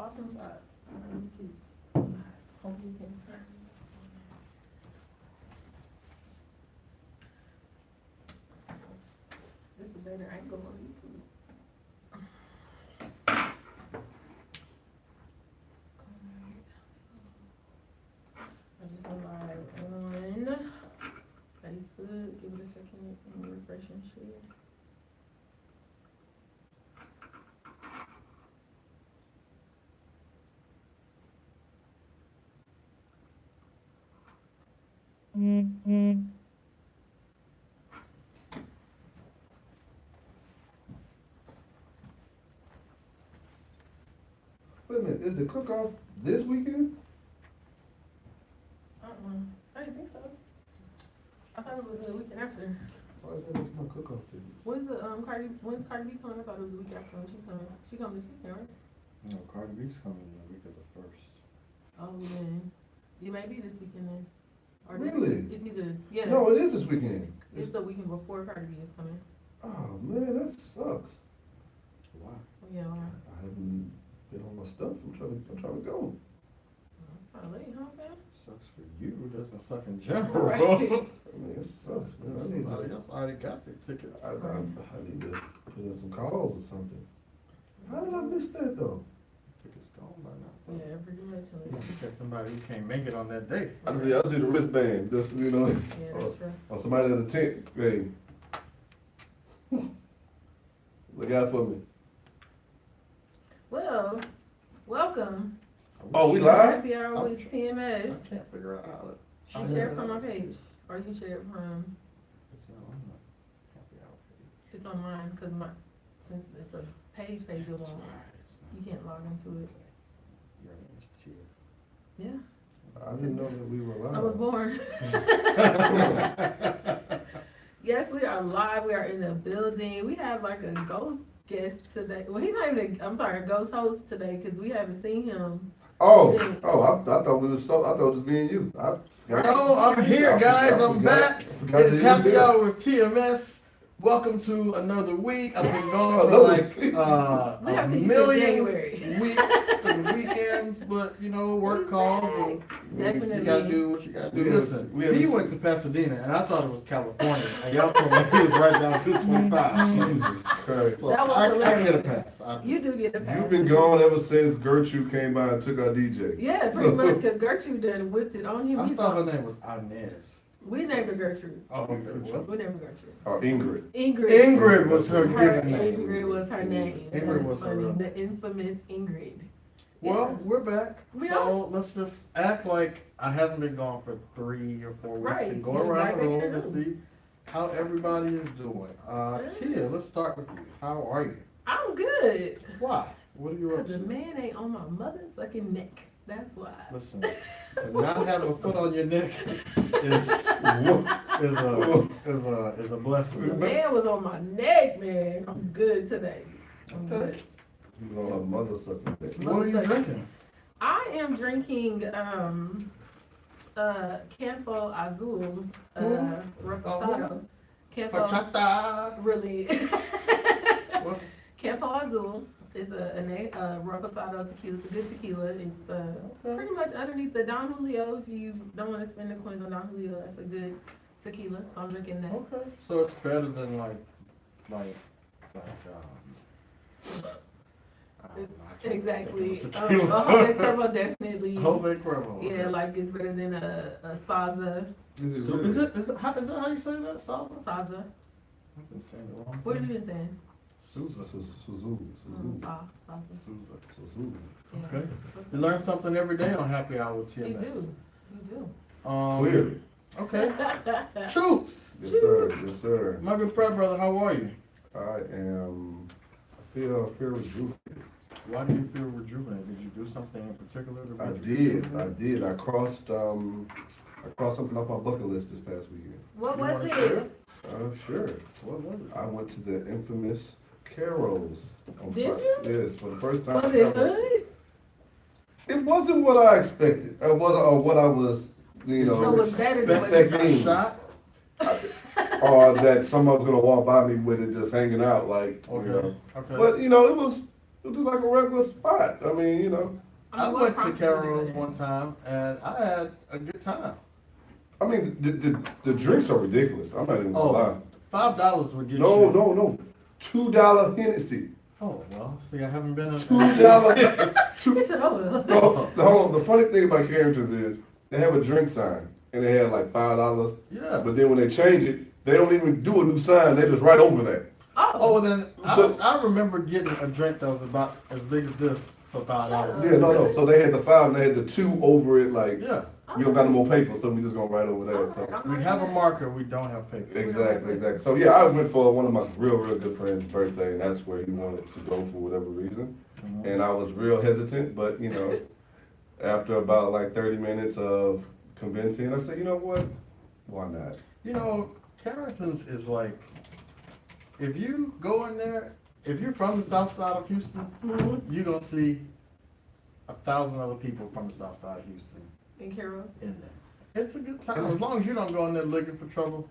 awesome sauce. Me too. Hope you can see. This is a better angle on YouTube. I just went live on Facebook. Give it a second and refresh and share. Wait a minute, is the cook-off this weekend? I didn't think so. I thought it was the weekend after. Why is that my cook-off tickets? When's Cardi B coming? I thought it was the week after when she's coming. She coming this weekend, right? No, Cardi B's coming the week of the 1st. Oh, then. It may be this weekend then. Or Really? It's either, yeah. No, it is this weekend. It's the weekend before Cardi B is coming. Oh, man, that sucks. Why? Oh, yeah, well, I haven't been on my stuff. I'm trying to go. it's probably late, huh, fam? Sucks for you. It doesn't suck in general. Right. I mean, it sucks. Man. I need Somebody to, else already got their tickets. I need to put in some calls or something. How did I miss that, though? Tickets gone by now. Yeah, pretty much. You have to catch somebody who can't make it on that day. I see the wristband, just, Yeah, that's true. or somebody in the tent, hey. Look out for me. Well, welcome. Oh, we to live? Happy Hour with I TMS. can't figure out how to. She shared from my page. Or you can share it from, It's not on the happy hour page. it's on mine, cause since it's a page That's alone, right, it's not. you can't log into it. Your name is Tia. Yeah, I didn't know that we were live. I was born. Yes, we are live. We are in the building. We have like a ghost guest today. Well, he's not even, I'm sorry, a ghost host today because we haven't seen him. Oh, Since- I thought we was I thought it was me and you. Hello, I'm here, guys. I'm back. It is happy hour with TMS. Welcome to another week. I've been gone for like We a have seen you since million January. weeks and weekends, but you know, work calls and Definitely. you gotta do what you gotta do. We Listen, have- he went to Pasadena and I thought it was California, and y'all told me he was right down 225. Jesus Christ. So That was I get a hilarious. pass. You do get a pass. You've been gone ever since Gertrude came by and took our DJ. Yeah, pretty much, because Gertrude done whipped it on him. I He's thought her on- name was Inez. We named her Gertrude. Oh, okay. What? We named her Gertrude. Or Ingrid. Ingrid. Ingrid was her Her given name. Ingrid was her name. Ingrid That's was her funny. real The infamous Ingrid. Well, we're back. We So let's just act like I haven't been gone for 3 or 4 weeks Right. and go You're around right the back room here. and see how everybody is doing. Tia, let's start with you. How are you? I'm good. Why? What are you up Because the to? man ain't on my mother's fucking neck. That's why. Listen, to not have a foot on your neck is a blessing. The man was on my neck, man. I'm good today. I'm Okay. good. He's on her mother sucking dick. What are you drinking? I am drinking Campo Azul Reposado. Campo Horchata. really What? Campo Azul is a Reposado tequila. It's a good tequila. It's pretty much underneath the Don Julio. If you don't want to spend the coins on Don Julio, that's a good tequila. So I'm drinking that. Okay. So it's better than like I don't know, I can't Exactly. think of tequila. Jose Cuervo definitely. Jose Cuervo. Yeah, like it's better than a Saza. Is it So really? is it how you say that? Salsa? Saza. I've been saying it wrong. What have you been saying? Souza. Suzu. Saza. Suzu. Yeah. Okay. You learn something every day on Happy Hour with You TMS. do. You do. Clearly. Okay. Truth. Yes, sir. Yes, sir. My good friend, brother, how are you? I feel rejuvenated. Why do you feel rejuvenated? Did you do something in particular to I make you did. I crossed something off my bucket list this past weekend. What You was wanna share? it? Sure. What was it? I went to the infamous Carol's. on Did Friday. you? Yes, for the first time. Was it ever. good? It wasn't what I expected. It wasn't what I was, So it was better than what you expecting. Shot? Or that someone was gonna walk by me with it just hanging out, like, you know. Okay. But it was It was just like a regular spot. I mean, you know. I what went to prompted you to do Carol's that? one time and I had a good time. I mean, the drinks are ridiculous. I'm not even gonna lie. $5 would get No, you. no. $2 Hennessy. Oh, well, see, I haven't been in. $2. He said, oh, No, the funny thing about Carrington's is they have a drink sign and they had like $5. Yeah. But then when they change it, they don't even do a new sign. They just right over that. Oh, well, then So- I remember getting a drink that was about as big as this for $5. Yeah, no. So they had the 5 and they had the 2 over it. Like Yeah. we don't got no more paper, so we just gonna write over there. Okay. So. We have a marker, we don't have paper. Exactly. So yeah, I went for one of my real good friends' birthday, and that's where he wanted to go for whatever reason. Mhm. And I was real hesitant, but you know, after about like 30 minutes of convincing, I said, you know what? Why not? You know, Carrington's is like, if you go in there, if you're from the south side of Houston, Mm-hmm. you're gonna see 1,000 other people from the south side of Houston in Carol's. in there. It's a good time, as long as you don't go in there looking for trouble.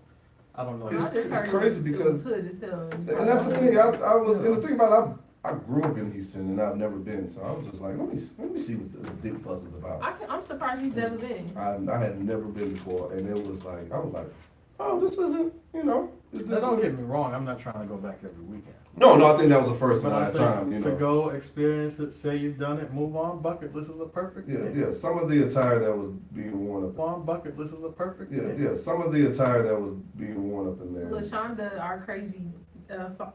I don't know. I just heard crazy it was because- hood as hell. And that's the thing. I was, and the thing about it, I grew up in Houston, and I've never been, so I was just like, let me see what the big fuss is about. I'm surprised you've never been. I had never been before, and it was like, I was like, oh, this isn't, you know. Now, don't get me wrong, I'm not trying to go back every weekend. No, I think that was the first and But I last think time, you to know. go experience it, say you've done it, move on, bucket list is a perfect Yeah, thing. yeah, some of the attire that was being worn up. Move on, bucket list is a perfect Yeah, thing. yeah, some of the attire that was being worn up in there. LaShonda, our crazy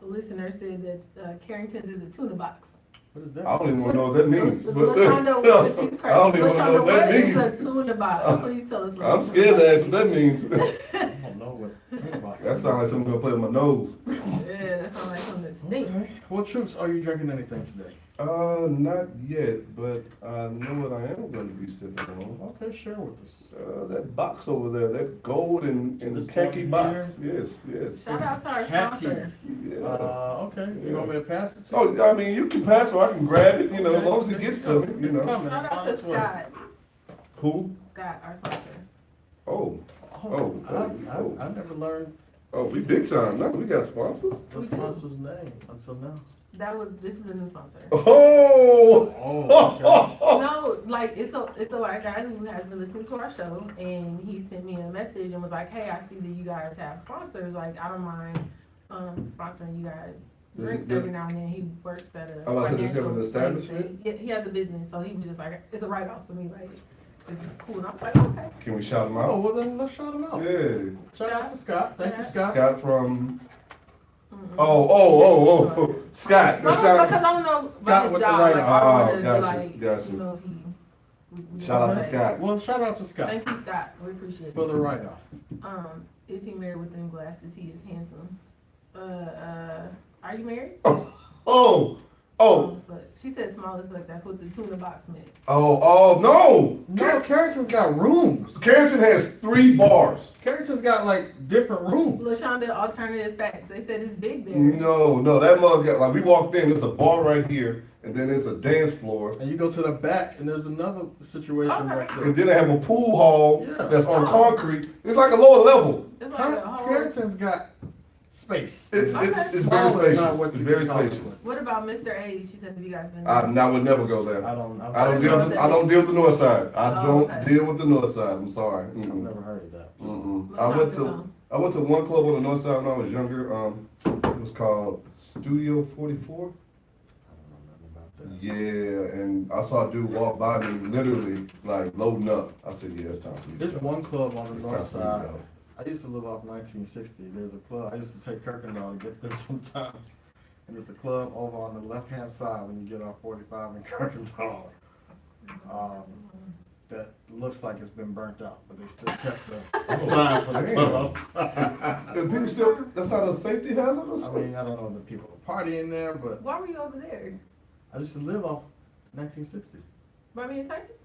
listener, said that Carrington's is a tuna box. What is that? I don't even wanna know what that means. but- LaShonda, but she's crazy. I don't even wanna know LaShonda, what that what is means. a tuna box? Please tell us. I'm scared to ask what that means. I don't know what. That sounds like something gonna play with my nose. Yeah, that sounds like something that stinks. Okay. Well, Troops, are you drinking anything today? Not yet, but I know what I am gonna be sipping on. Okay, share with us. That box over there, that gold and This khaki one box. Yes. Shout out to our Khaki. sponsor. Yeah. Okay. You want me to pass it to you? Oh, I mean, you can pass or I can grab it, you know, as long as it gets to me, you It's know. coming. Shout It's out on to its way. Scott. Who? Scott, our sponsor. Oh, I never learned we big time. No, we got sponsors. the sponsor's name until now. This is a new sponsor. Oh! Oh, No, like it's a white guy who has been listening to our show, and he sent me a message and was like, "Hey, I see that you guys have sponsors. Like, I don't mind sponsoring you guys drinks every now and then." He works at a Oh, I said, does he have an financial establishment? thing. Yeah, he has a business, so he was just like, "It's a write off for me. Like, it's cool." And I'm like, "Okay." Can we shout him Oh, out? well then let's shout him out. Yeah. Shout out to Scott. Thank you, Scott. Scott from. Mm-mm. Oh. Scott. No, Let's shout because I out. don't know Scott about his with the job. write Like, off. I Oh, wanted to gotcha, like, gotcha. you know, if he. Shout out to Okay. Scott. Well, shout out to Scott Thank you, Scott. We appreciate it. for the write-off. Is he married with them glasses? He is handsome. Are you married? Oh. Small as fuck. She said small as fuck. That's what the tuna box meant. No. No, Carrington's got rooms. Carrington has 3 bars. Carrington's got like different rooms. LaShonda, alternative facts. They said it's big there. No, that mug got, like, we walked in, there's a bar right here, and then there's a dance floor, And you go to the back, and there's another situation Okay. right there. and then they have a pool hall Yeah. that's on Oh. concrete. It's like a lower level. It's like a whole. Carrington's got space. It's Okay. very Small is not spacious. what It's you very can call it. spacious. What about Mr. A? She said, have you guys been? I would never go there. I don't I don't deal with the north side. I Oh, don't okay. deal with the north side. I'm sorry. I've Mm-mm. never heard of that. Mm-mm. LaShonda, I went to one club on the north side when I was younger. It was called Studio 44. I don't know nothing about that. Yeah, and I saw a dude walk by me, literally like loading up. I said, "Yeah, it's time for you." to There's go. one club on the It's north time for you to side. go. I used to live off 1960. There's a club. I used to take Kirkendall to get there sometimes. And there's a club over on the left-hand side when you get off 45 in Kirkendall. That looks like it's been burnt out, but they still kept the sign for the Damn. club outside. And people still, that's not a safety hazard or I something? mean, I don't know if the people are partying there, but Why were you over there? I used to live off 1960. Birmingham Cypress?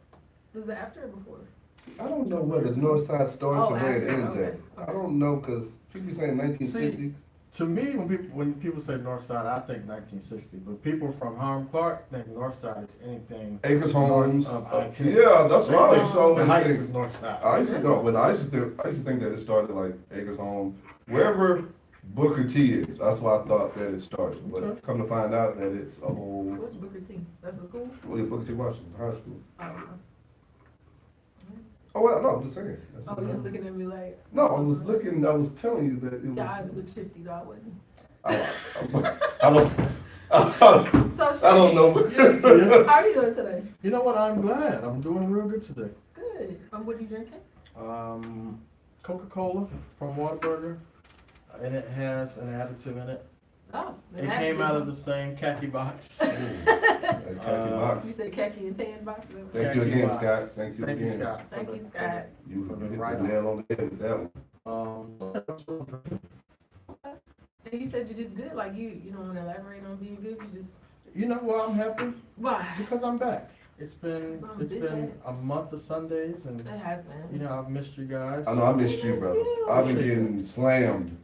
Was it after or before? I don't know where the north side starts Oh, and where it after, ends okay, at. I don't know, cause people be saying 1950. To me, when people say north side, I think 1960. But people from Harlem Clark think north side is anything. Acres Homes. North of I-10. Yeah, that's what I used to The always Heights think. is north side. I used to know, but I used to think that it started like Acres Home, wherever Booker T is. That's why I thought that it started. But Okay. come to find out that it's a whole, What's Booker T? That's a school? well, yeah, Booker T Washington High School. Oh, Oh, well, no, I'm just saying. That's oh, what you I'm was saying. looking at me like. No, I was telling you that it was. Your eyes look shifty, though, I wouldn't. I don't know. How are you doing today? You know what? I'm glad. I'm doing real good today. Good. What are you drinking? Coca-Cola from Whataburger, and it has an additive in it. Oh, It came out of the same khaki box. Khaki box. You said khaki and tan box? Thank you Khaki again, box. Scott. Thank you Thank you, again. Scott. Thank you, Scott. You For the hit the write-off. nail on the head with that one. That's what I'm drinking. And you said you're just good, like you don't want to elaborate on being good, you just, You know why I'm happy? why? Because I'm back. It's been Sounds a month of Sundays, and It has been. you know I've missed you guys. I know I missed you, miss brother. you. I've been getting slammed.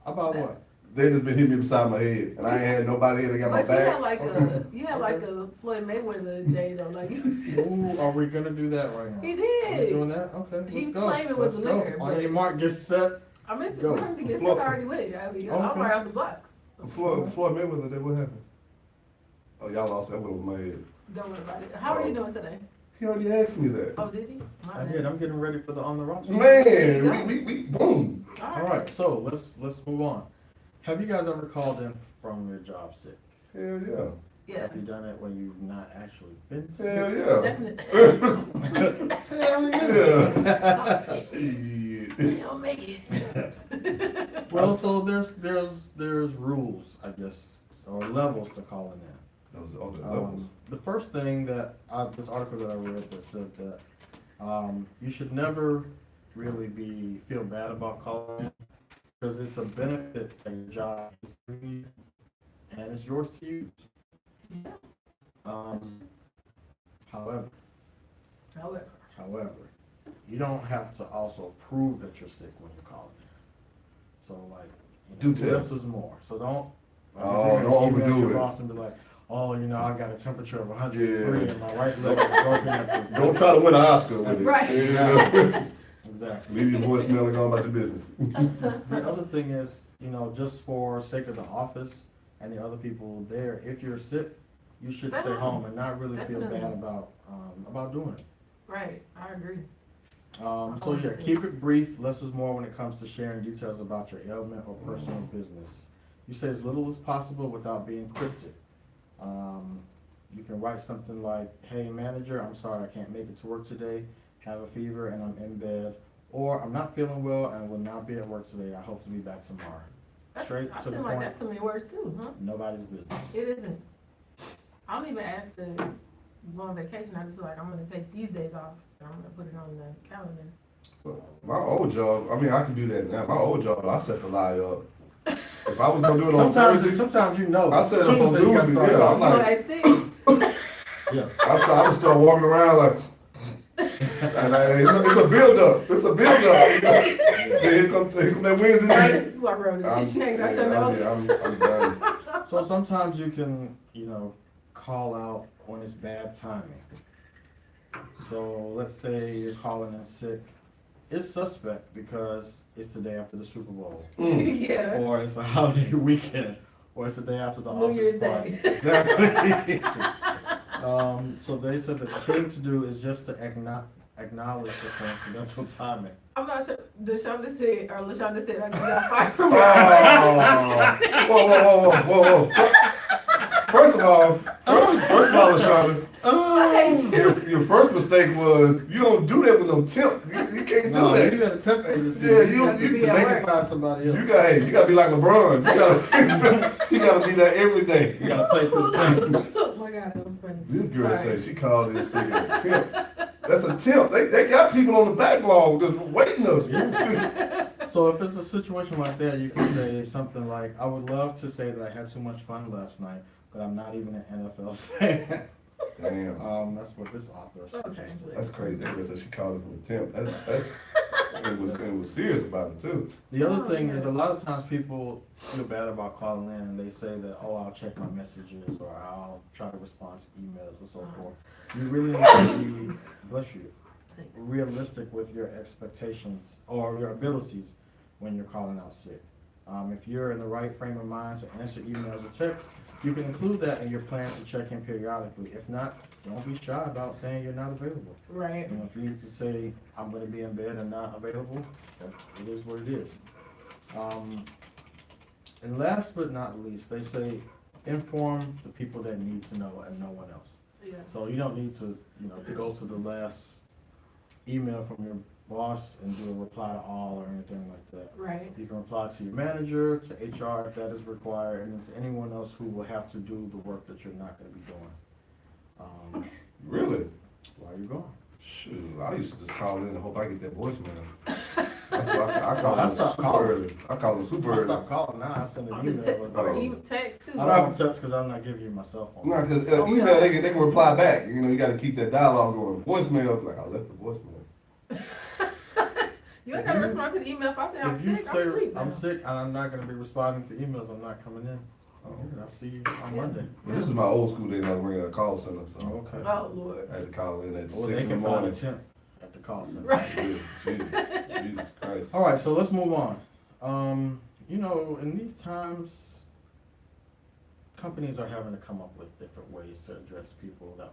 About what? They just been hitting me beside my head, and I ain't had nobody here to get my But you had back. like Okay. you had like a Floyd Mayweather day though, like Ooh, are we gonna do that right now? he Are we did. doing that? Okay, He let's go. claimed it was Let's a go. liquor, On but- your mark, get set. I meant to Go. come to get Floyd- set already with it. I mean, Okay. I'm right out the blocks. Floyd Mayweather, what happened? Oh, y'all lost that one with my head. Don't worry about it. How are you doing today? He already asked me that. Oh, did he? My I bad. did. I'm getting ready for the on the rocks. Man, we boom. All right, so let's move on. Have you guys ever called in from your job sick? Hell yeah. Yeah. Have you done it when you've not actually been sick? Hell yeah. Definitely. Hell yeah. You don't make it. Well, so there's rules, I guess, or levels to calling in. Those are the levels. The first thing that this article that I read that said that you should never really feel bad about calling in because it's a benefit that your job is free and it's yours to use. However, you don't have to also prove that you're sick when you're calling in. So like, Do tell. less is more. So don't. Oh, don't overdo your it. boss and be like, oh, you know, I got a temperature of 103 Yeah. and my right leg is broken at the. Don't try to win an Oscar with it. Right. Yeah. Exactly. Leave your voicemail and go about your business. The other thing is, you know, just for sake of the office and the other people there, if you're sick, you should stay home and not really feel bad Definitely. about doing it. Right, I agree. So yeah, keep it brief, less is more when it comes to sharing details about your ailment or personal business. You say as little as possible without being cryptic. You can write something like, hey manager, I'm sorry I can't make it to work today, have a fever and I'm in bed, or I'm not feeling well and will not be at work today, I hope to be back tomorrow. Straight I to the feel like point, that's too many words too, huh? nobody's business. It isn't. I don't even ask to go on vacation, I just feel like I'm gonna take these days off, and I'm gonna put it on the calendar. My old job, I mean, I can do that now. My old job, I set the lie up. If I was gonna do it on Thursday, Sometimes you know. I set it up on Tuesday you gotta Tuesday, start yeah, off. I'm No, like, that's it. Yeah. I just start walking around like, and it's a build up. It's a build up. Then here come that Wednesday night. You walk around with a I'm, tissue hanging out yeah, your nose. I'm done. So sometimes you can, you know, call out when it's bad timing. So let's say you're calling in sick. It's suspect because it's the day after the Super Bowl, Yeah. or it's a holiday weekend, or it's the day after the New office Year's party. Day. Exactly. So they said that the thing to do is just to acknowledge the coincidental timing. I'm not sure, LaShonda said I got fired from Oh, whoa. First of all, LaShonda, your first mistake was you don't do that with no temp. You can't do No, that. you got a temp agency. Yeah, you have to be they at can work. find somebody else. You gotta be like LeBron. You gotta be there every day. You gotta play through the thing. Oh my God, that was funny. This girl Sorry. said she called this thing a temp. That's a temp. They got people on the backlog just waiting up. So if it's a situation like that, you can say something like, I would love to say that I had too much fun last night, but I'm not even an NFL fan. Damn. That's what this author suggested. That's crazy. That girl said she called it from a temp. It was serious about it too. The other thing is a lot of times people feel bad about calling in and they say that, oh, I'll check my messages or I'll try to respond to emails and so forth. You really need to be, bless you, realistic with your expectations or your abilities when you're calling out sick. If you're in the right frame of mind to answer emails or texts, you can include that in your plans to check in periodically. If not, don't be shy about saying you're not available. Right. You know, if you need to say, I'm gonna be in bed and not available, it is what it is. And last but not least, they say, inform the people that need to know and no one else. Yeah. So you don't need to, go to the last email from your boss and do a reply to all or anything like that. Right. You can reply to your manager, to HR if that is required, and then to anyone else who will have to do the work that you're not gonna be doing. Really? While you're gone. Shoot, I used to just call in and hope I get that voicemail. That's why I call I them stopped super calling. early. I call them super I early. stopped calling now, I send an Or email. even text too. I don't text because I'm not giving you my cell phone. No, because Oh, email, yeah. they can reply back. You got to keep that dialogue going. Voicemail, like, I left the voicemail. You ain't gotta respond to the email. If I say I'm If you sick, say I'm asleep. I'm sick and I'm not gonna be responding to emails, I'm not coming in. Oh. I'll see you on Monday. This is my old school days. I was working at a call center, so Okay. Oh Lord. I had to call in at Well, 6 they in the can find a morning. temp at the call center. Right. Jesus Christ. All right, so let's move on. In these times, companies are having to come up with different ways to address people that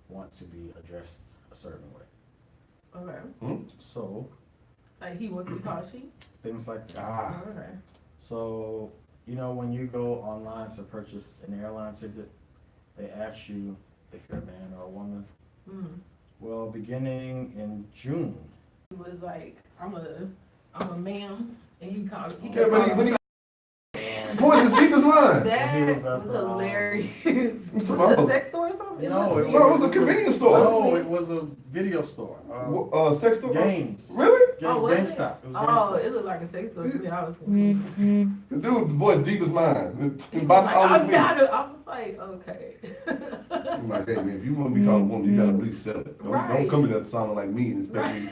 want to be addressed a certain way. Okay. So, Like he wants to be called she. things like that. Ah. Okay. So, when you go online to purchase an airline ticket, they ask you if you're a man or a woman. Mm. Well, beginning in June. He was like, I'm a ma'am, and he called. He Yeah, kept but calling he me. voice is deep as mine. That He was at was the, hilarious. Was it Oh. a sex store or something? No, it No, it was a convenience store. No, it was a video store. Sex store? Games. Really? Oh, was it? GameStop. It was Oh, GameStop. it looked like a sex store to me. I was confused. The dude, the voice deep as mine. He was About like, to always I'm me. not I was like, okay. I'm like, hey man, if you want to be called a woman, you gotta at least sell it. Don't Right. come in there sounding like me, especially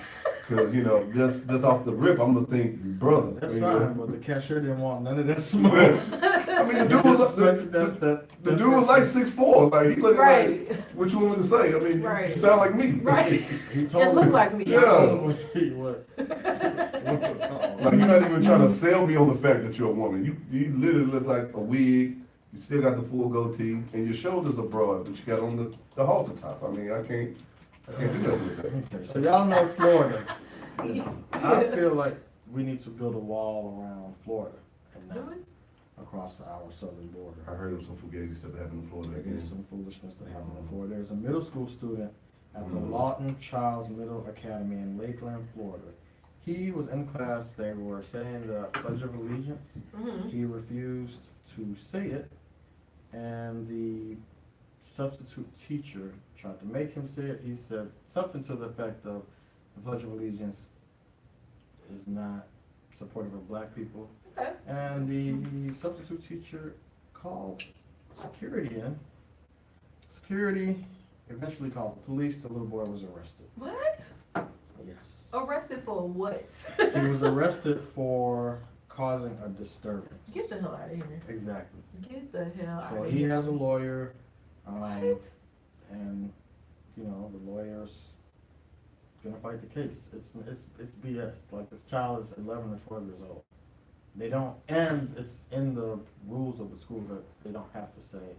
because just off the rip, I'm gonna think, brother. That's you know. fine, but the cashier didn't want none of that smoke. I mean, the dude was the dude was like 6'4", like he looked Right. like what you want me to say. I mean, Right. you sound like me. Right. He told It looked like me. He Yeah. told me what. What's it called? Like you're not even trying to sell me on the fact that you're a woman. You literally look like a wig. You still got the full goatee, and your shoulders are broad, but you got on the halter top. I mean, I can't do nothing with that. Okay, so y'all know Florida. I feel like we need to build a wall around Florida and not Really? across our southern border. I heard of some fugazi stuff happening in Florida There again. is some foolishness that happened in Florida. There's a middle school student at the Mhm. Lawton Childs Middle Academy in Lakeland, Florida. He was in class, they were saying the Pledge of Allegiance. Mm-hmm. He refused to say it, and the substitute teacher tried to make him say it. He said something to the effect of, the Pledge of Allegiance is not supportive of black people. Okay. And the substitute teacher called security in. Security eventually called the police. The little boy was arrested. What? Yes. Arrested for what? He was arrested for causing a disturbance. Get the hell out of here. Exactly. Get the hell out So of he here. has a lawyer. What? And the lawyer's gonna fight the case. It's BS. Like, this child is 11 or 12 years old. They don't, and it's in the rules of the school that they don't have to say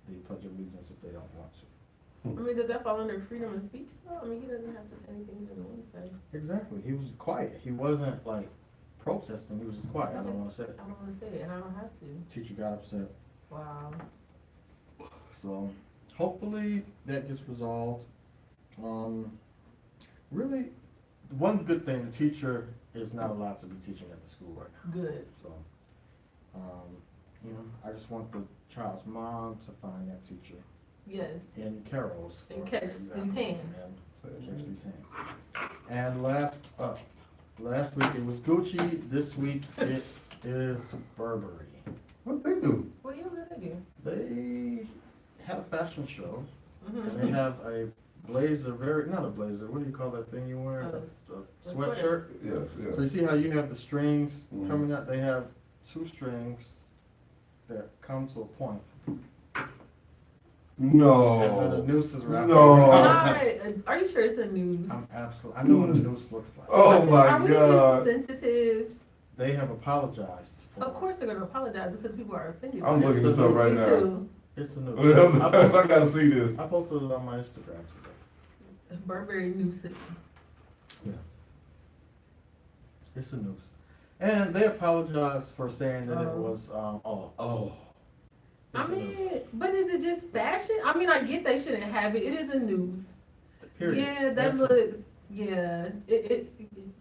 the Pledge of Allegiance if they don't want to. I mean, does that fall under freedom of speech though? I mean, he doesn't have to say anything he doesn't want to say. Exactly. He was quiet. He wasn't like protesting. He was just quiet. I don't want to say it. I don't want to say it, and I don't have to. Teacher got upset. Wow. So hopefully that gets resolved. Really, one good thing, the teacher is not allowed to be teaching at the school right now. Good. So, I just want the child's mom to find that teacher Yes. in Carol's. And for catch these example, hands. And catch these hands. And last week it was Gucci. This week it is Burberry. What they do? What do they do? They had a fashion show, and they Mm-hmm. have a blazer, not a blazer, what do you call that thing you wear? A A sweater. sweatshirt. Yes, yes. So you see how you have the strings Mhm. coming out? They have two strings that come to a point. And then the No. noose is wrapped No. around. Are you sure it's a news? I know what a noose looks like. Oh my Are we God. just sensitive they have apologized for. Of course they're gonna apologize because people are offended. I'm by it. looking this up right Me now. too. It's a news. I gotta see this. I posted it on my Instagram today. Burberry New City. It's a news. And they apologized for saying that it Oh. was, I It's a mean, news. but is it just fashion? I mean, I get they shouldn't have it. It is a news. Period. Yeah, that That's- looks. Yeah,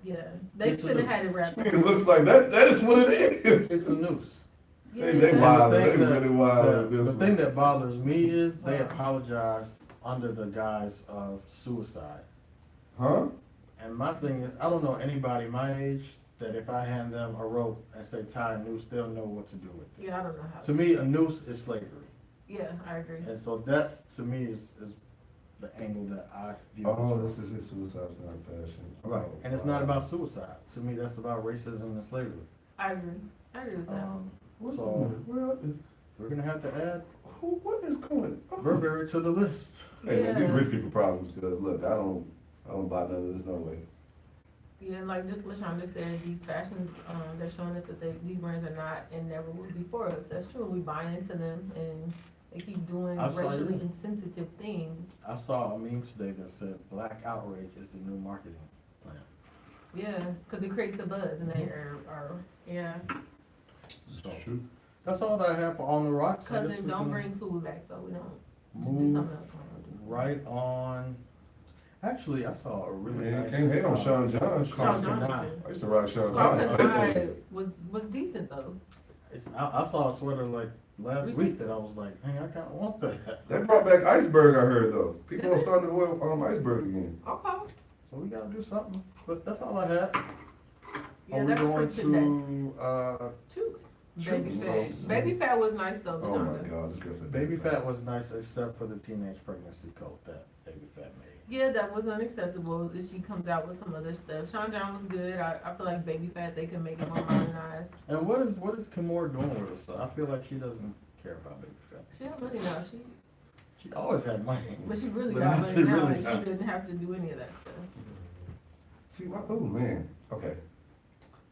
yeah. They It's a should have news. had it wrapped I up. mean, it looks like that is what it is. It's a news. Yeah. They wild, And the they thing that- really wild with this The one. thing that bothers me is they Wow. apologized under the guise of suicide. Huh? And my thing is, I don't know anybody my age that if I hand them a rope and say tie a noose, they'll know what to do with it. Yeah, I don't know how. To me, a noose is slavery. Yeah, I agree. And so that's, to me, is the angle that I view. Oh, this this is his suicide's not fashion. from. Right, and it's not about suicide. To me, that's about racism and slavery. I agree. I agree with that. What So, the world is, we're gonna have to add what is going on? Burberry to the list. Hey, man, these Yeah. rich people problems, because look, I don't buy none of this, no way. Yeah, like just LaShonda said, these fashions, they're showing us that these brands are not and never will be for us. That's true. We buy into them and they keep doing I saw racially you. insensitive things. I saw a meme today that said black outrage is the new marketing plan. Yeah, because it creates a buzz and they are yeah. So, It's true. that's all that I have for On the Rocks. I guess Cousin, we don't can bring food back though. We don't. Do Move something else. We don't do. right on. Actually, I saw a really Man, nice. can't hate on Sean John. Sean Sean Johnson. John. I used to rock Sean Scarlet John. Eye faithfully. was decent though. I saw a sweater like last Recently? week that I was like, hey, I kind of want that. They brought back Iceberg, I heard though. People are starting to wear Iceberg again. Okay. So we gotta do something. But that's all I had. Yeah, Are we that's going for today. to Chooks. Chooks. Baby fat. Baby fat was nice though. Oh my Donda. God, this girl said Baby fat was nice except for the teenage pregnancy coat that Baby Fat made. Yeah, that was unacceptable. That she comes out with some other stuff. Sean John was good. I feel like Baby Fat they can make it more modernized. And what is Kimora doing with herself? I feel like she doesn't care about Baby Fat. She has money now. She always had money. But she really But got now money she now. really Like, got- she didn't have to do any of that stuff. See, oh man, okay.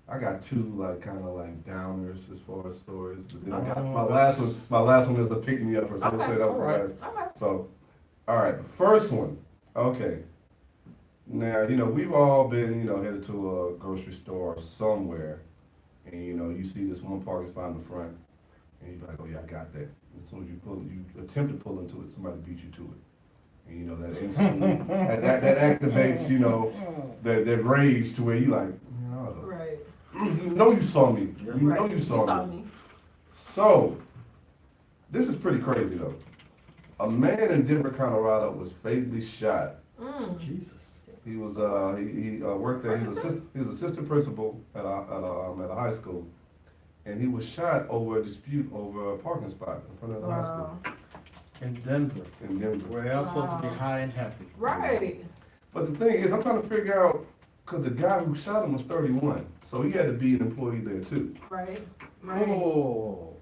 I got two like kind of like downers as far as stories, but then I got my last one. My last one is a pick me up, so let's say that was alright. last. All right. So, all right, the first one. Okay. Now we've all been headed to a grocery store somewhere, and you see this one parking spot in the front, and you be like, oh yeah, I got that. As soon as you attempt to pull into it, somebody beat you to it. And that instantly, that activates, that rage to where you like, Right. you know you saw me. You know Right. you saw me. me. So, this is pretty crazy though. A man in Denver, Colorado was fatally shot. Jesus. He was he worked there. He was assistant principal at a high school, and he was shot over a dispute over a parking spot in front of the high school Wow. In Denver, in Denver. where y'all supposed to be Wow. high and happy. Right. But the thing is, I'm trying to figure out because the guy who shot him was 31, so he had to be an employee there too. Right. Whoa, Right. whoa, whoa, whoa.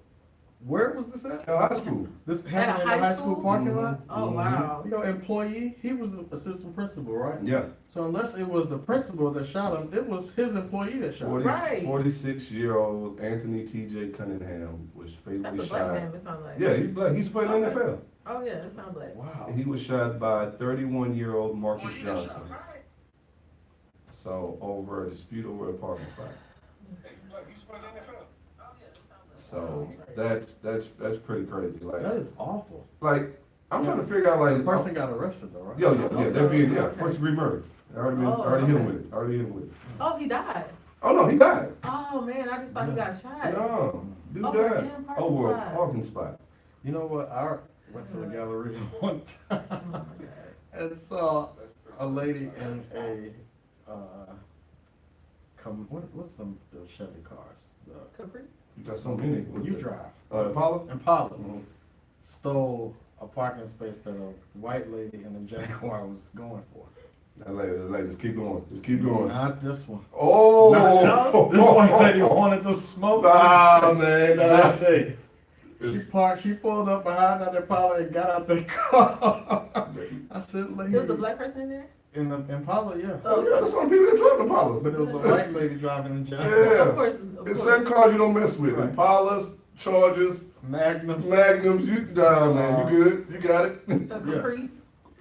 Where was this at? At high school. This happened in the high school parking lot? Oh Mhm. wow. Employee, he was the assistant principal, right? Yeah. So unless it was the principal that shot him, it was his employee that shot him. 46-year-old Anthony T.J. Cunningham was fatally That's a shot. black man. It sounds like. Yeah, he's black. He's playing Okay. NFL. Oh yeah, it sounds like. Wow. He was shot by 31-year-old Marcus Johnson. So over a dispute over a parking spot. So that's pretty crazy. That is awful. Like I'm trying to figure out The like person got arrested though, right? yeah, they're being Okay. first degree murder. I already hit him with it. Already hit him with it. Oh, he died. Oh no, he died. Oh man, I just thought he got shot. No, dude Over a died damn parking over a spot. parking spot. You know what? I went to the Galleria one Oh time my god. and saw a lady in a, what's the Chevy cars? The Capri? You got so many. When you drive. Impala. Impala Mhm. stole a parking space that a white lady in a Jaguar was going for. That lady, just keep going. Just keep going. Not this one. Oh, This white lady wanted to smoke. Nah, man, nah. That day. She It's- parked, she pulled up behind that Impala and got out the car. I said, lady. There was a black person in there? In the Impala, yeah. Oh, yeah, there's some people that drive Impalas. But it was a white lady driving the job. Yeah. Of course. There's certain cars you don't mess with. Right. Impalas, Chargers, Magnums, you down, man. You good. You got it. A Caprice.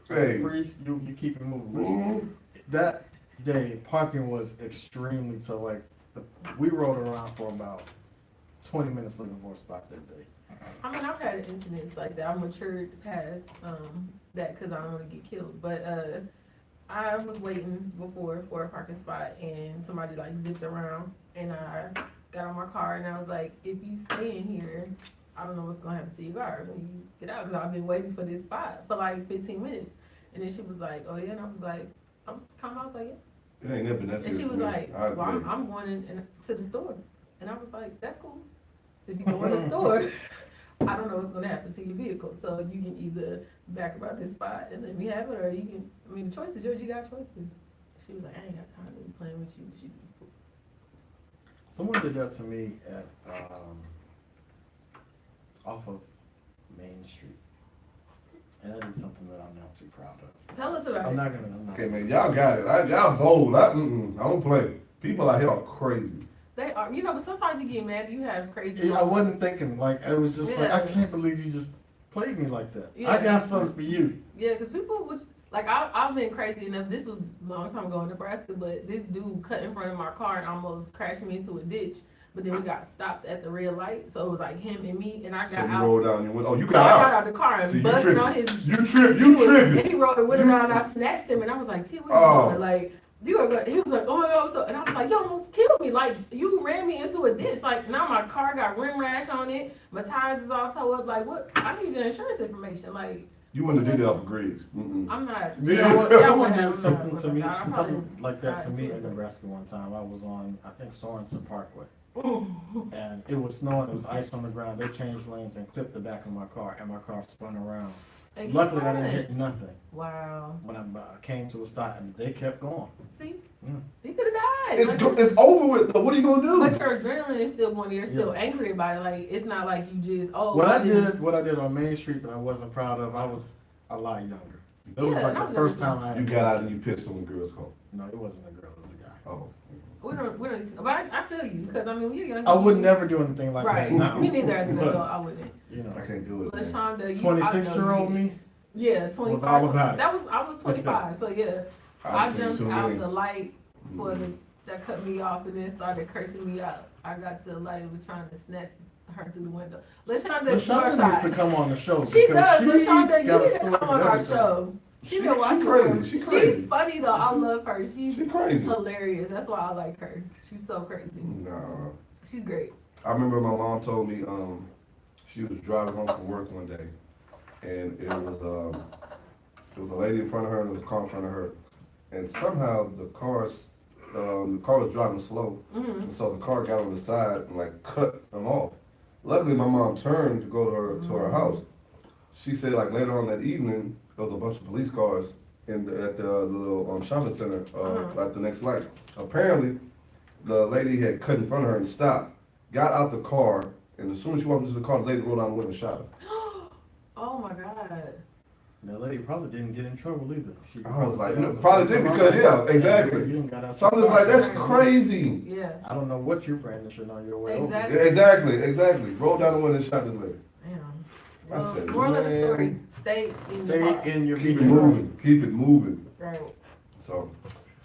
Hey. Caprice, you keep it moving. Mhm. That day, parking was extremely tough. Like, we rode around for about 20 minutes looking for a spot that day. I mean, I've had incidents like that. I matured past that because I don't want to get killed. But I was waiting before for a parking spot, and somebody like zipped around, and I got on my car, and I was like, if you stay in here, I don't know what's gonna happen to your car when you get out, because I've been waiting for this spot for like 15 minutes. And then she was like, oh yeah, and I was like, I was like, yeah. It ain't never been that And serious she for was me. like, I well, agree. I'm going to the store. And I was like, that's cool. So if you go in the store, I don't know what's gonna happen to your vehicle. So you can either back about this spot and let me have it, or you can, I mean, the choice is yours, you got choices. She was like, I ain't got time to be playing with you. She just, Someone did that to me at, off of Main Street. And that is something that I'm not too proud of. tell us about I'm it. not gonna. Hey, man, y'all got it. Y'all bold. I don't play. People out here are crazy. They are, you know, but sometimes you get mad, you have crazy. Yeah, I wasn't moments. thinking, like, I was just like, Yeah. I can't believe you just played me like that. Yeah. I got something for you. Yeah, because people would, like, I've been crazy enough. This was a long time ago in Nebraska, but this dude cut in front of my car and almost crashed me into a ditch. But then we got stopped at the red light, so it was like him and me, and I So got you out. rolled down. You went. Oh, you I got got out. out of the car and See, you busted tripping. on his. You And tripping. he rode the window You- down, and I snatched him, and I was like, T, what are Oh. you doing? Like, you are good. He was like, oh my God. So, and I was like, you almost killed me. Like, you ran me into a ditch. Like, now my car got rim rash on it. My tires is all towed up. Like, what? I need your insurance information. Like, You wouldn't have did that off of Griggs. Mm-mm. I'm not. You You know what? Yeah, Someone I'm did not- something to me, I probably something like that to got me into in it. Nebraska one time. I was on, I think, Sorensen Parkway. Mm. And it was snowing, it was ice on the ground. They changed lanes and clipped the back of my car, and my car spun around. They keep Luckily, I didn't going. hit nothing. Wow. When I came to a stop, and they kept going. See? Mm. He could have died. Like, It's over with. Though. What are you gonna do? but your adrenaline is still going. You're still Yeah. angry about it. Like, it's not like you just, oh. What I didn't- did, what I did on Main Street that I wasn't proud of, I was a lot younger. It was Yeah, like and I the was first younger. time I. You got out and you pissed on the girls' home. No, it wasn't a girl, it was a guy. Oh. We don't need to, but I feel you, because I mean, when you're young. I would never do anything like Right. that now. Me neither as an But, adult, I wouldn't. You know, I can't do it. man. LaShonda, you. 26-year-old me, Yeah, 25. was all about it. I was 25, so yeah. I I've seen jumped too out many. the light for that cut me off and then started cursing me out. I got to the light and was trying to snatch her through the window. LaShonda, your LaShonda needs to side. come on the show. She because does, she LaShonda, you got a need to story come on of our everything. show. She been She watching crazy. her. She crazy. She's funny though. I love her. She's She crazy. hilarious. That's why I like her. She's so crazy. Nah. She's great. I remember my mom told me she was driving home from work one day, and it was a lady in front of her and there was a car in front of her, and somehow the car was driving slow, Mm-hmm. and so the car got on the side and like cut them off. Luckily, my mom turned to go to her house. She said like later on that evening there was a bunch of police cars at the little shopping center at the next light. Apparently, the lady had cut in front of her and stopped, got out the car, and as soon as she walked into the car, the lady rolled down the window and shot her. Oh my God. That lady probably didn't get in trouble either. She I was like, said, no, "I was probably afraid did to come because, out." yeah, exactly. You didn't got out So I'm your just like, car. that's crazy. Yeah. I don't know what you brandishing on your way over Exactly. there. Exactly. Rolled down the window and shot this lady. Damn. I Well, said, moral of the man. story: stay in your car. Stay in your Keep it vehicle. moving. Keep it moving. Right. So,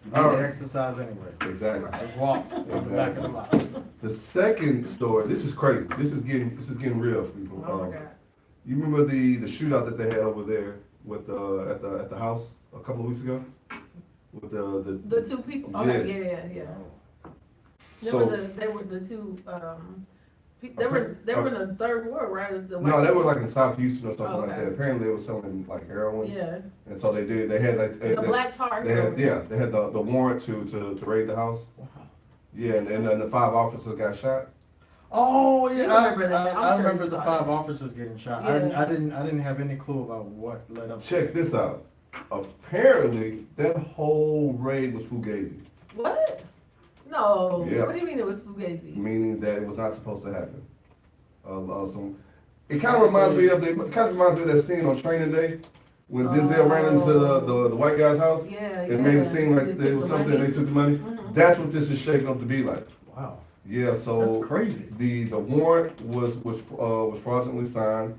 You need All to right. exercise anyway. exactly. Just walk. Walk the back of the lot. The second story, this is crazy. This is getting real, people. Oh my God. You remember the shootout that they had over there with at the house a couple of weeks ago? With The two people. Okay. Yes. Yeah. So They were the two. They were in the third ward, right? It was the no, they were like in South Houston or something Oh, like okay. that. Apparently they were selling like heroin, Yeah. and so they had like The black tar. they had the warrant to raid the house. Wow. Yeah, and then the 5 officers got shot. Oh yeah, You remember that. I'm I sure remember you the saw 5 that. officers getting shot. Yeah. I didn't have any clue about what led up. Check this out. Apparently that whole raid was fugazi, What? No. Yeah. What do you mean it was fugazi? meaning that it was not supposed to happen. It kind of reminds me of that scene on Training Day when Denzel ran into the white guy's house, Yeah, it made it seem like Just there took was the something, money. they took the money. Mhm. That's what this is shaping up to be like. Wow, Yeah, so. that's crazy. The warrant was fraudulently signed.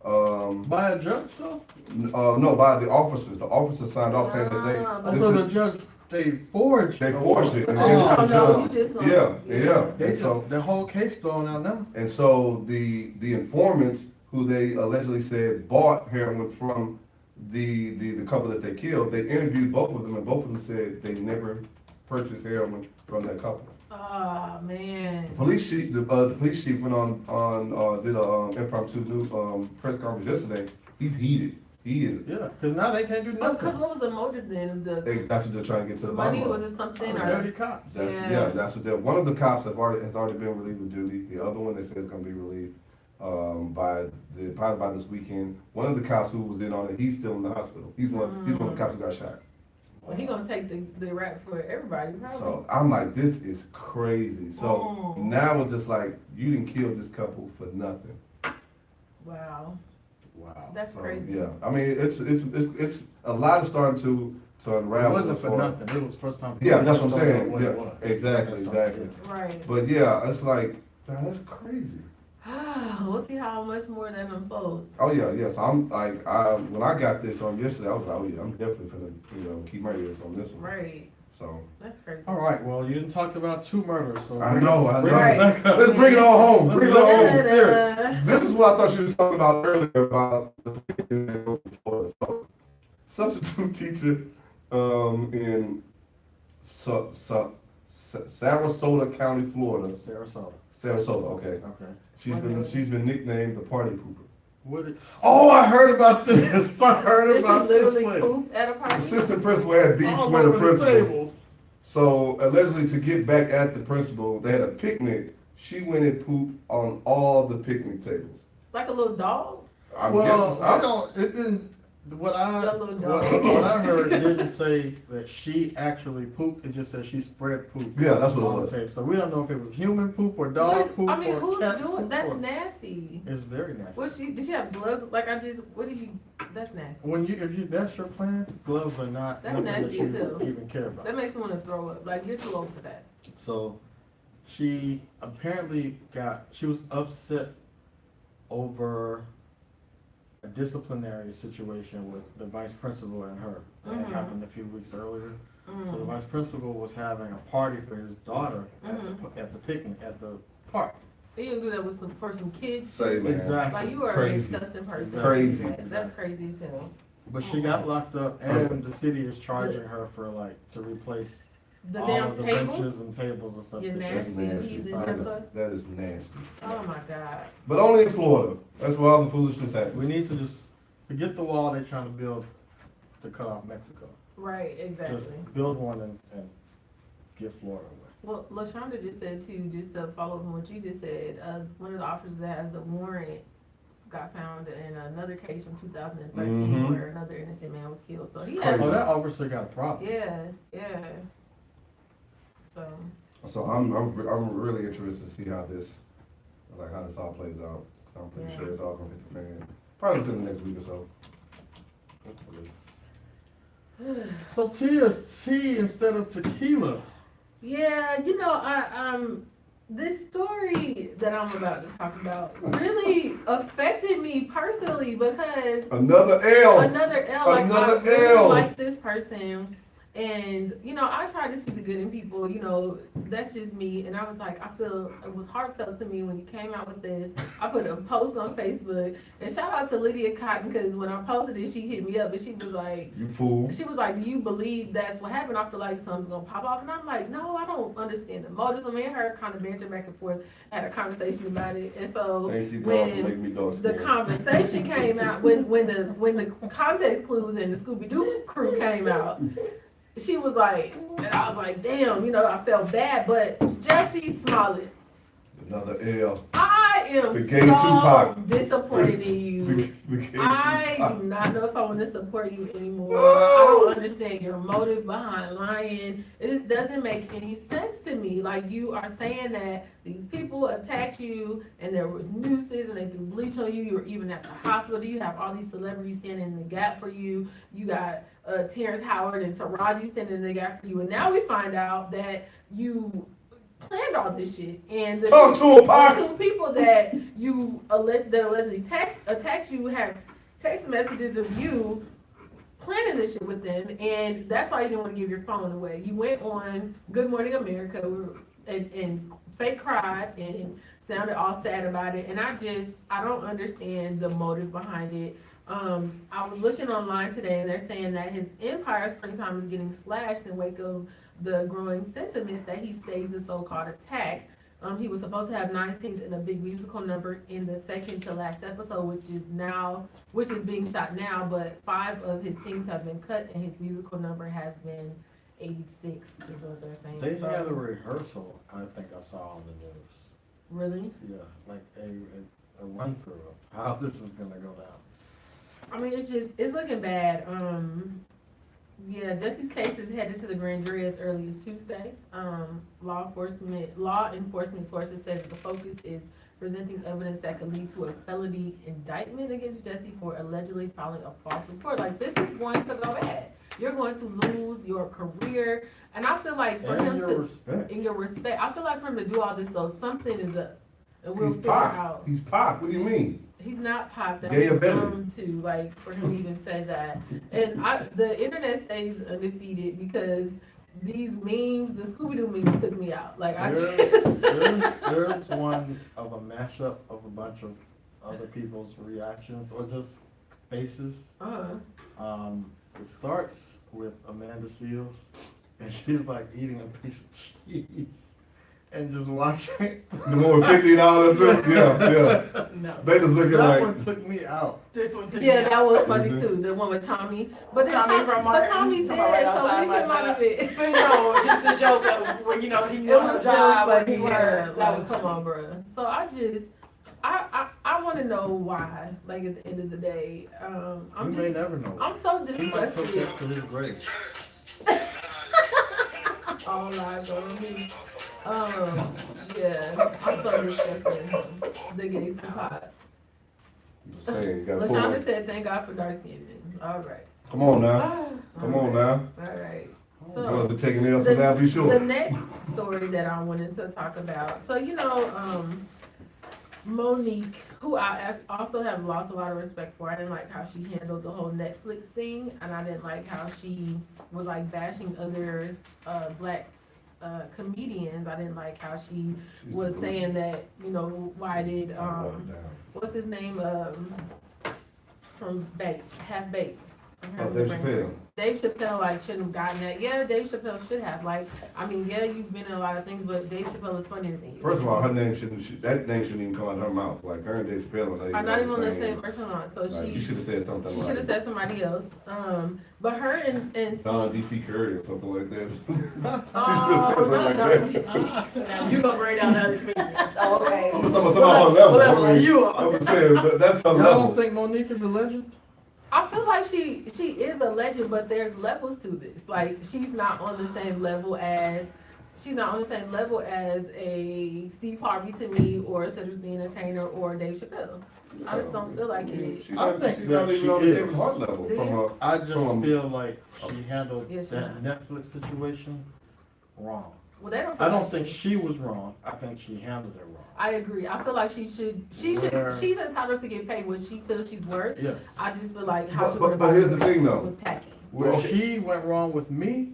By a judge though? No, by the officers. The officers signed off saying that Ah, they, So this the is, judge, they forged. they the forced warrant. it. And Oh, then Oh, the no, judge- you just gonna. Yeah. They And so, just, the whole case thrown out now. and so the informants who they allegedly said bought heroin from the couple that they killed, they interviewed both of them, and both of them said they never purchased heroin from that couple. Ah, man. The police chief went on did a impromptu news press conference yesterday. He's heated. He is. Yeah, because now they can't do Because nothing. what was the motive then of the That's what they're trying to get to the bottom money? of. Was it something Dirty or? cops. That's, Yeah. that's what they're. One of the cops has already been relieved of duty. The other one they say is going to be relieved probably by this weekend. One of the cops who was in on it, he's still in the hospital. He's one of the cops who got shot. So he gonna take the rap for everybody, probably. So I'm like, this is crazy. So now it's just like you didn't kill this couple for nothing. Wow, Wow. that's So, crazy. yeah, I mean it's a lot is starting to It unravel. wasn't as for far- nothing. It was first time. Yeah, that's what I'm Don't know saying. what it Yeah, was. exactly. Right. But yeah, it's like that's crazy. We'll see how much more that unfolds. Oh yeah. So I'm like, when I got this on yesterday, I was like, oh yeah, I'm definitely gonna keep my ears on this one. Right. So That's crazy. All right, well, you didn't talk about 2 murders, so. I bring know, us- I bring know. us back up. Let's bring it all home. Let's Bring it go all on home. spirits. This is what I thought she was talking about earlier about the so, substitute teacher in Sarasota County, Florida. Sarasota. Okay. Okay. She's been nicknamed the party pooper. What? Oh, I heard about this. I heard Did she about this literally one. poop at a The party? assistant principal had beef All with the over the principal. tables. So allegedly, to get back at the principal, they had a picnic. She went and pooped on all the picnic tables. Like a little dog? I'm Well, guessing. I don't. It didn't. What That little dog. what I heard didn't say that she actually pooped. It just said she spread poop. Yeah, that's what it on the was. tape. So we don't know if it was human poop or dog poop I mean, or who's cat doing? poop. That's or- nasty. It's very nasty. Did she have gloves? Like what did you? That's nasty. When if that's your plan, gloves are not That's nothing that nasty you as hell. even care about. That makes me want to throw up. Like you're too old for that. So she apparently she was upset over a disciplinary situation with the vice principal and her. That Mhm. happened a few weeks earlier. So the Mm. vice principal was having a party for his daughter Mhm. at the picnic, at the park. You do that with for some kids. Say, man. Exactly. Like you are Crazy. a disgusting person. Crazy. That's crazy as hell. But she got locked up and the city is charging her for to replace The all damn of the tables. benches and tables and stuff. You're that That's she- nasty. nasty. Heathen That is, heifer. that is nasty. Oh my god. But only in Florida. That's where all the foolishness We happens. need to just forget the wall they're trying to build to cut off Mexico. Right. Exactly. Just build one and get Florida away. Well, LaShonda just said too, just to follow up on what you just said, one of the officers that has a warrant got found in another case from 2013 Mhm. where another innocent man was killed. So he Oh, has, that officer got a problem. yeah. So, I'm really interested to see how this all plays out. I'm pretty Yeah. sure it's all gonna hit the fan. Probably within the next week or so. Hopefully. So tea is tea instead of tequila. yeah, this story that I'm about to talk about really affected me personally because Another L. another L, like Another I really L. like this person. And, I try to see the good in people, that's just me. And I was like, I feel it was heartfelt to me when you came out with this. I put a post on Facebook and shout out to Lydia Cotton because when I posted it, she hit me up and she was like, You fool. do you believe that's what happened? I feel like something's gonna pop off. And I'm like, no, I don't understand the motives. Me and her kind of bantered back and forth, had a conversation about it. And so Thank you, God, for when making me dark the skinned. conversation came out, when the context clues and the Scooby-Doo crew came out, she was like, and I was like, damn, I felt bad, but Jesse Smollett, Another L. I The am gay so Tupac. disappointed in you. The gay I Tupac. do not know if I want to support you anymore. No. I don't understand your motive behind lying. It just doesn't make any sense to me. Like, you are saying that these people attacked you and there was nooses and they threw bleach on you. You were even at the hospital. You have all these celebrities standing in the gap for you. You got Terrence Howard and Taraji standing in the gap for you. And now we find out that you planned all this shit. And the Talk to him, Pac. two people that you that allegedly attacked you have text messages of you planning this shit with them, and that's why you didn't want to give your phone away. You went on Good Morning America and fake cried and sounded all sad about it, and I don't understand the motive behind it. I was looking online today, and they're saying that his Empire Springtime is getting slashed in wake of the growing sentiment that he staged a so-called attack. He was supposed to have 9 scenes in a big musical number in the second to last episode, which is being shot now, but 5 of his scenes have been cut, and his musical number has been 86, is what they're saying. They had a rehearsal, I think I saw on the news. Really? Yeah, like a run through of how this is gonna go down. I mean, it's looking bad. Yeah, Jesse's case is headed to the grand jury as early as Tuesday. Law enforcement sources said that the focus is presenting evidence that could lead to a felony indictment against Jesse for allegedly filing a false report. Like, this is going to go bad. You're going to lose your career, and I feel like for him to, in your respect, I feel like for him to do all this though, something is up, and we'll figure out. He's Pac. What do you mean? He's not Pac. That's Gay ability. dumb too, like, for him to even say that. And the internet stays undefeated because these memes, the Scooby-Doo memes took me out. Like, There's one of a mashup of a bunch of other people's reactions or just faces. It starts with Amanda Seals, and she's like eating a piece of cheese. And just watching. The one with $50 too? Yeah. No. They just looking That like. one took me out. This one took me out. that was funny too. The one with Tommy. But then Tommy from Martin. Tommy's Somebody right dead, so outside leave my him out of it. But no, just the joke of where, you know, he It knew was his still job, where funny, he yeah. worked. That Like, was come funny. on, bruh. So I want to know why. Like, at the end of the day, We may never know. I'm so He might took disgusted. that to his grave. All lies on me. Yeah, I'm so disgusted in him. The gay Tupac. Just saying, you gotta pull LaShonda up. said, thank God for dark skinned men. All right. Come on now. Come on now. All right. Brother So, taking L's for that, be the sure. next story that I wanted to talk about. So, Monique, who I also have lost a lot of respect for. I didn't like how she handled the whole Netflix thing, and I didn't like how she was like bashing other black comedians. I didn't like how she was saying that, why did what's his name from Half Baked. Dave Chappelle. Dave Chappelle shouldn't have gotten that. Yeah, Dave Chappelle should have. You've been in a lot of things, but Dave Chappelle is funnier than you. First of all, that name shouldn't even come out of her mouth. Like, her and Dave Chappelle are not even on the same restaurant. So you should have said something she like. should have said somebody else. But her and Don DC Curry or something like that. So now you gonna bring down other comedians. Oh, okay. I'm talking about somebody on level. What level are you on? I'm saying, but that's her Y'all level. don't think Monique is a legend? I feel like she is a legend, but there's levels to this. Like, she's not on the same level as a Steve Harvey to me, or Cedric the Entertainer, or Dave Chappelle. I just don't feel like it. She's I not, think she's that not even she on the is. David Hart level. Do you? I just feel like she handled Yeah, she that Netflix situation wrong. Well, they don't. I don't think she was wrong. I think she handled it wrong. I agree. I feel like she's entitled to get paid what she feels she's worth. Yes. I just feel like how she But went about here's it the thing, though. was tacky. Where she went wrong with me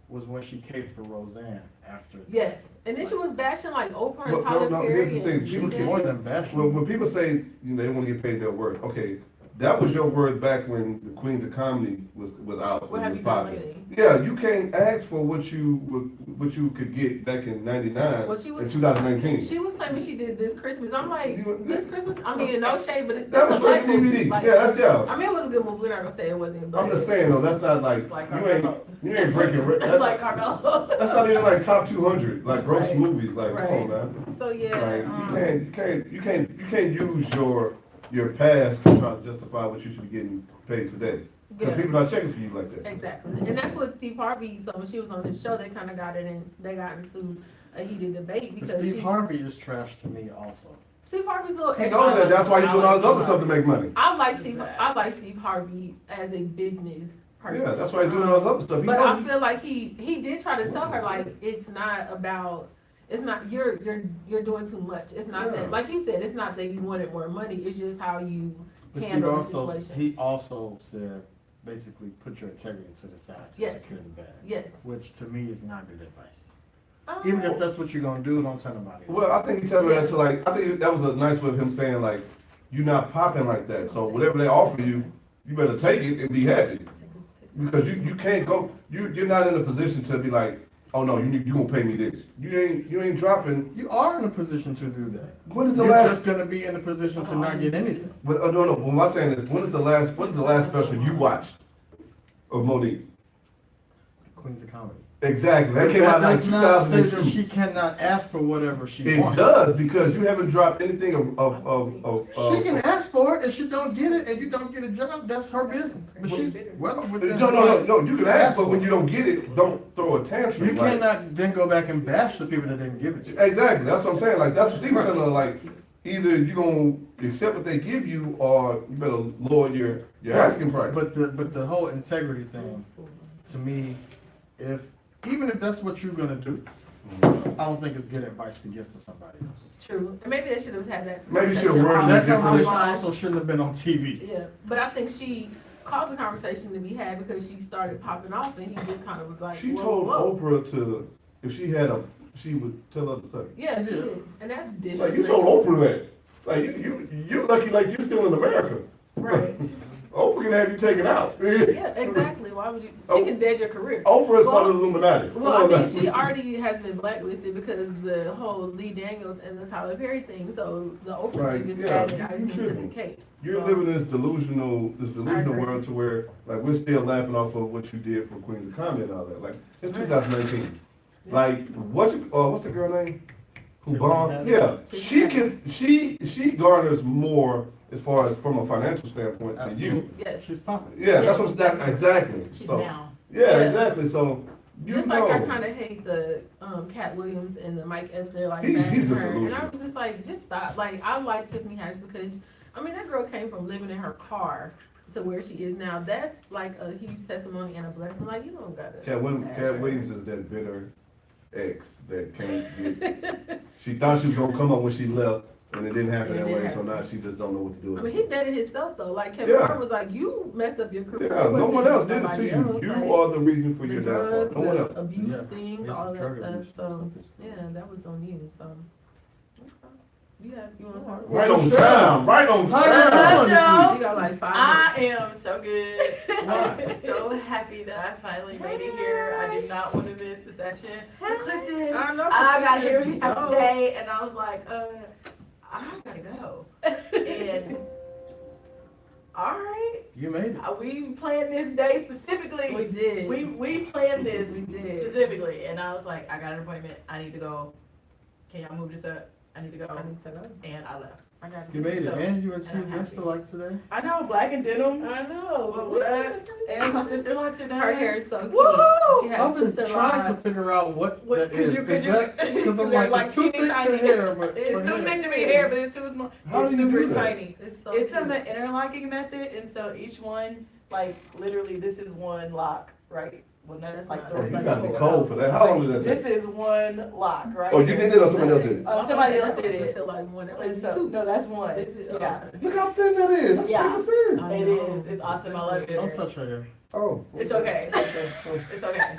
was when she caved for Roseanne after. Yes, and then she was bashing Oprah and But Tyler no, Perry. here's the thing. She was and more than bashing. When people say they want to get paid their worth, okay, that was your word back when the Queens of Comedy was out. What and have was you done popular. lately? Yeah, you can't ask for what you could get back in '99 Well, she was- in 2019. She was claiming she did this Christmas. I'm like, this Christmas? I mean, no shade, but That was it's a black straight DVD. movie. Like, Yeah, that's yeah. I mean, it was a good movie. We're not gonna say it wasn't. But I'm just saying though, that's not like It's like you ain't breaking. It's like Carmelo. That's not even like top 200 like gross Right. movies. Like, come on, Right. man. So yeah, Like you can't use your past to try to justify what you should be getting paid today. Because yeah. people not checking for you like that. Exactly, and that's what Steve Harvey. So when she was on the show, they kind of got into a heated debate But because Steve Harvey is trash to me also. Steve Harvey's a little. He knows that. That's why he's doing all this other stuff to make money. I like Steve Harvey as a business person. Yeah, that's why he's doing all this other stuff. He But knows- I feel like he did try to tell her like it's not you're doing too much. It's not Yeah. that, like you said, it's not that you wanted more money. It's just how you But Steve handle the also, situation. he also said, basically, put your integrity to the side to Yes. secure the bag. Yes. Which to me is not good advice. Even if that's what you're gonna do, don't tell nobody. Well, I think he told her that to like. I think that was a nice way of him saying like, you're not popping like that. So whatever they offer you, you better take it and be happy. Because you can't go. You're not in a position to be like, oh no, you gonna pay me this. You ain't dropping. You are in a position to do that. When is the You're last? just gonna be in a position to not get anything. But, no. What I'm saying is, when is the last special you watched of Monique? Queens of Comedy. Exactly. That came out in like does not say that 2002. she cannot ask for whatever she It wants. does because you haven't dropped anything of. She can ask for it. If she don't get it and you don't get a job, that's her business. But she's well within her rights. No. You can ask, but when you don't get it, don't throw a tantrum. You like- cannot then go back and bash the people that didn't give it to you. Exactly. That's what I'm saying. Like that's what Steve was telling her. Like either you gonna accept what they give you, or you better lower your asking price. But the whole integrity thing, to me, even if that's what you're gonna do, I don't think it's good advice to give to somebody else. True, and maybe they should have had that. Maybe you should have conversation worded off- That it differently. conversation offline. also shouldn't have been on TV. Yeah, but I think she caused the conversation to be had because she started popping off, and he just kind of was like, She whoa, told whoa. Oprah to if she had she would tell her to suck it. Yeah, she Yeah. did, and that's Like disrespectful. you told Oprah that. Like you lucky like you still in America. Right. Oprah can have you taken out. Yeah, exactly. Why would you? She Oh. can dead your career. Oprah is Well- part of the Illuminati. Well, I mean, she already has been blacklisted because the whole Lee Daniels and the Tyler Perry thing. So the Oprah Right, thing just yeah, added you icing to the tripping. cake. You're So- living in this delusional agree. world to where like we're still laughing off of what you did for Queens of Comedy and all that. Like it's 2019. Like what's the girl name? Who Tiffany bombed? Haddish. Yeah, Tiffany she garners more as far as from a financial standpoint than you. Absolutely. Yes. She's popping. Yeah, that's what exactly. She's So down. yeah, Yeah. exactly. So you Just know. like I kind of hate the Cat Williams and the Mike Epps. They're like He's bashing just her, and I delusional. was just like, just stop. Like I like Tiffany Haddish because I mean that girl came from living in her car to where she is now. That's like a huge testimony and a blessing. Like you don't gotta. Cat bash her. Williams is that bitter ex that can't get. She thought she was gonna come up when she left, and it didn't happen It that didn't way. So happen. now she just don't know what to do. I mean, he dated himself though. Like Kevin Yeah. Hart was like, "You messed up your career. Yeah, It no wasn't one else did it to somebody you. else." You Like, are the reason for the your drugs, downfall. No one the else. abuse Yeah. things, Yeah, all that drug stuff. abuse So and stuff. yeah, that was on you. So you want to talk? Right on Sure. time. Right on How time. you No. You got like 5 I minutes. am so good. I'm so happy that I finally made it here. I did not want to miss the session. But Clifton, I know. I got to hear what you have Oh. to say, and I was like, I gotta go. And all right, You made it. we planned this day specifically. We did. We planned this We did. specifically, and I was like, I got an appointment. I need to go. Can y'all move this up? I need to go. I need to go. And I left. I got You made it. So- And you were and two I'm guests happy. like today. I know, black and denim. I know. But what and my sister likes it. Her hair is so cute. Woohoo! She has I've been sister trying to lines. figure out what that Because is. Because I'm they're like, it's too teeny thick to tiny. hair, but It's for too hair. thick to be hair, but it's too small. How It's do you super do that? tiny. It's so It's cute. an interlocking method, and so each one, like literally, this is one lock, right? Well, no, that's like That's Oh, three. you like got me four. cold for that. How long did that This take? is one lock, right? Oh, you did it or somebody else did it? Somebody else did I it. feel like one. And so, no, that's one. This is- Yeah, Look how thin that is. That's Yeah. paper thin. I it know. is. It's awesome. I love Don't it. touch her hair. Oh. It's okay. It's okay.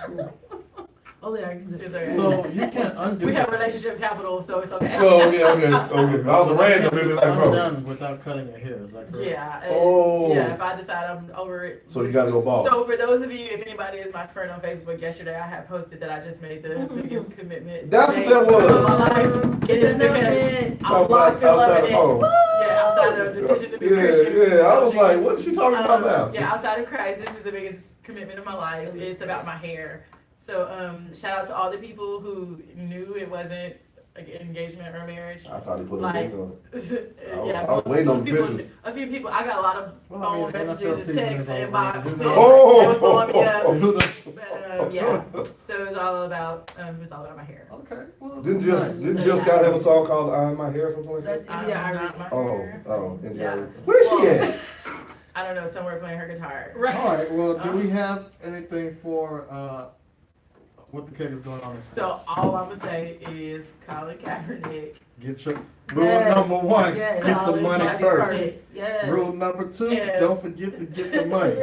Only I can do Is that. there- So you can't undo. We have that. relationship capital, so it's okay. Oh, okay. I was a random, it'd be like, I'm bro. done without cutting your hair. Is that correct? Yeah. and- Oh. Yeah, if I decide I'm over it. So you gotta go bald. So for those of you, if anybody is my friend on Facebook, yesterday I had posted that I just made the Mhm. biggest commitment. That's to what that date was. of my life. It is because I'm locked in love Outside with of home. it. Yeah, outside of the decision to be Christian. Yeah, I was like, what is she talking about now? Yeah, outside of Christ, this is the biggest commitment of my life. It's about my hair. So shout out to all the people who knew it wasn't like an engagement or marriage. I thought he put a Like- ring on it. Yeah, I was waiting on most people, pictures. a few people. I got a lot of Well, I mean, phone NFL messages and season texts is and over. inboxes. Oh! It was blowing me up. Who knows? But yeah, so it was all about my hair. Okay. Well, Didn't nice. just God have a song called "Iron My Hair" or something like That's that? India I'm Irish. not my Oh, hair. India Yeah. Irish. Where's she Well, at? I don't know, somewhere playing her guitar. Right. All right. Well, do we have anything for what the cake is going on? This So week? all I'm gonna say is Colin Kaepernick. Get your rule Yes. number one. Yes. Get the money Money first. Yes. Rule number two. Yeah. Don't forget to get the money.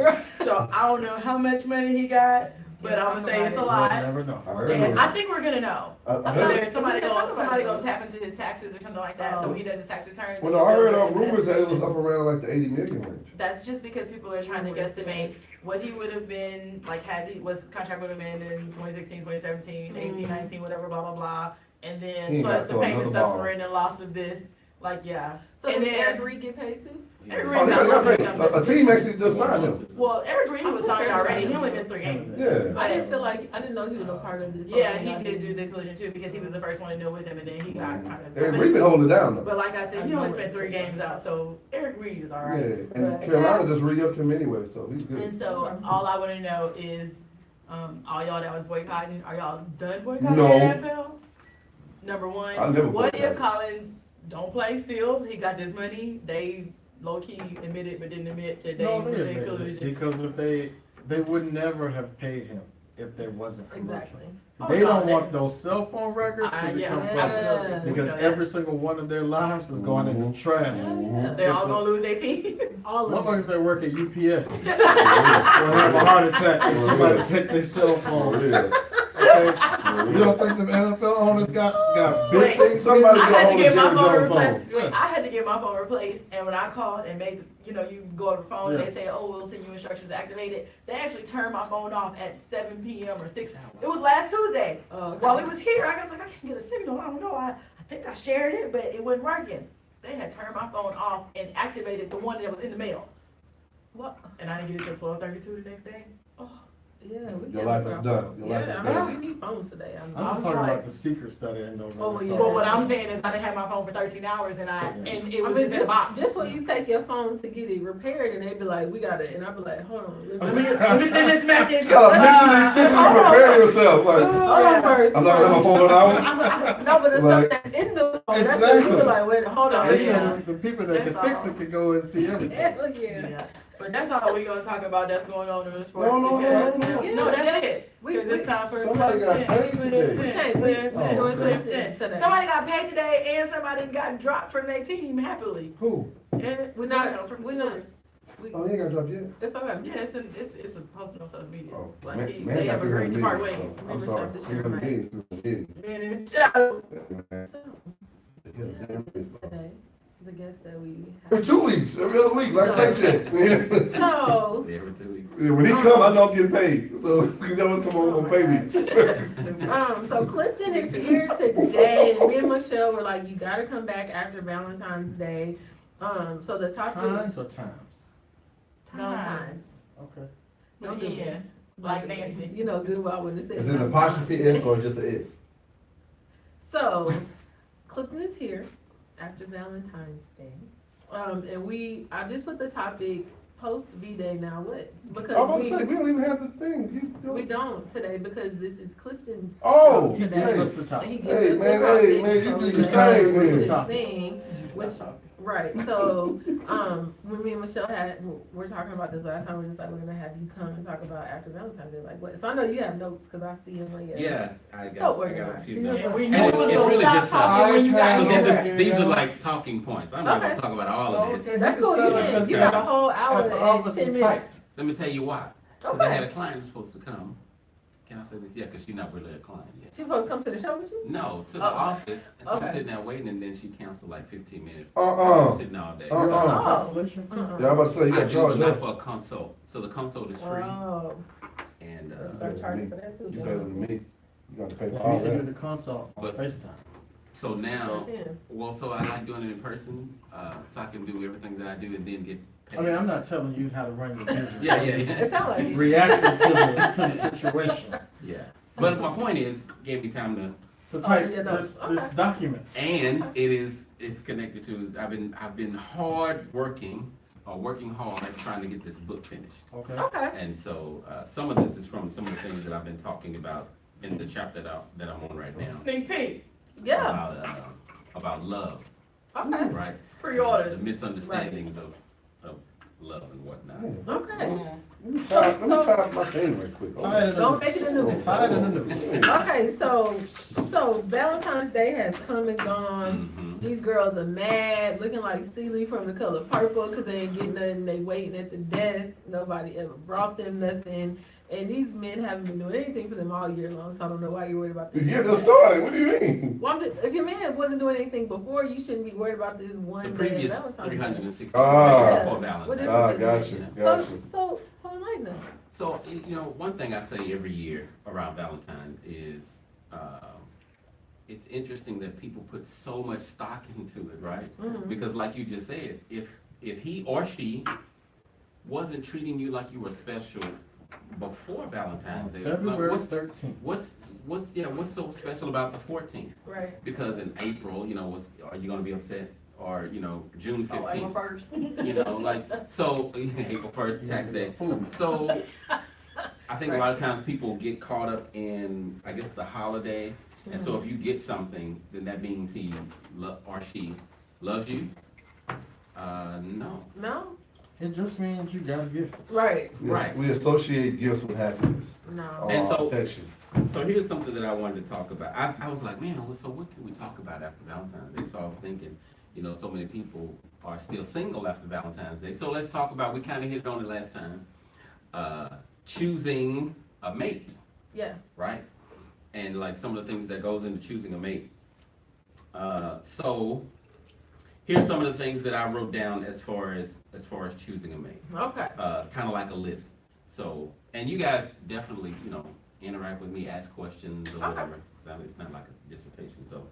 So I don't know how much money he got, but Yeah, I'm gonna talk say it's a about We'll lot. never know. I heard And it. I think we're gonna know. I heard There's somebody We can talk gonna about it. tap into his taxes or something like that. So when he does his tax return. Well, no, I heard rumors that it was up around like the 80 million range. That's just because people are trying to guesstimate what he would have been, like, was his contract would have been in 2016, 2017, 18, 19, whatever, blah, blah, blah. And He then ain't plus got the to pain and another ball. suffering and loss of this, like, yeah. So And does then- Eric Reed get paid too? Eric Oh, Reed yeah, got yeah, paid yeah. something. A team actually just signed him. Well, Eric Reed was signed already. He only missed 3 games. Yeah. I didn't feel like, I didn't know he was a part of this. Yeah, he did do the collision too because he was the first one to deal with him, and then he got kind of. And we've been holding it down though. But like I said, he only spent 3 games out, so Eric Reed is Yeah, alright. and Carolina just re-upped him anyway, so he's good. And so all I want to know is, all y'all that was boycotting, are y'all done boycotting No. the NFL? Number one, I never what boycotted. if Colin don't play still? He got this money. They low key admitted but didn't admit that they No, was they in admitted it, collusion. because if they would never have paid him if there wasn't collusion. Exactly. They Oh, don't no, want those cell phone records to Yeah, become yeah. public. absolutely. Because every single one of their lives is going in the trash. Yeah. They all gonna lose their team. All of them. Motherfuckers that work at UPS will have a heart attack if somebody take their cell phone. Yeah. Okay? You don't think the NFL owners got big Wait, things? somebody I in? had to hold get a my Jerry phone Jones replaced. phone. Wait, I had to get my phone replaced, and when I called and made, you go on the phone, Yeah. they say, "Oh, we'll send you instructions to activate it." They actually turned my phone off at 7 p.m. or 6. It was last Tuesday. While it was here, I was like, I can't get a signal. I don't know. I think I shared it, but it wasn't working. They had turned my phone off and activated the one that was in the mail, What? and I didn't get it till 12:32 the next day. Oh, Yeah. We Your can't life look is for- done. Your life is Yeah, I done. mean, we need phones today. I'm I just was talking like- about the secret study in those. Oh, NFL. yeah. but what I'm saying is, I didn't have my phone for 13 hours, and Yeah. and it I was mean, just in a box. just when you take your phone to get it repaired, and they be like, "We got it," and I be like, "Hold on, Let me send this message. You gotta mentally prepare yourself. Like, hold on first." I'm not gonna have my phone on. No, but the Like- stuff that's in the phone, that's Exactly. what you be like, "Wait, hold on." And, Yeah. the people that can That's fix all. it can go and see everything. Hell yeah. Yeah, but that's all we're gonna talk about that's going on in the sports. No, because- no. No, that's it. We- Because it's time for Somebody got paid today. Okay, we're doing Clifton today. Somebody got paid today, and somebody got dropped from their team happily. Who? And, We're not- you know, from we're not- Steelers. Oh, you ain't got dropped yet? It's okay. Yeah, it's a posting on social media. Oh, Like man, they got have agreed to 300 part million, ways. so I'm Remember sorry. something to share, 300 million is 300 Man in the shadow. million. So, Yeah, damn. today, the guest that we Every have. 2 weeks, every other week, like paycheck. So, Every 2 weeks. Yeah, when he come, I know I'm getting paid. So, because they always come on pay me. so Clifton is here today, and me and Michelle were like, "You gotta come back after Valentine's Day." So the topic, Times or times? Valentine's. Okay. Don't do Yeah, it. like Nancy. You know good well when it says. Is it an Valentine's. apostrophe S or just an S? So, Clifton is here after Valentine's Day. And I just put the topic post Vday now what? Because I was about to say, we don't even have the thing. we don't today because this is Clifton's Oh, show He today. gives us the And topic. he gives Hey, us man, the hey, topic, man, you so do we your can thing, do man. his thing, which, right, so, when me and Michelle we're talking about this last time, we're just like, we're gonna have you come and talk about after Valentine's Day, like what, so I know you have notes, cause I see them on your. Yeah, I So got a organized. few Yeah. notes. And we And knew it it's was gonna really stop just talking when you got So iPad. here. these are like talking points. I'm not gonna Okay. talk about all Oh, of this. okay. That's He cool, can you set up can, his you got a camera whole hour at the and office 10 and minutes. type. Let me tell you why. Because I had Okay, a client who's supposed to come. can I say this? Yeah, because she's not really a client yet. She supposed to come to the show with you? No, to the Oh. office, and so I'm Okay. sitting there waiting, and then she canceled like 15 minutes. Sitting all day. You're Oh. on a cancellation fee? Yeah, I'm about to say, you I got do, charged but not up. for a consult. So the consult is free, Oh, and, let's start charging for that too. You better than me. You got to pay for Yeah, all we can do that. the consult on But- FaceTime. so now, Yeah. well, so I like doing it in person, so I can do everything that I do and then get paid. I mean, I'm not telling you how to run your business. Yeah, yeah, It yeah. sounds like. Reacting to the situation. Yeah. But my point is, gave me time to, So type yeah, no, this okay. document. and it's connected to, I've been working hard trying to get this book finished. Okay. Okay. And so, some of this is from some of the things that I've been talking about in the chapter that I'm on right now. Sneak peek, Yeah. About love, Okay. right? pre-orders. The misunderstandings of love and whatnot. Okay. Let me tie up my thing right quick. Tie it in the Don't make it a news. Tie it in the news. Okay, so Valentine's Day has come and gone. Mhm. These girls are mad, looking like Celie from The Color Purple, because they ain't getting nothing. They waiting at the desk. Nobody ever brought them nothing. And these men haven't been doing anything for them all year long, so I don't know why you're worried about The this. year just started, what do you mean? Well, if your man wasn't doing anything before, you shouldn't be worried about this The one day of previous Valentine's Day. 360 Ah. days before What Valentine's. difference Ah, is it? got you. So enlighten us. So, one thing I say every year around Valentine is, it's interesting that people put so much stock into it, right? Mhm. Because like you just said, if he or she wasn't treating you like you were special before Valentine's Day, like, February 13th. what's so special about the 14th? Right. Because in April, are you gonna be upset? Or, June 15th? Oh, April 1st. So, April 1st, tax day. So, I think a lot of times people get caught up in, I guess, the holiday. And so if you get something, then that means he or she loves you? No. No? It just means you got a gift. Right. Right. We associate gifts with happiness. No. And so- Affection. So here's something that I wanted to talk about. I was like, man, so what can we talk about after Valentine's Day? So I was thinking, so many people are still single after Valentine's Day. So let's talk about, we kind of hit on it last time, choosing a mate, Yeah. right? And like some of the things that goes into choosing a mate. So here's some of the things that I wrote down as far as choosing a mate. Okay. It's kind of like a list. So, and you guys definitely, interact with me, ask questions or Okay. whatever. So it's not like a dissertation. So,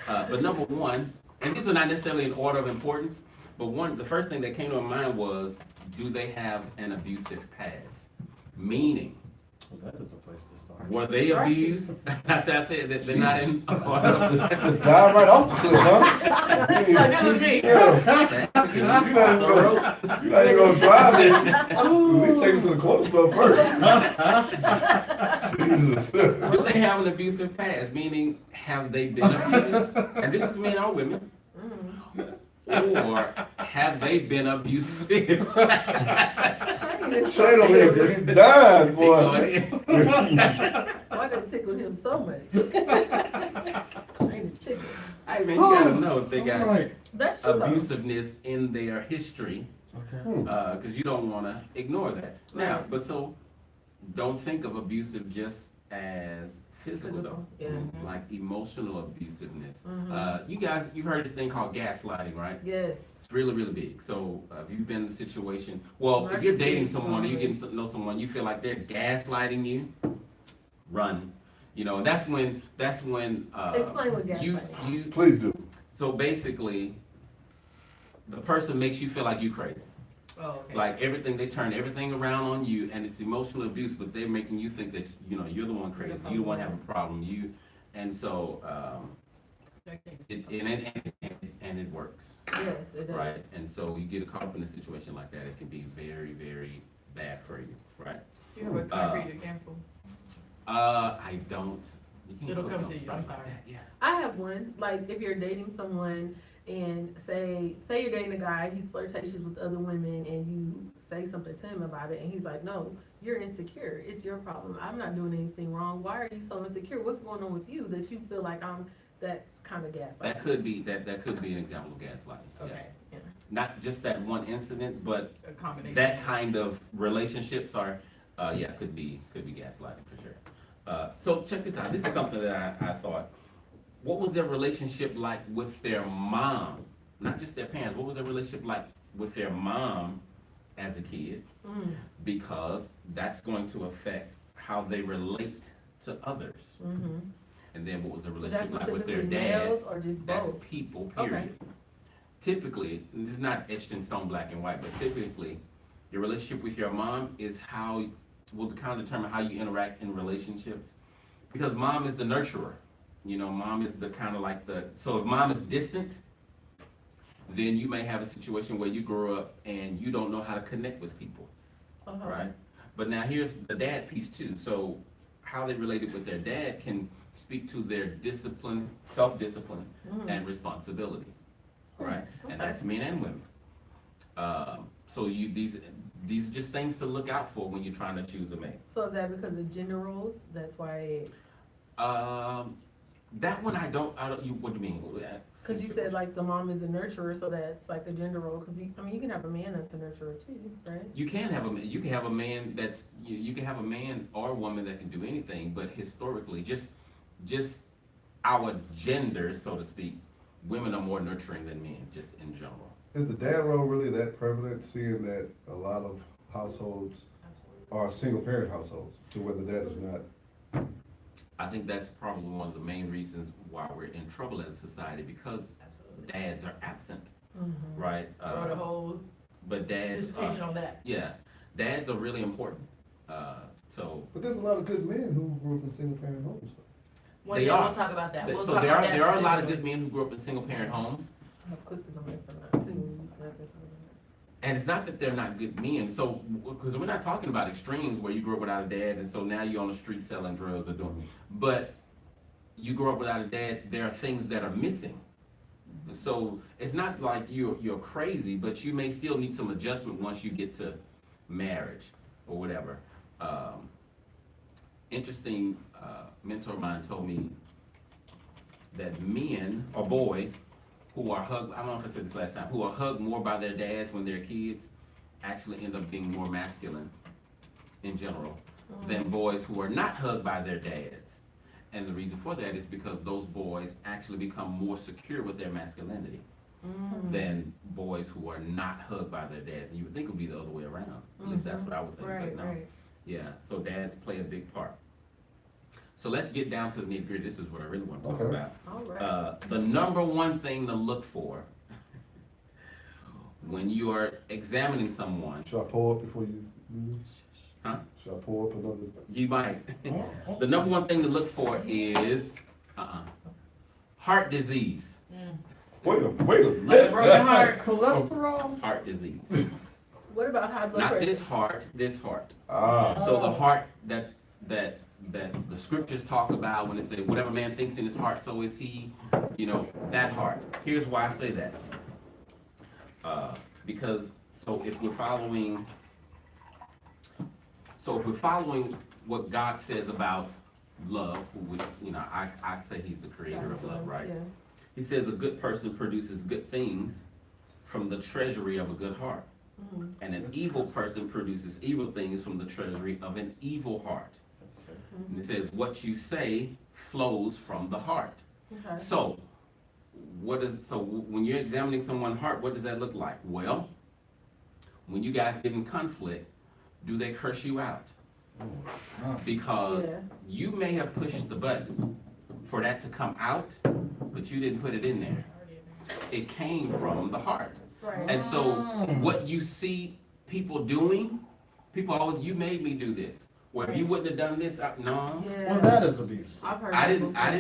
but number one, and these are not necessarily in order of importance, but the first thing that came to my mind was, do they have an abusive past? Meaning, Well, that is a place to start. were they Right. abused? That's how I said that they're not in. Just dive right off the cliff, huh? Like, this is me. Yeah. You're not even gonna drive it. At least take him to the corner store first. Jesus. Do they have an abusive past? Meaning, have they been abused? And this is men or women. Or have they been abusive? Shane Shane over here, he died, boy. Why did it tickle him so much? Shane is tickled. Hey man, you gotta know if they All got right. That's true. though. abusiveness in their history, Okay. because you don't wanna ignore that. Now, Right. but so, don't think of abusive just as physical though. Yeah. Like emotional abusiveness. Mhm. You've heard this thing called gaslighting, right? Yes. It's really, really big. So if you've been in a situation, well, if you're dating Narcissism. someone or you getting to know someone, you feel like they're gaslighting you, run. And that's when Explain what gaslighting you. Please do. So basically, the person makes you feel like you crazy. Oh, okay. Like they turn everything around on you, and it's emotional abuse, but they're making you think that you're the one crazy. You the one have a problem. And so it works. Yes, it does. Right, and so you get caught up in a situation like that, it can be very, very bad for you, right? You know what concrete example? I don't. You can't It'll put come no to you, stuff I'm like sorry. that, Yeah. I have one. Like, if you're dating someone and say you're dating a guy, he's flirtatious with other women, and you say something to him about it, and he's like, no, you're insecure. It's your problem. I'm not doing anything wrong. Why are you so insecure? What's going on with you that you feel like that's kind of gaslighting? That could be an example of gaslighting. Yeah. Okay. Yeah. Not just that one incident, but A combination. that kind of relationships are Yeah, could be gaslighting for sure. So check this out. This is something that I thought. What was their relationship like with their mom? Not just their parents. What was their relationship like with their mom as a kid? Because that's going to affect how they relate to others. And then what was the relationship like with their dad? Males or just That's both? people, period. Typically, and this is not etched in stone black and white, but typically, your relationship with your mom is how will kind of determine how you interact in relationships. Because mom is the nurturer. You know, mom is the kind of like so if mom is distant, then you may have a situation where you grow up and you don't know how to connect with people, right? But now here's the dad piece too. So how they related with their dad can speak to their discipline, self-discipline, and responsibility, right? And that's men and women. So these are just things to look out for when you're trying to choose a mate. So is that because of gender roles? That's why That one I don't, what do you mean? because you said like the mom is a nurturer, so that's like a gender role. Because I mean, you can have a man that's a nurturer too, right? You can have a man that's, you can have a man or a woman that can do anything, but historically, just our gender, so to speak, women are more nurturing than men, just in general. Is the dad role really that prevalent, seeing that a lot of households are single parent households, to where the dad is not? I think that's probably one of the main reasons why we're in trouble as a society, because dads are absent, right? Wrote a whole But dads, dissertation on that. yeah, dads are really important. So But there's a lot of good men who grew up in single parent homes. One They day are. we'll talk about that. We'll so talk there about are that there are a lot of specifically. good men who grew up in single parent homes, I have Clifton on there for that too. That's it. and it's not that they're not good men. So because we're not talking about extremes where you grew up without a dad and so now you're on the street selling drugs or doing, but you grow up without a dad, there are things that are missing. So it's not like you're crazy, but you may still need some adjustment once you get to marriage or whatever. Interesting mentor of mine told me that men or boys who are hugged, I don't know if I said this last time, who are hugged more by their dads when they're kids actually end up being more masculine in general than boys who are not hugged by their dads. And the reason for that is because those boys actually become more secure with their masculinity than boys who are not hugged by their dads. And you would think it would be the other way around. At least that's what I would think, Right, but no. right. Yeah, so dads play a big part. So let's get down to the nitty gritty. This is what I really want to talk Okay. about. All right. The number one thing to look for when you are examining someone, Should I pour up before you? huh? Should I pour up another? You might. The number one thing to look for is heart disease. Wait a Broken minute. heart. Cholesterol? Heart disease. What about high blood Not pressure? this heart, this heart. Ah, So the heart that the scriptures talk about when they say whatever man thinks in his heart, so is he, that heart. Here's why I say that. Because if we're following what God says about love, which, I say he's the creator of love, right? Yeah. He says a good person produces good things from the treasury of a good heart. And an evil person produces evil things from the treasury of an evil heart. And it says, what you say flows from the heart. Okay. So, when you're examining someone's heart, what does that look like? Well, when you guys get in conflict, do they curse you out? Because Yeah. you may have pushed the button for that to come out, but you didn't put it in there. It came from the heart. Right. And so what you see people doing, people always, you made me do this. Well, if you wouldn't have done this, no. Yeah. Well, that is abuse. I've heard I that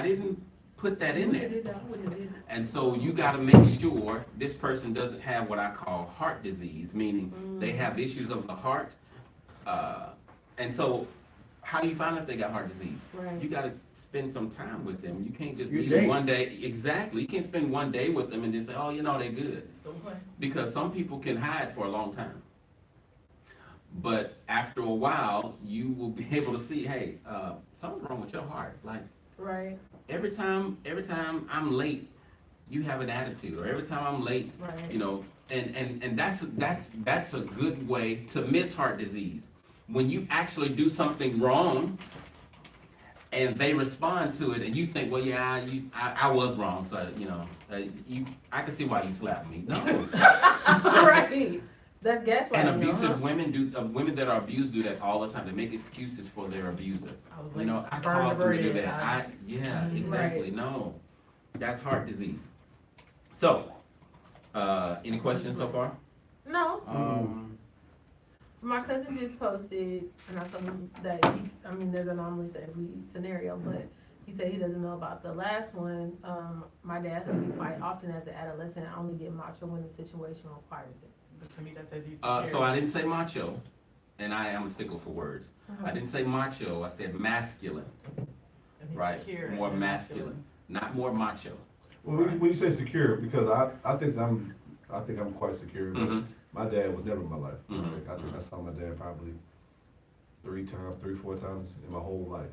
didn't before. put that in there. Did that. I wouldn't have did it. And so you gotta make sure this person doesn't have what I call heart disease, meaning they have issues of the heart. And so how do you find out if they got heart disease? Right. You gotta spend some time with them. You can't just You meet them date. one day. Exactly. You can't spend one day with them and just say, oh, they're good. It's the one. Because some people can hide for a long time. But after a while, you will be able to see, hey, something's wrong with your heart. Like Right. every time I'm late, you have an attitude, or every time I'm late, Right. and that's a good way to miss heart disease. when you actually do something wrong and they respond to it and you think, well, yeah, I was wrong, so, I can see why you slapped me. No. Right. That's gaslighting. And abusive women that are abused do that all the time. They make excuses for their abuser. I was I burn caused them to do the that. Exactly. Right. No, that's heart disease. So, any questions so far? No. So my cousin just posted, and I told him that there's anomalies to every scenario, but he said he doesn't know about the last one. My dad heard me quite often as an adolescent. I only get macho when the situation requires it. But to me, that says he's So I didn't say macho, and I am a stickler for words. I didn't say macho, I said masculine, right? More masculine, not more macho. Well, when you say secure, because I think I'm quite secure. But Mhm. my dad was never in my life. Mhm. Like, I think I saw my dad probably 4 times in my whole life.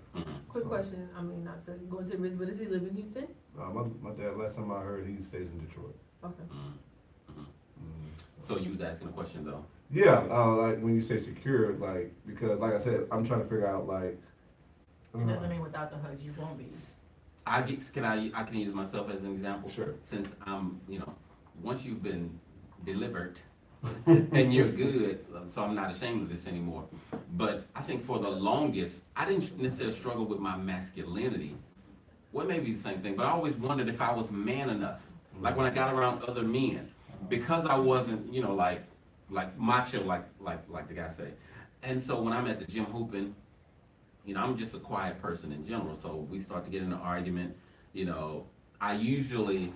Quick So, question, not to go into risk, but does he live in Houston? My dad, last time I heard, he stays in Detroit. Okay. So you was asking a question though? Yeah, like when you say secure, like, because like I said, I'm trying to figure out like. It doesn't mean without the hugs you won't be. I can use myself as an example. Sure. Since I'm, once you've been delivered and you're good, so I'm not ashamed of this anymore. But I think for the longest, I didn't necessarily struggle with my masculinity. Well, maybe the same thing, but I always wondered if I was man enough. Like when I got around other men, because I wasn't, like macho, like the guy say. And so when I'm at the gym hooping, I'm just a quiet person in general. So we start to get in an argument, I usually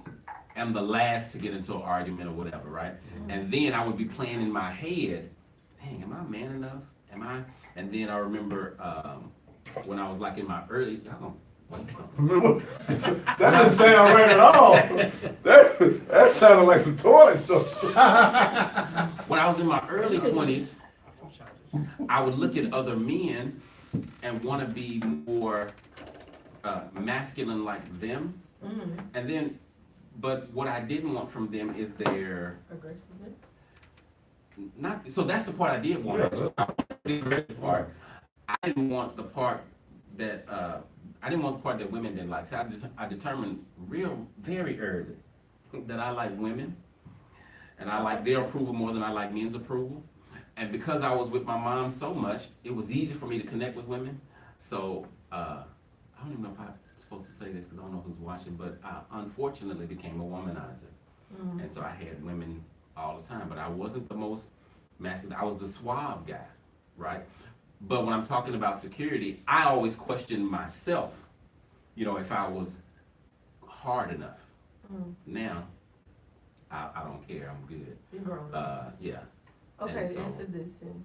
am the last to get into an argument or whatever, right? And then I would be playing in my head, dang, am I man enough? And then I remember when I was like in my early, y'all gonna wait something. That doesn't sound right at all. That sounded like some toilet stuff. When I was in my early 20s, I would look at other men and want to be more masculine like them. And then, but what I didn't want from them is their Aggressiveness? so that's the part I did want. Yeah. The aggressive part. I didn't want the part that women didn't like. So I determined very early that I like women, and I like their approval more than I like men's approval. And because I was with my mom so much, it was easy for me to connect with women. So I don't even know if I'm supposed to say this because I don't know who's watching, but I unfortunately became a womanizer. And so I had women all the time, but I wasn't the most masculine. I was the suave guy, right? But when I'm talking about security, I always question myself, if I was hard enough. Now, I don't care. I'm good. You're grown. Yeah. Okay, and so- answer this then.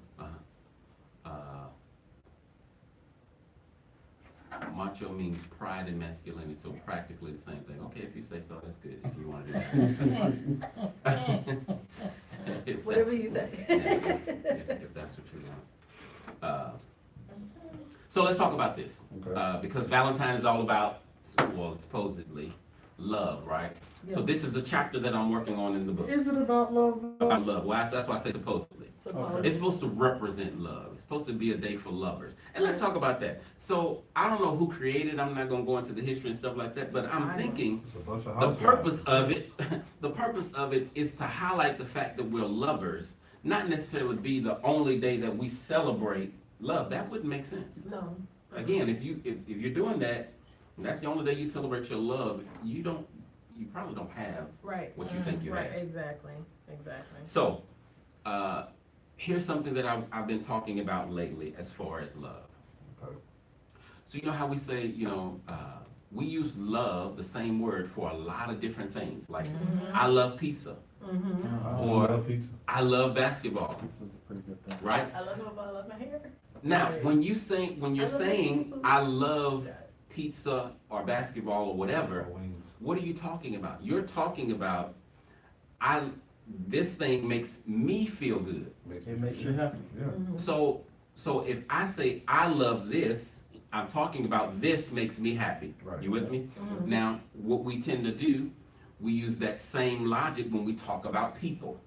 Macho means pride and masculinity, so practically the same thing. Okay, if you say so, that's good. If you want to do that. If Whatever that's- you say. if that's what you want. So let's talk about this. Okay. Because Valentine is all about, well, supposedly, love, right? So Yeah. this is the chapter that I'm working on in the book. Is it about love? About love. Well, that's why I say supposedly. Suppose. It's supposed to represent love. It's supposed to be a day for lovers. And let's talk about that. So I don't know who created it. I'm not going to go into the history and stuff like that, but I'm thinking It's a bunch of the housewives. purpose of it is to highlight the fact that we're lovers, not necessarily be the only day that we celebrate love. That wouldn't make sense. No. Again, if you're doing that, and that's the only day you celebrate your love, you probably don't have Right. what you think you Right, have. exactly. So, here's something that I've been talking about lately as far as love. Okay. So you know how we say, we use love, the same word, for a lot of different things. Like, I love pizza, I Or- love pizza. I love basketball, This is a pretty good thing. right? I love it, but I love my hair. Now, Right. when you're saying seafood. I love pizza or basketball or whatever, Wings. what are you talking about? You're talking about, this thing makes me feel good. It makes you happy. Yeah. So if I say I love this, I'm talking about this makes me happy. Right. You with me? Now, what we tend to do, we use that same logic when we talk about people.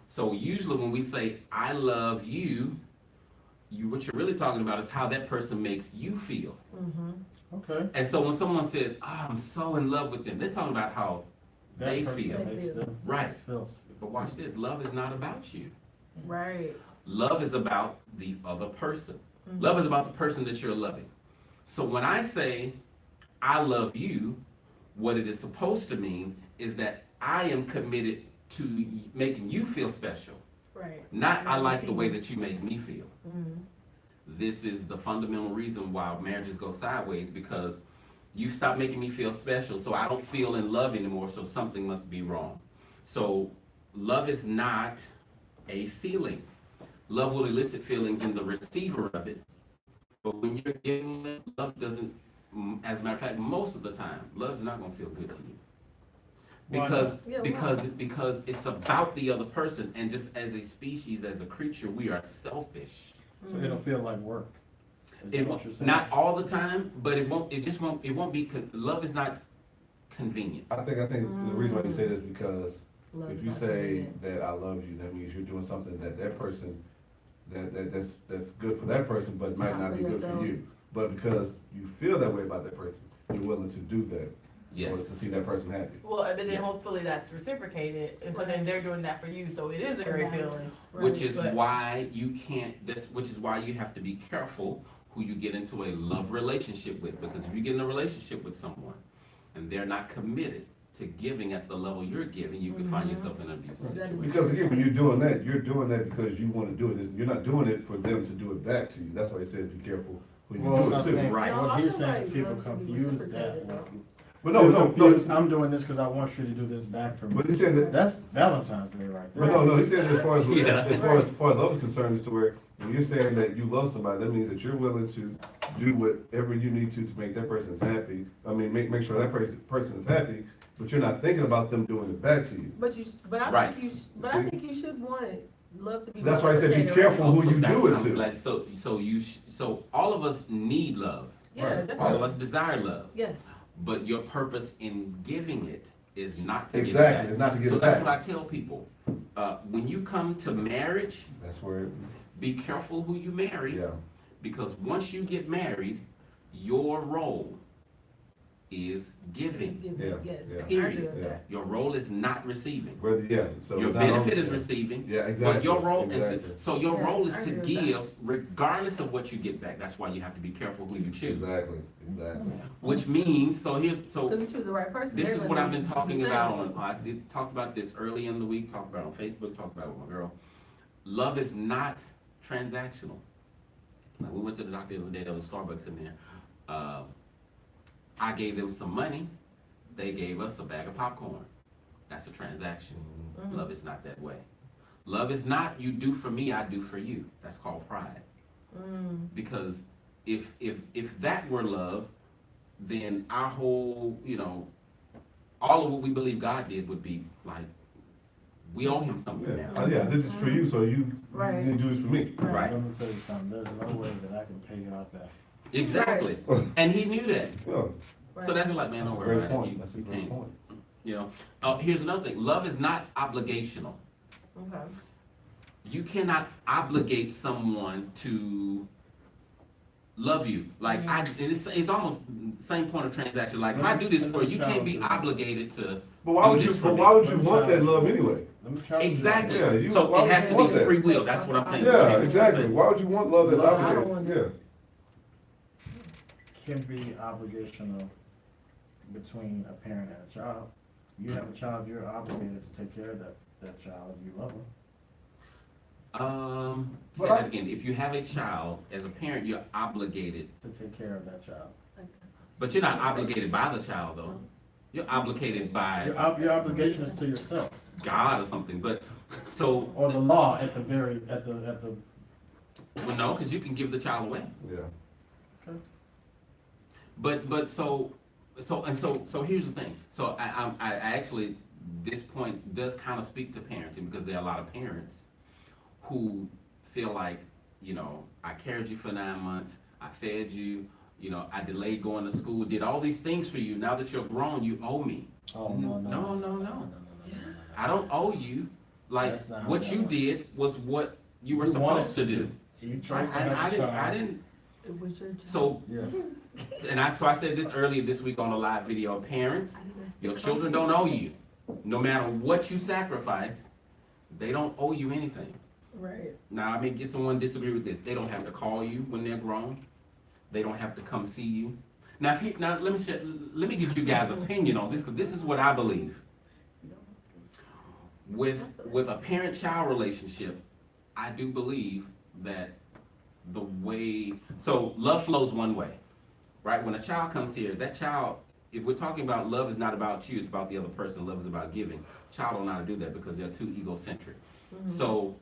So usually when we say I love you, what you're really talking about is how that person makes you feel. Okay. And so when someone says, "Oh, I'm so in love with them," they're talking about how That they person feel. makes them Right. feel. But watch this, love is not about you. Right. Love is about the other person. Love is about the person that you're loving. So when I say, I love you, what it is supposed to mean is that I am committed to making you feel special. Right. Not I like the way that you make me feel. This is the fundamental reason why marriages go sideways, because you stop making me feel special, so I don't feel in love anymore, so something must be wrong. So love is not a feeling. Love will elicit feelings in the receiver of it. But when you're giving it, love doesn't, as a matter of fact, most of the time, love's not gonna feel good to you. Why Because, not? Yeah, because it's about the other person, and just as a species, as a creature, we are selfish. So it'll feel like work. Is It that what you're saying? not all the time, but it won't be, love is not convenient. I think the reason why you say this is because Love if is you not say convenient. that I love you, that means you're doing something that person, that's good for that person, but might not be good for yourself. you. But because you feel that way about that person, you're willing to do that. In order Yes. to see that person happy. Well, but then Yes. hopefully that's reciprocated, and so then they're doing that for you, so it is a great feeling. Which is But- why you can't, which is why you have to be careful who you get into a love relationship with, because if you get in a relationship with someone and they're not committed to giving at the level you're giving, you can find yourself in an abusive That is- situation. Because again, when you're doing that because you wanna do it. You're not doing it for them to do it back to you. That's why it says be careful when you Well, do I it too. think Right. No, what I he's feel saying like is people love should be confuse that reciprocated, with. But They're no, confused, I'm doing this because I want you to do this back for me. but he said that, That's Valentine's Day right there. but no, he said as far as, Yeah. as far as love is concerned, is to where, when you're saying that you love somebody, that means that you're willing to do whatever you need to make that person happy. I mean, make sure that person is happy, but you're not thinking about them doing it back to you. But I Right. think I think you should want love to be. That's why I said be reciprocated, careful right? who you that's- do it I'm to. glad- So all of us need love. Yeah, Right. definitely. All of us desire love. Yes. But your purpose in giving it is not to give it Exactly, back. it's not to give So it that's back. what I tell people. When you come to marriage, That's where, be careful who you marry. yeah. Because once you get married, your role is giving. Yeah, Yes. yeah. I agree with Yeah. that. Your role is not receiving. Whether, yeah, so. Your it's not benefit only- is receiving. Yeah, exactly. But your role exactly. is, so your Yeah, role is I to agree with that. give regardless of what you get back. That's why you have to be careful who you choose. Exactly. Which means, Because you choose the right person. this is they're what gonna I've been be talking the same. about I did talk about this early in the week, talked about it on Facebook, talked about it with my girl. Love is not transactional. Like, we went to the doctor the other day, there was Starbucks in there. I gave them some money, they gave us a bag of popcorn. That's a transaction. Love is not that way. Love is not you do for me, I do for you. That's called pride. Because if that were love, then our whole, all of what we believe God did would be like, we owe him something Yeah, now. yeah, this is for you, so you Right. need to do this for me. Right. Let me tell you something, there's no way that I can pay God back. Exactly. And he knew that. Yeah, So that's like, man, that's don't a worry great about it. point, You- that's a you great can't, point. Here's another thing. Love is not obligational. Okay. You cannot obligate someone to love you. Like and it's almost the same point of transaction. Like if I do this for you, you can't be obligated to. But why would do you, this for but me. why would you want that love anyway? Let me challenge you. Exactly. Yeah, you- So why it would has you to want be that? free will. That's what I'm saying. Yeah, exactly, why would you want love that's Love- I don't obligated? want Yeah. Can be obligational between a parent and a child. You have a child, you're obligated to take care of that child if you love them. Say that again. If you have a child, as a parent, you're obligated, To take care of that child. but you're not obligated by the child though. You're obligated by Your obligation is to yourself, God or something. But so, or the law at the, well, no, because you can give the child away. Yeah, But so here's the thing. So I actually, this point does kind of speak to parenting, because there are a lot of parents who feel like, I carried you for 9 months, I fed you, I delayed going to school, did all these things for you. Now that you're grown, you owe me. oh, no. No. I don't owe you. Like, That's not how what that you works. did was what you were You wanted supposed to do. You chose to I have a didn't, child. It was your job. so, Yeah. so I said this earlier this week on a live video, parents, your children don't owe you. No matter what you sacrifice, they don't owe you anything. Right. Now, I may get someone disagree with this. They don't have to call you when they're grown. They don't have to come see you. Now, let me get you guys' opinion on this, because this is what I believe. With a parent-child relationship, I do believe that the way, so love flows one way, right? When a child comes here, that child, if we're talking about love is not about you, it's about the other person, love is about giving. Child don't know how to do that because they're too egocentric. So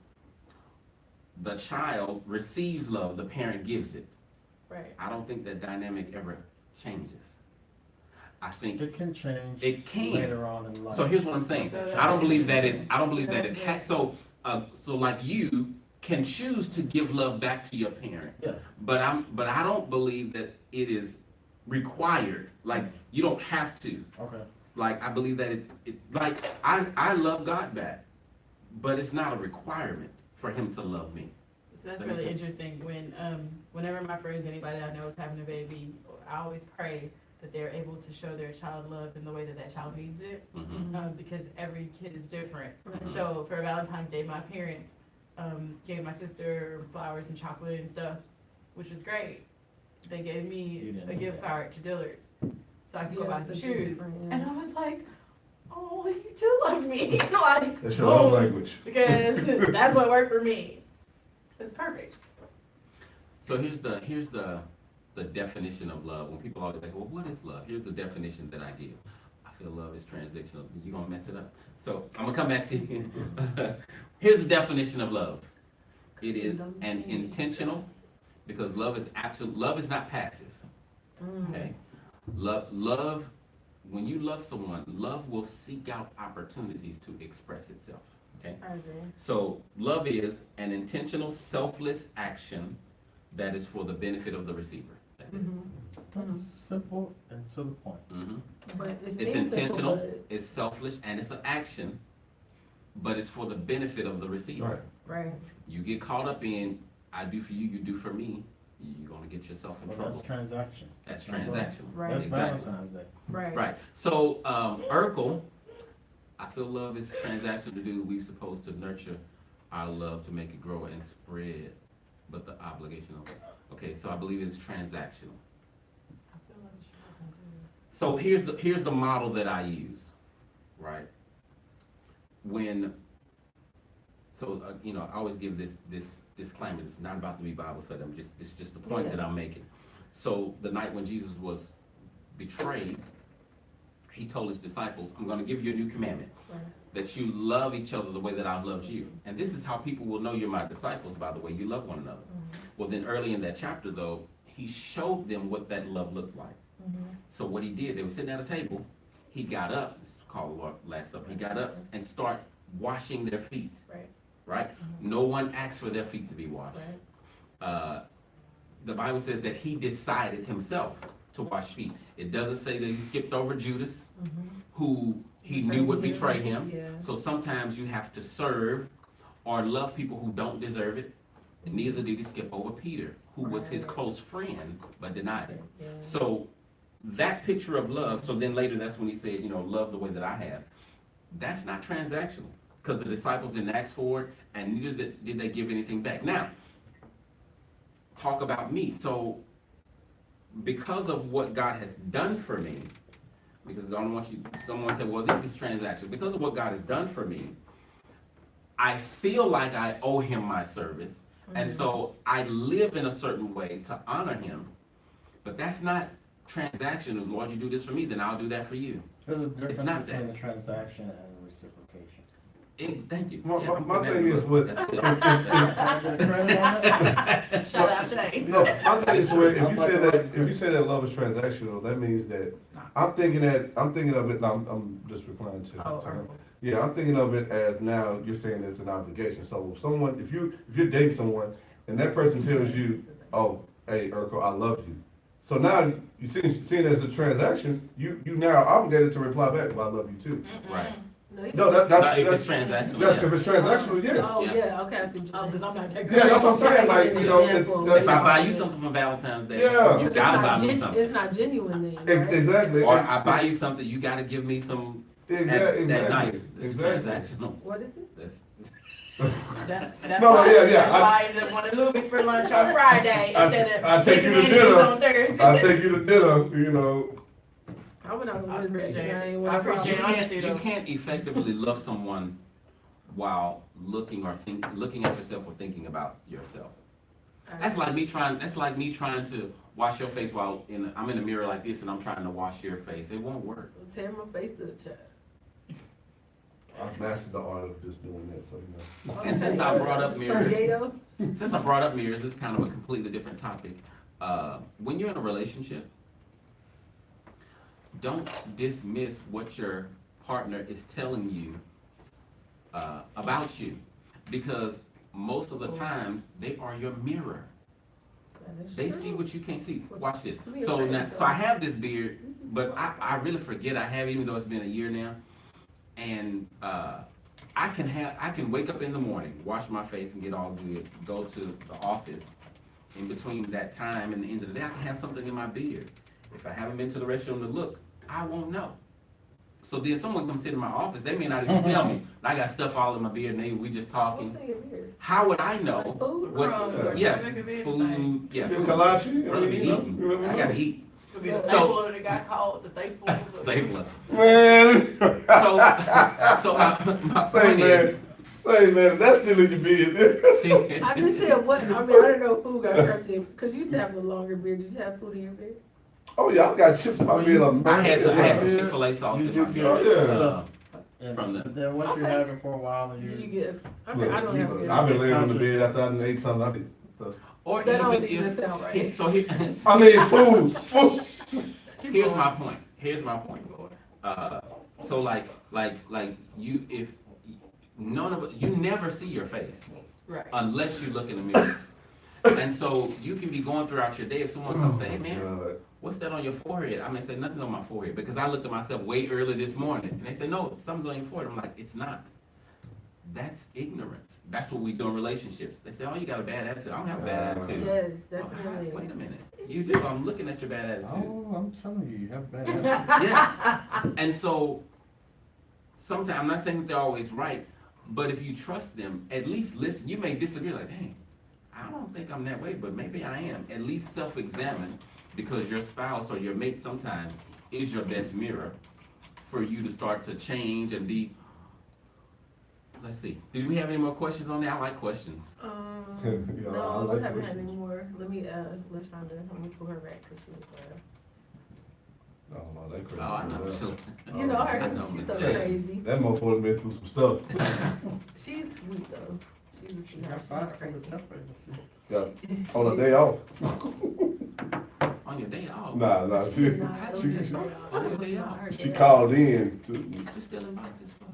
the child receives love, the parent gives it. Right. I don't think that dynamic ever changes. I think It can change. it can. Later on in life. So here's what I'm saying. I don't believe that it has, so like you can choose to give love back to your parent. Yeah. But I don't believe that it is required. Like, you don't have to. Okay. Like, I believe that like, I love God back, but it's not a requirement for him to love me. So that's That makes really sense. interesting. Whenever my friends, anybody I know is having a baby, I always pray that they're able to show their child love in the way that that child needs it, because every kid is different. Mhm. So for Valentine's Day, my parents gave my sister flowers and chocolate and stuff, which was great. They gave You me didn't a do gift that. card to Dillard's, so I could go Yeah, buy some that's shoes. different, yeah. And I was like, oh, you do love me. Like, That's your love boom, language. because that's what worked for me. It's perfect. So here's the definition of love. When people always like, well, what is love? Here's the definition that I give. I feel love is transactional. You're gonna mess it up. So I'm gonna come back to you. Here's the definition of love. It is an intentional, because love is absolute. Love is not passive. Okay. Love. When you love someone, love will seek out opportunities to express itself. Okay. I agree. So love is an intentional, selfless action that is for the benefit of the receiver. That's it. That's simple and to the point. Mhm. But it It's seems intentional, simple, it's selfish, and it's an action, but it's for the benefit of the receiver. Right. but- Right. You get caught up in, I do for you, you do for me, you're gonna get yourself in Well, that's trouble. transaction. That's not love. transactional. Right. That's Exactly. Valentine's Day. Right. Right. So, Urkel, I feel love is transactional to do. We're supposed to nurture our love to make it grow and spread, but the obligation of it. Okay, so I believe it's transactional. So here's the model that I use, right? I always give this disclaimer. It's not about to be Bible study. It's just the point that I'm making. So the night when Jesus was betrayed, he told his disciples, I'm going to give you a new commandment, Right. that you love each other the way that I've loved you. And this is how people will know you're my disciples, by the way you love one another. Well, then early in that chapter, though, he showed them what that love looked like. So what he did, they were sitting at a table, he got up, this is called the Last Supper, he got up and started washing their feet. Right? No one asked for their feet to be washed. Right. The Bible says that he decided himself to wash feet. It doesn't say that he skipped over Judas, who he knew would betray him. Yeah. So sometimes you have to serve or love people who don't deserve it. And neither did he skip over Peter, who was his close friend, but denied him. Yeah. So that picture of love, so then later that's when he said, love the way that I have. That's not transactional, because the disciples didn't ask for it, and neither did they give anything back. Now, talk about me. So because of what God has done for me, because I don't want someone said, well, this is transactional. Because of what God has done for me, I feel like I owe him my service. And so I live in a certain way to honor him. But that's not transactional. Lord, you do this for me, then I'll do that for you. There's a difference not between that. a transaction and reciprocation. Thank you. My thing is with- That's good. Can I get a credit on that? Shout out Shay. No, my thing is where if you say that love is transactional, that means that I'm thinking of it. No, I'm just replying to Oh, him. Urkel. Yeah, I'm thinking of it as now you're saying it's an obligation. So if you're dating someone and that person tells you, oh, hey, Urkel, I love you. So now you see it as a transaction, you now are obligated to reply back, well, I love you too. Right. No, So that's if it's transactional, If yeah. it's transactional, yes. Oh, Yeah. yeah, okay, I see what you're Oh, saying. cause I'm not that Yeah, that's what I'm saying, like, Give me you an know, example. that's- If I buy you something for Valentine's Day, Yeah. you It's gotta not buy me It's something. not genuine then, right? Exactly. Or I buy you something, you gotta give me some at night. It's Exactly. transactional. What is it? That's, That's No, why, yeah, yeah, that's why I ended up wanting Louis for lunch on Friday instead I of take you to chicken and eggs dinner. on Thursday. I'll take you to dinner, you know. I went out I to visit, appreciate I it. ain't I want to appreciate you it. problem. can't, you can't effectively love someone while looking at yourself or thinking about yourself. That's like me trying to wash your face while I'm in a mirror like this and I'm trying to wash your face. It won't work. So tear my face up, child. I've mastered the art of just doing that, so you know. And since I brought up mirrors, Tornado? it's kind of a completely different topic. When you're in a relationship, don't dismiss what your partner is telling you about you, because most of the times they are your mirror. That is They true. see what you can't see. Watch this. Give me a So face, now, so- so I have this beard, This is but awesome. I really forget I have it, even though it's been a year now. And I can wake up in the morning, wash my face and get all good, go to the office. In between that time and the end of the day, I can have something in my beard. If I haven't been to the restroom to look, I won't know. So then someone comes sit in my office, they may not even tell me. I got stuff all in my beard and we just talking. What's in your beard? How would I know? Food? Crumbs or Yeah, something, it could be food, anything. yeah, Yeah, food. kolache, Really be you know, eating. you never I know. gotta eat. Could be the So- stapler that got called, the stapler. Stapler. Man. So my Say point is, man, that's still in your beard. see, I just said what, I mean, I don't know if food got trapped in, because you used to have a longer beard. Did you have food in your beard? Oh yeah, I got chips in my beard. I had some Yeah. Chick-fil-A sauce You in do my get Oh, beard. yeah. stuff. From the- But then once you Okay. have it for a while and You you, get, I Look, mean, I don't have a beard. I've been laying on the bed after I ate something. I did. Or That don't even even if, sound right. so here, I mean, food. here's my point. Here's my point. So like you, if none of you never see your face Right. unless you look in the mirror. And so you can be going throughout your day. If someone comes and say, "Hey man, God. what's that on your forehead?" I may say, "Nothing on my forehead," because I looked at myself way early this morning. And they say, "No, something's on your forehead." I'm like, "It's not." That's ignorance. That's what we do in relationships. They say, "Oh, you got a bad attitude." I don't have a bad attitude. Yes, Oh, definitely. wait a minute. You do. I'm looking at your bad attitude. oh, I'm telling you, you have bad attitude. Yeah. And so sometimes, I'm not saying that they're always right, but if you trust them, at least listen. You may disagree, like, dang, I don't think I'm that way, but maybe I am. At least self-examine, because your spouse or your mate sometimes is your best mirror for you to start to change and be. Let's see. Did we have any more questions on that? I like questions. Yeah, I No, like we haven't had questions. any more. Let me, let Shonda, let me pull her back, because she was, No, that crazy. Oh, I know. Yeah. you know I her, know, she's Miss so J. crazy. That motherfucker's been through some stuff. She's sweet though. She's a You sweetheart. got She's five not for the crazy. temp agency. Yeah. On a day off. On your day off. Nah, She's she, not- she, it was she, not- Oh, it was they not are. her she day. called in to. What you stealing boxes for?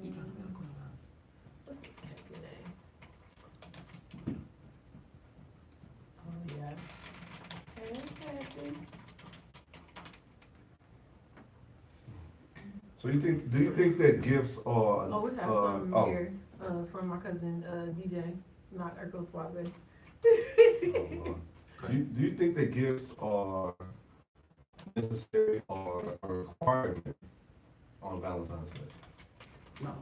You trying to get a coin box? What's this cat's name? Oh, yeah. Hey, Kathy. So do you think that gifts are? Oh, we have some here, from my cousin, DJ, not Urkel Suave. Do you think that gifts are necessary or a requirement on Valentine's Day? No.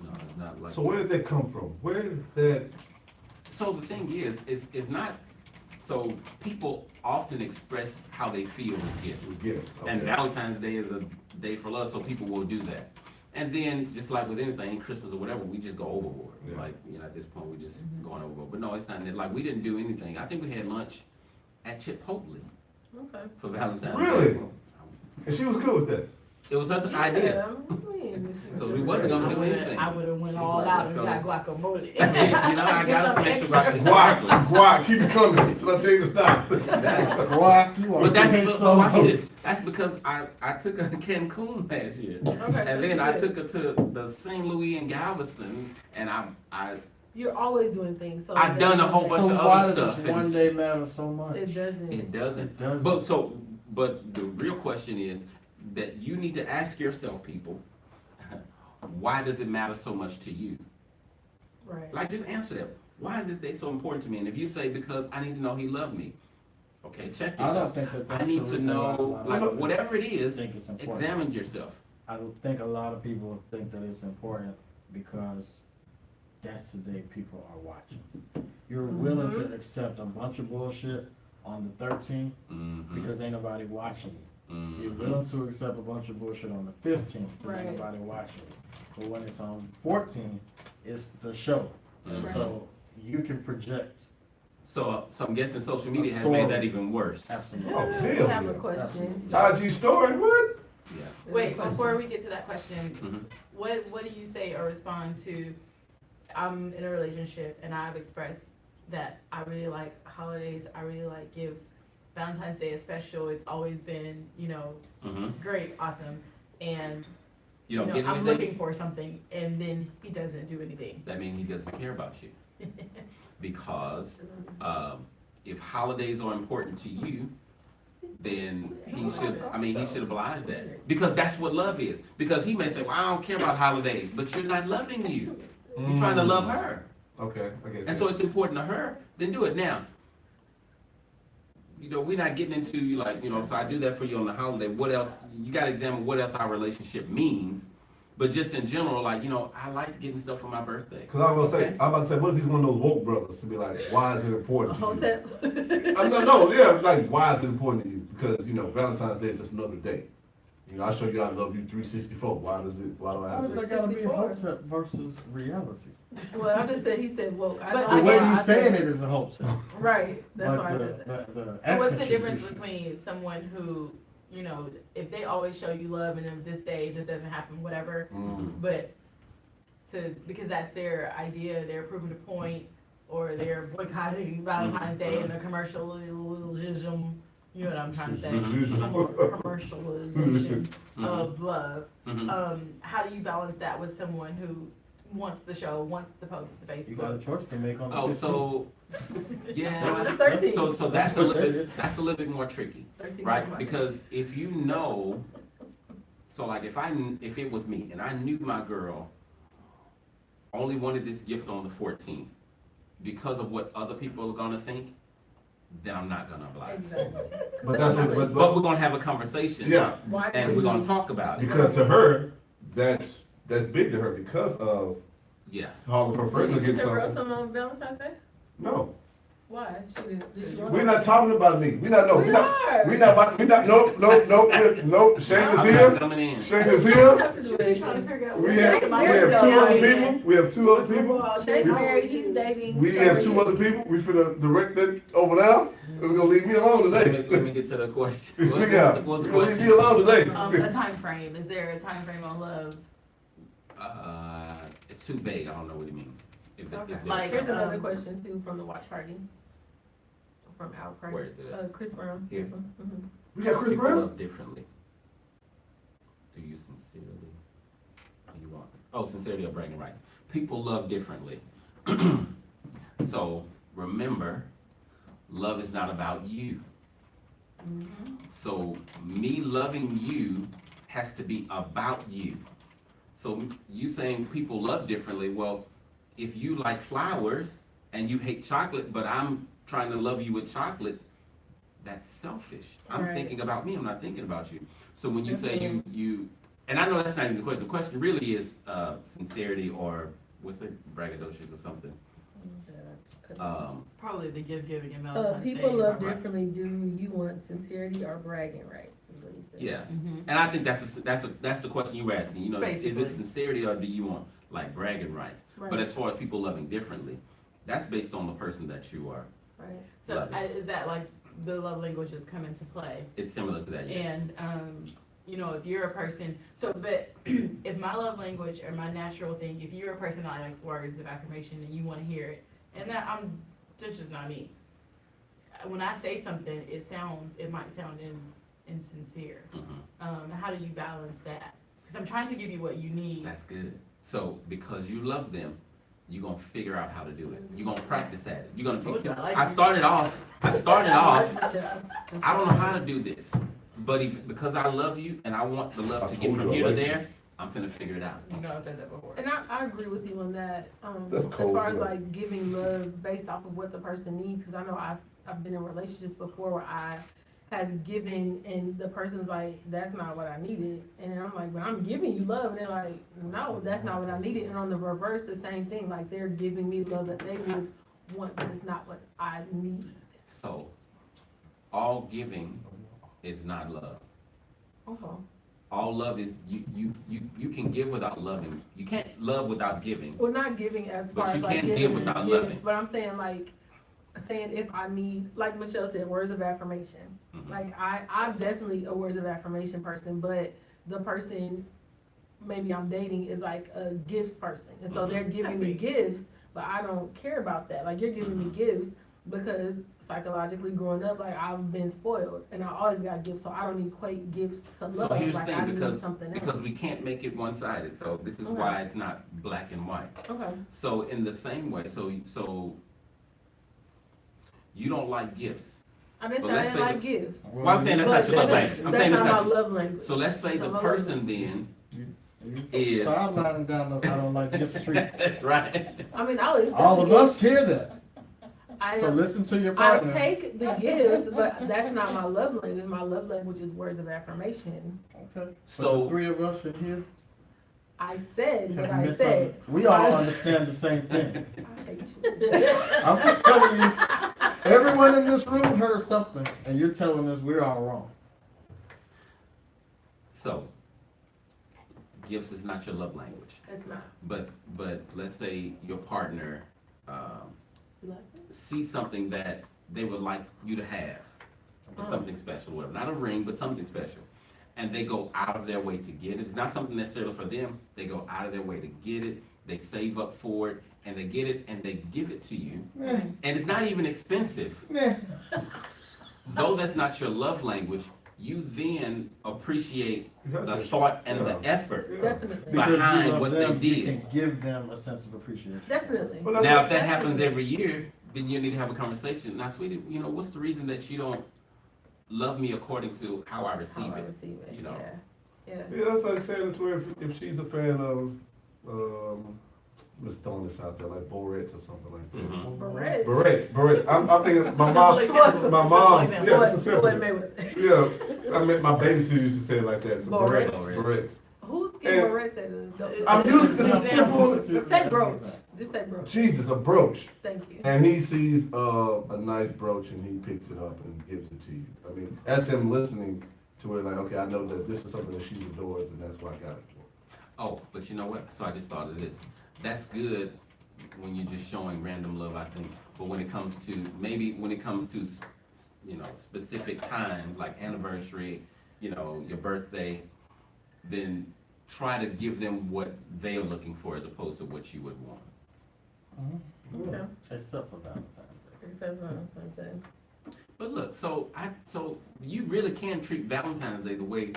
No, it's not like. So where did that come from? Where did that? So the thing is not, so people often express how they feel with gifts. Gifts. And Okay. Valentine's Day is a day for love, so people will do that. And then, just like with anything, Christmas or whatever, we just go overboard. Yeah. Like, at this point, we're just going overboard. But no, it's not, like, we didn't do anything. I think we had lunch at Chipotle Okay. for Valentine's Day. Really? And she was good with that. It was her Yeah, idea. I mean, Because we wasn't gonna do anything. I would've went She's all like, out let's and go. got guacamole. I got some extra broccoli. Guac, keep it coming till I tell you to stop. Exactly. Guac, you But are that's, paying but so watch much. this. That's because I took her to Cancun last year. Okay, And so then I you took her to the St. Louis and Galveston, and You're always doing things, so. I've done a whole bunch So of why other does stuff. this one day matter so much? It doesn't. It doesn't. It doesn't. But the real question is, that you need to ask yourself, people, why does it matter so much to you? Right. Like, just answer that. Why is this day so important to me? And if you say, because I need to know he loved me, okay, check this I don't out. think that I that's need the to reason why a know, lot of like, people whatever it is, think it's important. examine yourself. I think a lot of people think that it's important because that's the day people are watching. You're willing to accept a bunch of bullshit on the 13th because ain't nobody watching you. You're willing to accept a bunch of bullshit on the 15th because ain't nobody watching you. But when it's on 14th, it's the show. And so you can project. So I'm guessing social media has story. made that even worse. Absolutely. Oh, I hell have a yeah. question. IG story, what? Yeah. Wait, before we get to that question, Mhm. what do you say or respond to, I'm in a relationship and I've expressed that I really like holidays, I really like gifts, Valentine's Day is special, it's always been, great, awesome, and, You don't get I'm anything? looking for something, and then he doesn't do anything. That means he doesn't care about you. Because if holidays are important to you, then he should oblige that. Because that's what love is. Because he may say, well, I don't care about holidays, but you're not loving you. You're trying to love her. Okay, I get And so it's important to her, then do it. Now, we're not getting into like, so I do that for you on the holiday. What else? You got to examine what else our relationship means. But just in general, like, I like getting stuff for my birthday. Because I'm Okay. about to say, what if he's one of those woke brothers to be like, why is it important to you? Hotel. No, yeah, like, why is it important to you? Because, Valentine's Day is just another day. I show you I love you 364. Why do I How have does to? that gotta be 64? hope versus reality? Well, I just said, he said, well, But The I way guess you I saying it is a hope tale. right, that's But why I said that. the So what's accent the should difference be- between someone who, if they always show you love and then this day just doesn't happen, whatever, but because that's their idea, they're proving a point, or they're boycotting Valentine's Day and the commercialism, you know what I'm trying to say, commercialization of love. How do you balance that with someone who wants the show, wants the post, the You got a Facebook? choice to make on the Oh, 15th. so, yeah. 13. So that's a little bit more tricky, 13 right? is my- Because if so like if it was me and I knew my girl only wanted this gift on the 14th because of what other people are gonna think, then I'm not gonna oblige. Exactly. But that's what, But we're gonna have a conversation. yeah, Why And do we're gonna you- talk about it. because to her, that's big to her because of Yeah. all of her friends are Did you getting get your girl something. some on Valentine's Day? No, Why? Did she want we're some? not talking about me. We're not. No, We we're not. are. We're not. No. Shane is I'm not here. coming in. Shane is I don't here. have to do You're trying to anything. figure out We what's have your two mindset. other people. We have two other people. Shane's married, he's dating. We so have two he- other people. We finna direct that over there. And we're gonna leave me alone Let today. me get to the question. Look out. What's the We're gonna leave me question? alone today. A time frame. Is there a time frame on love? It's too vague. I don't know what it means. Okay. Is it- Like, Here's another question too from the watch party. From Al Price. Where is it at? Chris Brown. Here. This one. Mhm. We got Chris People Brown. love differently. Do you sincerely? You want? Oh, sincerity or bragging rights. People love differently. So remember, love is not about you. So me loving you has to be about you. So you saying people love differently, well, if you like flowers and you hate chocolate, but I'm trying to love you with chocolate, that's selfish. I'm Right. thinking about me, I'm not thinking about you. So when you say you, and I know that's not even the question. The question really is sincerity or what's it, braggadocious or something. Probably the giving and Valentine's Day. People love Right. differently. Do you want sincerity or bragging rights? Is what he said. Yeah, Mhm. and I think that's the question you were asking. Is Basically. it sincerity or do you want like bragging rights? Right. But as far as people loving differently, that's based on the person that you are. Right. So Love it. is that like the love languages come into play? It's similar to that, yes. And, if you're a person, but if my love language or my natural thing, if you're a person that likes words of affirmation and you want to hear it, and that's just not me. When I say something, it might sound insincere. How do you balance that? Because I'm trying to give you what you need. That's good. So because you love them, you're gonna figure out how to do it. You're gonna practice at it. You're gonna Told you I like I you. started off, I don't know how to do this. But because I love you and I want the love I to get told from you I here to like you. there, I'm finna figure it out. You know, I said that before. And I agree with you on that. That's As cold far as blood. like giving love based off of what the person needs, because I know I've been in relationships before where I have given and the person's like, that's not what I needed, and then I'm like, but I'm giving you love, and they're like, no, that's not what I needed. And on the reverse, the same thing, like they're giving me love that they would want, but it's not what I need. So, all giving is not love. Okay. All love is, you can give without loving. You can't love without giving. Well, not giving as But far you as like can't give giving, without giving, loving. but I'm saying like, saying if I need, like Michelle said, words of affirmation. Mhm. Like I'm definitely a words of affirmation person, but the person maybe I'm dating is like a gifts person, and so Mhm. they're giving That's me me. gifts, but I don't care about that. Like you're giving me Mhm. gifts because psychologically growing up, like I've been spoiled, and I always got gifts, so I don't equate gifts to So love. here's the Like thing, I need because something else. we can't make it one-sided, so this is Okay. why it's not black and white. Okay. So in the same way, so you don't like gifts. I didn't But say I let's didn't say like gifts. Well, I'm saying that's But not your love that's- language. I'm that's saying not that's my not your, love language. so let's say That's the not my love person language. then You is, sidelining down the I don't like gift street. right? I mean, I'll accept All the of gifts. us hear that. I So know. listen to your I partner. take the gifts, but that's not my love language. My love language is words of affirmation. Okay. So So- the three of us in here I said what have I said. we all understand the same thing. I hate you. I'm just telling you, everyone in this room heard something, and you're telling us we're all wrong. So, gifts is not your love language, It's not. but let's say your partner, You like it? see something that they would like you to have, or Oh. something special, whatever. Not a ring, but something special. And they go out of their way to get it. It's not something necessarily for them. They go out of their way to get it. They save up for it, and they get it, and they give it to you. Meh, And it's not even expensive. meh. Though that's not your love language, you then appreciate You have the to- thought and yeah. the effort. Yeah. Definitely. Because you Behind love what they them, you did. can give them a sense of appreciation. Definitely. Well, that's Now, what- if that happens every year, then you need to have a conversation. Now, sweetie, what's the reason that you don't love me according to how I receive How I it? receive it. you know. Yeah. Yeah. Yeah, that's like saying to her if she's a fan of, let's throw this out there, like Boretz or something like that. Mhm. Berets. Berets. I'm thinking, my Simple mom, example. yeah, Floyd- it's a simple. Floyd Mayweather. Yeah, I mean, my babysitter used to say it like that, so Berets. Berets. Who's getting And- berets at the I'm using this Example. simple, Say brooch. Just say brooch. Jesus, a brooch. Thank you. And he sees a nice brooch and he picks it up and gives it to you. I mean, that's him listening to her like, okay, I know that this is something that she adores and that's why I got it for her. Oh, but you know what? So I just thought of this. That's good when you're just showing random love, I think. But when it comes to, specific times like anniversary, your birthday, then try to give them what they're looking for as opposed to what you would want. Mhm. Okay. Except for Valentine's Day. Except what I was gonna say. But look, so you really can treat Valentine's Day the way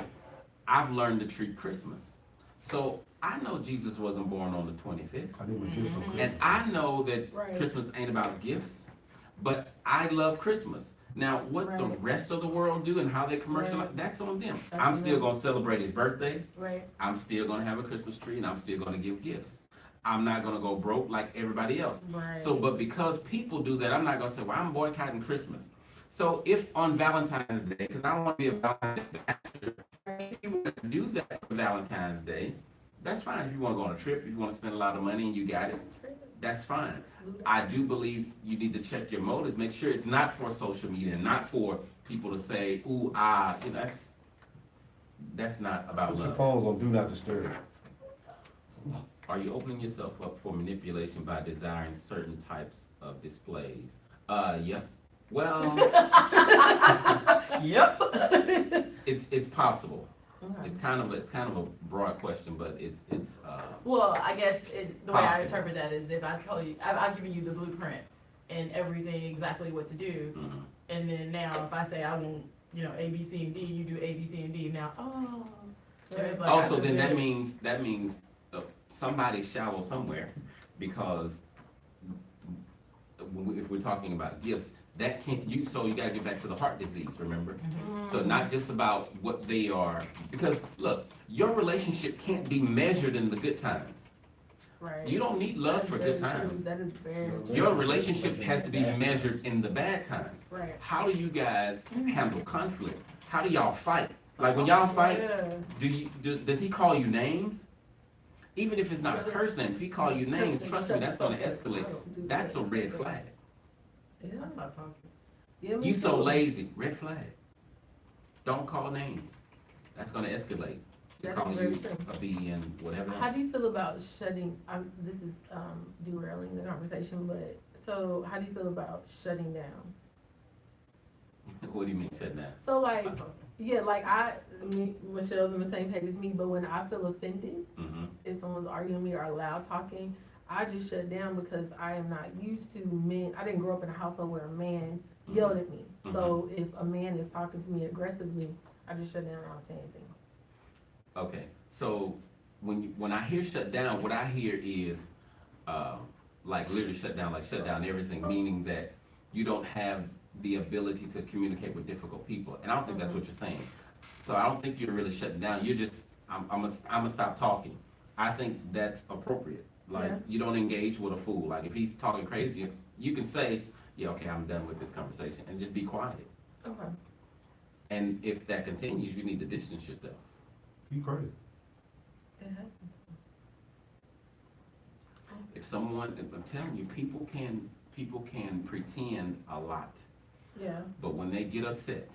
I've learned to treat Christmas. So I know Jesus wasn't born on the 25th. I need to give some And I know that Right. Christmas ain't about gifts, but I love Christmas. Now, what the Right. rest of the world do and how they commercialize, Right. that's on them. That's I'm on still them. gonna celebrate his birthday. Right. I'm still gonna have a Christmas tree and I'm still gonna give gifts. I'm not gonna go broke like everybody else. Right. So, but because people do that, I'm not gonna say, well, I'm boycotting Christmas. So if on Valentine's Day, because I don't want to be a Valentine's Day ambassador, if you want to do that for Valentine's Day, that's fine. If you want to go on a trip, if you want to spend a lot of money and you got it, that's fine. I do believe you need to check your motives, make sure it's not for social media, not for people to say, ooh, ah, that's not about Put your love. phones on Do Not Disturb. Are you opening yourself up for manipulation by desiring certain types of displays? Yep. Well, Yep. it's possible. Okay. It's kind of a broad question, but it's Well, I guess the way I Possible. interpret that is if I tell you, I've given you the blueprint and everything exactly what to do, mhm. and then now if I say I want, A, B, C, and D, you do A, B, C, and D. Now, it's like I Also, just then did that it. means somebody's shallow somewhere, because if we're talking about gifts, that can't, so you gotta get back to the heart disease, remember? Mm-hmm. So not just about what they are, because look, your relationship can't be measured in the good times. Right. You don't need love That is for very good true. times. That is very true. Your relationship has to be measured in the bad times. Right. How do you guys handle conflict? How do y'all fight? Like when y'all fight, Yeah. does he call you names? Even if it's not a curse name, if he call you names, trust me, that's gonna escalate. That's a red flag. Yeah. I stopped talking. Yeah, me You so too. lazy, red flag. Don't call names. That's gonna escalate. To That is calling very you true. a B and whatever How else. do you feel about shutting, this is, derailing the conversation, but, so how do you feel about shutting down? What do you mean shut down? So like, yeah, like Michelle's on the same page as me, but when I feel offended, Mm-hmm. if someone's arguing with me or loud talking, I just shut down because I am not used to men. I didn't grow up in a household where a man yelled at me. So if a man is talking to me aggressively, I just shut down and I don't say anything. Okay, so when I hear shut down, what I hear is, like literally shut down everything, meaning that you don't have the ability to communicate with difficult people, and I don't think that's what you're saying. So I don't think you're really shutting down. You're just, I'm gonna stop talking. I think that's appropriate. Like Yeah. you don't engage with a fool. Like if he's talking crazy, you can say, yeah, okay, I'm done with this conversation, and just be quiet. Okay. And if that continues, you need to distance yourself. You crazy. It happens. If someone, I'm telling you, people can pretend a lot, Yeah. but when they get upset,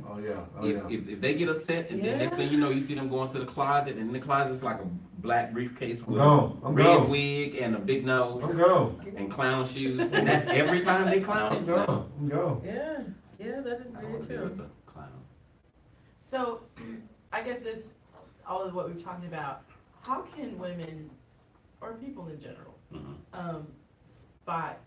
Oh, yeah, oh, if, yeah. if they get upset, and then next thing you know, you see them going to the closet, and in the closet's like a black briefcase I'm with gone, a I'm red gone, wig and a big nose I'm gone, and clown shoes, and that's every time they clown I'm it. gone, I'm gone. Yeah. Yeah, that is I don't very wanna be with true. a clown. So, I guess this, all of what we've talked about, how can women, or people in general, Mhm. spot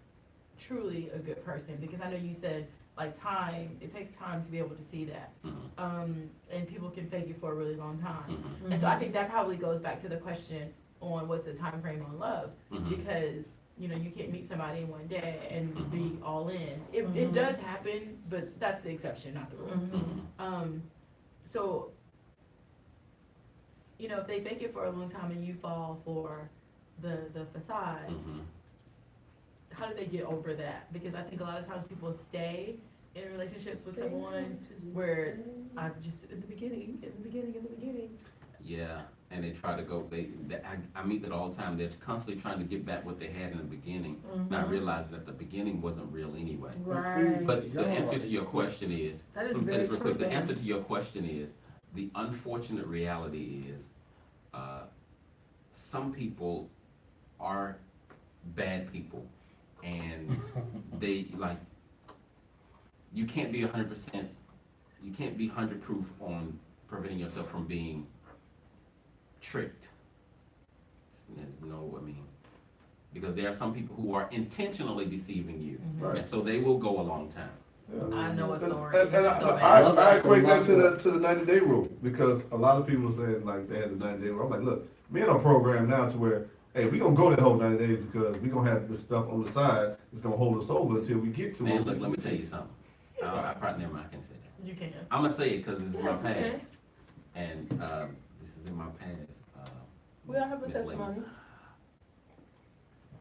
truly a good person? Because I know you said, like, time, it takes time to be able to see that. Mhm. And people can fake it for a really long time. Mhm. And so I think that probably goes back to the question on what's the time frame on love, Mhm. because, you know, you can't meet somebody in one day and be Mhm. all in. It Mhm. does happen, but that's the exception, not the rule. Mhm. Mhm. So, you know, if they fake it for a long time and you fall for the facade, Mhm. how do they get over that? Because I think a lot of times people stay in relationships with someone where I'm just in the beginning. Yeah, and they try to go. I meet that all the time. They're constantly trying to get back what they had in the beginning, not realizing that the beginning wasn't real anyway. Right. But the answer to your question is, That is let me say very this real true. quick. The answer to your question is, the unfortunate reality is, some people are bad people, and they like. You can't be 100%. You can't be 100 proof on preventing yourself from being tricked. There's no, I mean, because there are some people who are intentionally deceiving you, Right. and so they will go a long time. Yeah. I know it's And, story. and It's so I equate that to the 90-day rule, because a lot of people saying like they had the 90-day rule. I'm like, look, men are programmed now to where, hey, we gonna go that whole 90 days because we gonna have this stuff on the side that's gonna hold us over until we get to Man, it. look, let me tell you something. I probably never mind, I can say that. You can. I'm gonna say it because it's in my Yes, you can. past, and this is in my past. We all have a Miss Lady. testimony.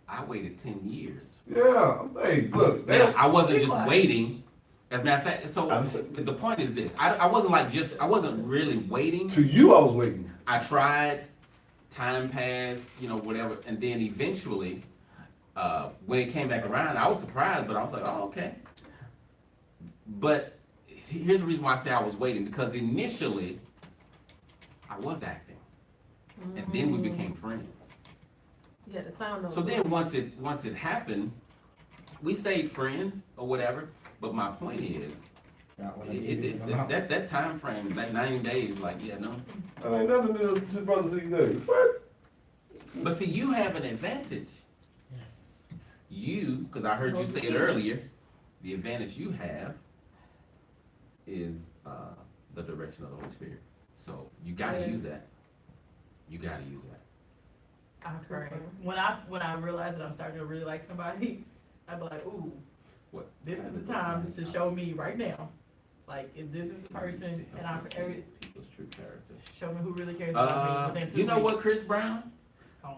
I waited 10 years. Yeah, hey, look, Man, I wasn't Be just quiet. waiting. As a matter of fact, so I was- the point is this: I wasn't really waiting. to you I was waiting. I tried, time passed, whatever, and then eventually, when it came back around, I was surprised, but I was like, oh, okay. But here's the reason why I say I was waiting, because initially, I was acting, and then we became friends. Yeah, the clown knows. So then once it happened, we stayed friends or whatever, but my point is, that time frame, that 90 days, like, yeah, no. I ain't nothing to brothers these days. What? But see, you have an advantage. You, because I heard you say it earlier, the advantage you have is the direction of the Holy Spirit. So you gotta Yes. use that. You gotta use that. I'm correct. When I realize that I'm starting to really like somebody, I'd be like, ooh, What? This is the time to show me right now. Like, if this is the person, and I'm People's true character. show me who really cares about me within 2 You know what, weeks. Chris Brown? Oh.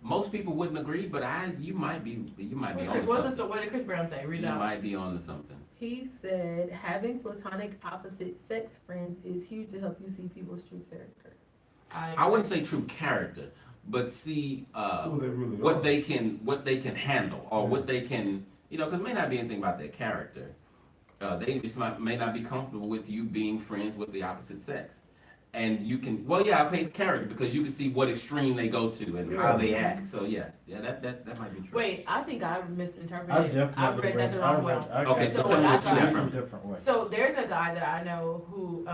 Most people wouldn't agree, but you might be on to What did Chris Brown say? Read it You out. might be on to something. He said, having platonic opposite sex friends is huge to help you see people's true character. I wouldn't say true character, but see Who they really what are. they can handle, or what they can, because it may not be anything about their character. They just may not be comfortable with you being friends with the opposite sex. And you can, character, because you can see what extreme they go to and how they act. So that might be true. Wait, I think I I misinterpreted. definitely I read that the wrong way. Okay, so So tell me what what you I got thought- from it. different way. So there's a guy that I know who,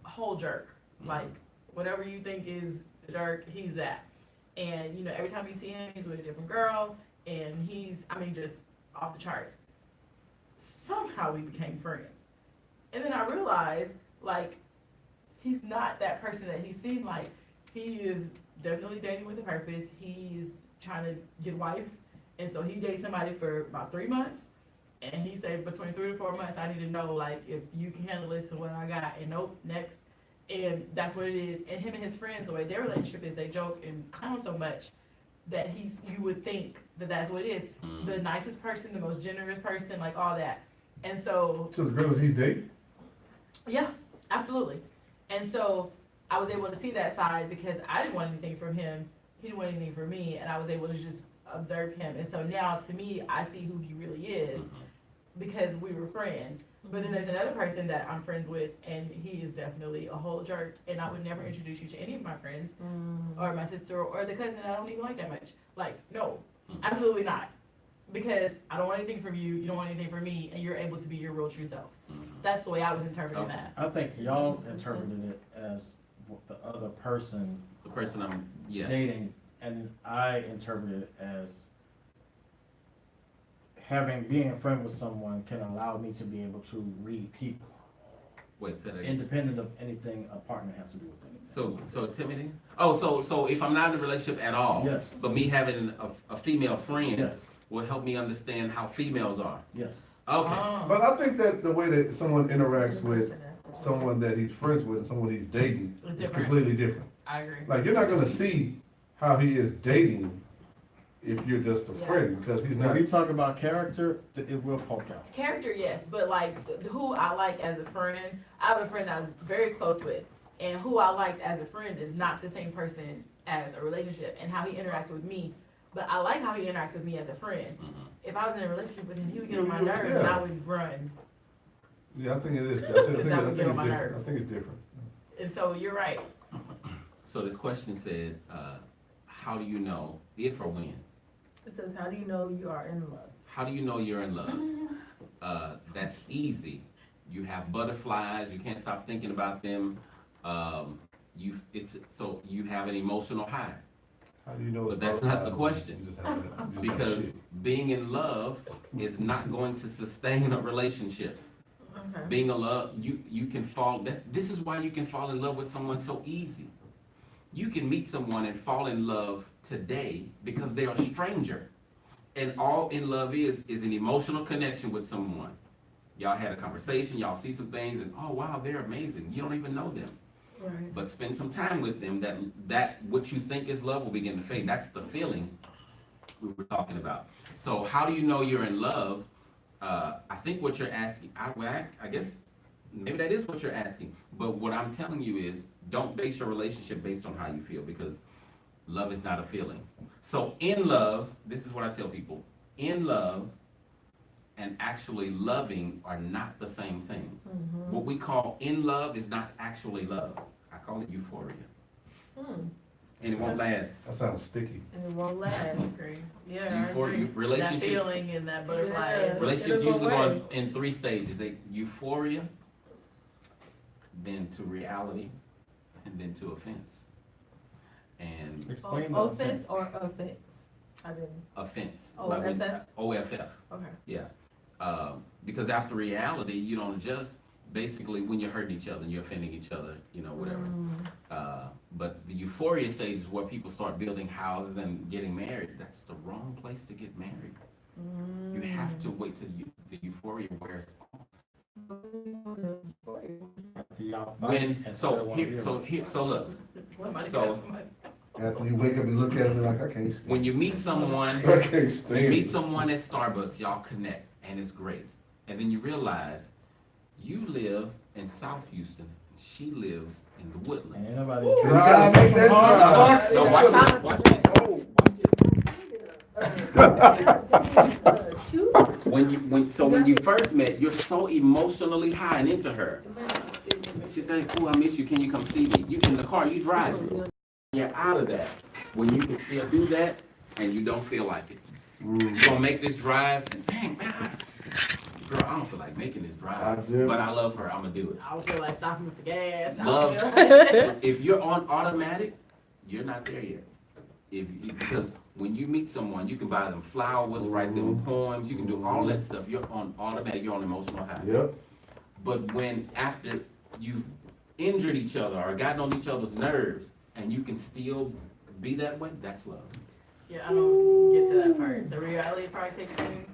whole jerk. Like, whatever you think is a jerk, he's that. And, every time you see him, he's with a different girl, and just off the charts. Somehow we became friends. And then I realized, like, he's not that person that he seemed like. He is definitely dating with a purpose. He's trying to get a wife. And so he dates somebody for about 3 months. And he said between 3 to 4 months, I need to know, like, if you can handle this and what I got. And nope, next. And that's what it is. And him and his friends, the way their relationship is, they joke and clown so much that you would think that that's what it is. The nicest person, the most generous person, like all that. And so, To the girls he's dating? yeah, absolutely. And so I was able to see that side because I didn't want anything from him. He didn't want anything from me. And I was able to just observe him. And so now, to me, I see who he really is because we were friends. But then there's another person that I'm friends with, and he is definitely a whole jerk. And I would never introduce you to any of my friends or my sister or the cousin that I don't even like that much. Like, no, absolutely not. Because I don't want anything from you, you don't want anything from me, and you're able to be your real true self. That's the way I was interpreting Okay. that. I think y'all interpreted it as the other person The person I'm dating, and I interpreted it as being a friend with someone can allow me to be able to read people, Wait, say that again. independent of anything a partner has to do with anything. So Timothy? Oh, so if I'm not in a relationship at all, Yes. but me having a female friend Yes, will help me understand how females are. yes. Okay. But I think that the way that someone interacts with someone that he's friends with and someone he's dating It's is different. completely different. I agree. Like, you're not gonna see how he is dating if you're just a friend, because he's Now, not. if you talk about character, it will poke out. Character, yes, but like who I like as a friend, I have a friend that I was very close with, and who I liked as a friend is not the same person as a relationship and how he interacts with me. But I like how he interacts with me as a friend. If I was in a relationship with him, he would get on my nerves and I would run. Yeah, I think it is. I Because think that would it's get on my different. I nerves. think it's different. And so you're right. So this question said, how do you know if or when? It says, how do you know you are in love? How do you know you're in love? That's easy. You have butterflies. You can't stop thinking about them. You have an emotional high. How do you know? But it's that's not the butterflies? question. You just have to- you just have Because shit. being in love is not going to sustain a relationship. Okay. Being in love, you can fall. This is why you can fall in love with someone so easy. You can meet someone and fall in love today because they are a stranger, and all in love is an emotional connection with someone. Y'all had a conversation, y'all see some things, and oh wow, they're amazing. You don't even know them, Right. but spend some time with them. That what you think is love will begin to fade. That's the feeling we were talking about. So how do you know you're in love? I think what you're asking, I guess maybe that is what you're asking. But what I'm telling you is, don't base your relationship based on how you feel, because love is not a feeling. So in love, this is what I tell people: in love and actually loving are not the same thing. What we call in love is not actually love. I call it euphoria, and it won't last. That sounds sticky. And it won't last. Yeah, I Euphoria, agree. That relationships. feeling and that butterfly. Yeah. Relationships It'll go usually go away. in 3 stages. Euphoria, then to reality, and then to offense. And Explain the Offense or offense? I didn't. offense. OFF? OFF, Okay. yeah. Because after reality, you don't adjust. Basically, when you're hurting each other and you're offending each other, whatever. But the euphoria stage is where people start building houses and getting married. That's the wrong place to get married. You have to wait till the euphoria wears off. So look, Somebody So- got somebody. After you wake up and look at him, like, I can't stand when you meet someone, I can't you stand meet it. someone at Starbucks, y'all connect, and it's great. And then you realize you live in South Houston, she lives in the Woodlands. Ain't nobody You drive gotta make that hard. drive. No, watch this, watch this. Oh. When you first met, you're so emotionally high and into her. She says, "Ooh, I miss you. Can you come see me?" You in the car, you driving. You're out of that. When you can still do that, and you don't feel like it. You gonna make this drive, and dang, man, girl, I don't feel like making this drive, I do. but I love her. I'm gonna do it. I don't feel like stopping for gas. I Love. don't feel like- If you're on automatic, you're not there yet. Because when you meet someone, you can buy them flowers, write them poems, you can do all that stuff. You're on automatic, you're on emotional high. Yep. But when after you've injured each other or gotten on each other's nerves, and you can still be that way, that's love. Yeah, I don't get to that part. The reality part kicks in.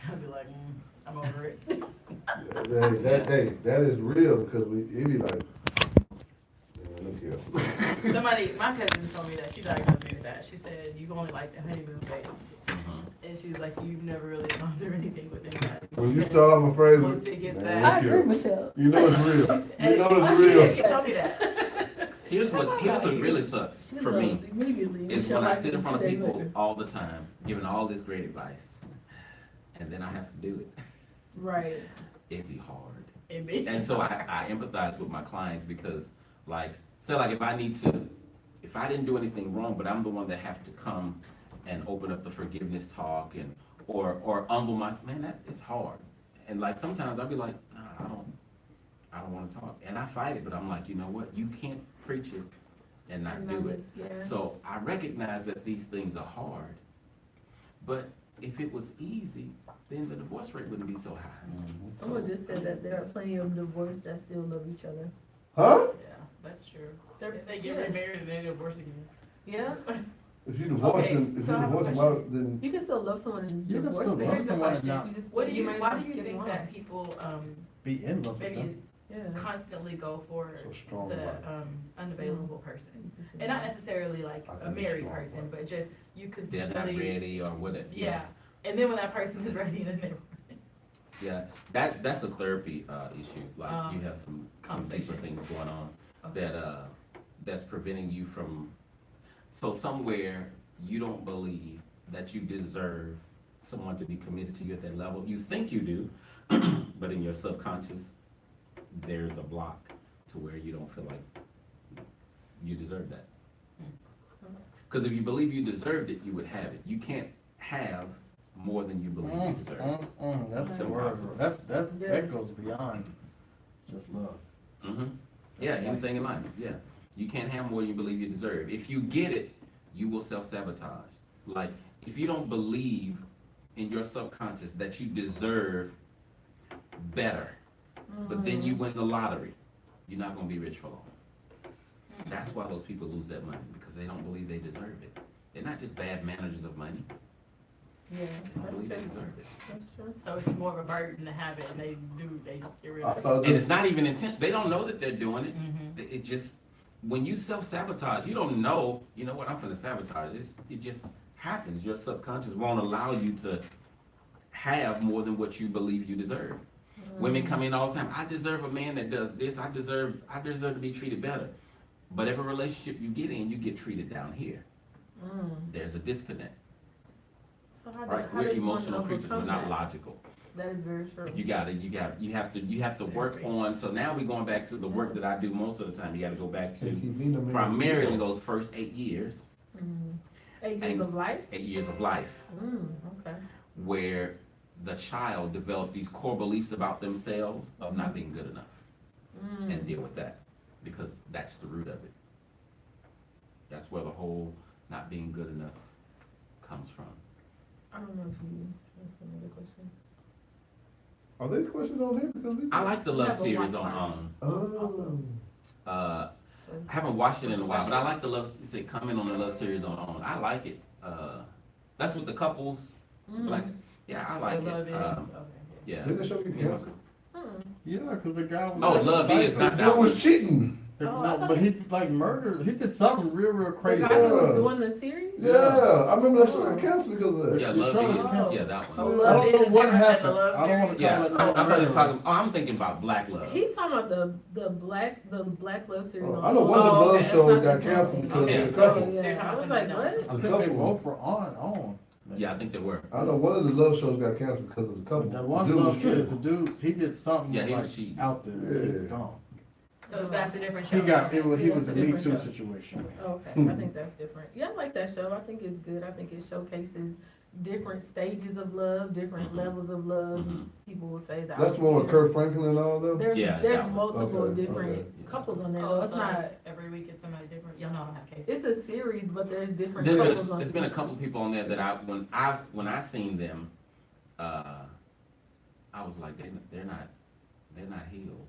I'll be like, I'm over it. That is real, because it be like, man, look here. My cousin told me that she diagnosed me with that. She said, you only like the honeymoon phase. And she was like, you've never really gone through anything with anybody. When you start off a phrase Once with, it gets man, bad. look here. Michelle. You know it's real. You And know it's real. she told me that. Here's what really sucks She for me, loves immediately. is Michelle when I likes sit in it front of 2 days people later. all the time, giving all this great advice, and then I have to do it. Right. It'd be hard. It be- And so I empathize with my clients because, like, say like if I didn't do anything wrong, but I'm the one that have to come and open up the forgiveness talk and or humble it's hard. And like sometimes I'll be like, nah, I don't want to talk, and I fight it, but I'm like, you know what? You can't preach it and not do it. Yeah. So I recognize that these things are hard, but if it was easy, then the divorce rate wouldn't be so high. Someone just said that there are plenty of divorced that still love each other. Huh? Yeah, that's true. They get remarried and then divorce again. Yeah. If you divorce Okay, him, so I have a then You can still love someone and You can divorce still them. love Here's the someone and question. not You just- Why do you might not think get along. that people be in love with maybe them. Yeah. constantly go for So strong the about unavailable person? And not necessarily like I a think it's married strong, person, but just you They're not consistently. ready or whatever. Yeah, and then when that person is ready, then they. Yeah, that's a therapy issue. Like you have some deeper Conversation. things going on Okay. that's preventing you from. So somewhere you don't believe that you deserve someone to be committed to you at that level. You think you do, but in your subconscious, there's a block to where you don't feel like you deserve that. Because if you believe you deserved it, you would have it. You can't have more than you believe you deserve. That's the It's word. impossible. That Yes. goes beyond just love. Yeah, anything in life, yeah. You can't have more than you believe you deserve. If you get it, you will self-sabotage. Like, if you don't believe in your subconscious that you deserve better, but then you win the lottery, you're not gonna be rich for long. That's why those people lose that money, because they don't believe they deserve it. They're not just bad managers of money, Yeah, they don't that's believe they true. deserve it. That's true. So it's more of a burden to have it, and they just get rid I of it. thought And this, it's not even intentional, they don't know that they're doing it. Mhm. It just, when you self-sabotage, you don't know, you know what, I'm finna sabotage this. It just happens. Your subconscious won't allow you to have more than what you believe you deserve. Women come in all the time, I deserve a man that does this, I deserve to be treated better. But every relationship you get in, you get treated down here. There's a disconnect, So how right? how We're does one emotional creatures, we're overcome not that? logical. That is very true. You have to work on, so now we're going back to the work that I do most of the time. You gotta go back to keep being the man. primarily those first 8 years, 8 years of life? 8 years of life, Okay. where the child developed these core beliefs about themselves of not being good enough, and deal with that, because that's the root of it. That's where the whole not being good enough comes from. I don't know if you, that's another question. Are there questions on here? Because we. I like the love Never series watched on, Oh. uh, So it's- I haven't watched it in a while, but I like the love, comment on the love series on. I like it. That's with the couples Black, yeah, I like Love it. Is, okay. Yeah. Didn't it show you Yeah. cancer? Yeah, because the guy was. Oh, like a Love Is, psycho. not That that was one. cheating. No, but he like murdered. He did something real The crazy. guy who was doing the series? Yeah, I remember that show got canceled because of that. Yeah, You Love sure Is, it's canceled? yeah, that Oh, one. I don't know Is what different than the happened. Love I don't want to series. call Yeah, it I thought he was no talking, I'm thinking about Black Love. He's talking about the black love series. Oh, on I know one of the Hulu. love Okay, shows that's got not the canceled same. because Okay. of the couple. Yeah, They're talking I was about like, something what? else. I think they both were on. Yeah, I think they were. I know one of the love shows got canceled because of the couple. That The one dude was love is the cheating. dude. He did something Yeah, he was like cheating. out there. Yeah. He's gone. So that's a different show. He got it. Was, he Yeah, was it's a a Me different Too show. situation. Okay, I think that's different. Yeah, I like that show. I think it's good. I think it showcases different stages of love, different Mhm. levels of love. Mhm. People will say that. That's the one with Kurt Franklin and all them? There's Yeah, there's that one. multiple Okay, different okay. couples on there. Oh, It's so not. every week it's somebody different. Y'all know I don't have cable. It's a series, but there's different There's couples been, on. there's been a each. couple people on there that when I seen them, I was like, they're not healed.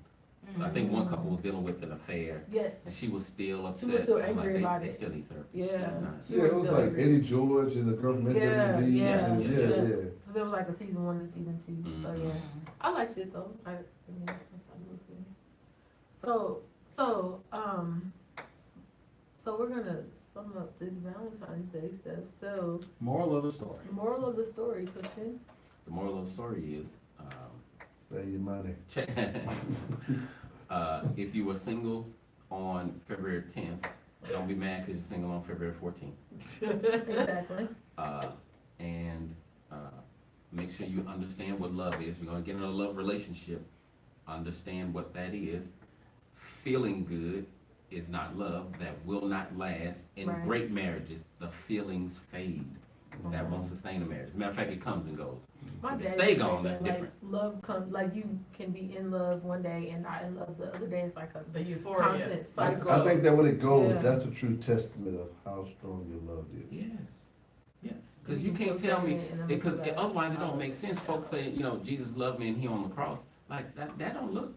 I think one couple was dealing with an affair, Yes. and she was still upset. was still I'm like, angry about they it. still need therapy. Yeah. She's not. She Yeah, was it was still like angry. Eddie George and the girl from Mr. Yeah, MTV. yeah, and yeah. Cause it was like a season 1 to season 2. So Mhm. yeah, I liked it though. I thought it was good. So we're gonna sum up this Valentine's Day stuff. So Moral of the story. moral of the story, Clifton. The moral of the story is, Save your money. check, if you were single on February 10th, don't be mad because you're single on February 14th. Exactly. And make sure you understand what love is. You're gonna get in a love relationship. Understand what that is. Feeling good is not love. That will not last. In Right. great marriages, the feelings fade. That won't sustain a marriage. As a matter of fact, it comes and goes. My If it dad stay used to gone, say that's that, like, different. love comes, like you can be in love one day and not in love the other day. It's like a The euphoria. constant cycle. I think that when it goes, Yeah. that's a true testament of how strong your love is. Yes. Yeah. Because you can can't still tell me, stay in the because midst of otherwise it don't that. make sense. Folks say, Jesus loved me and he on the cross. Like that don't look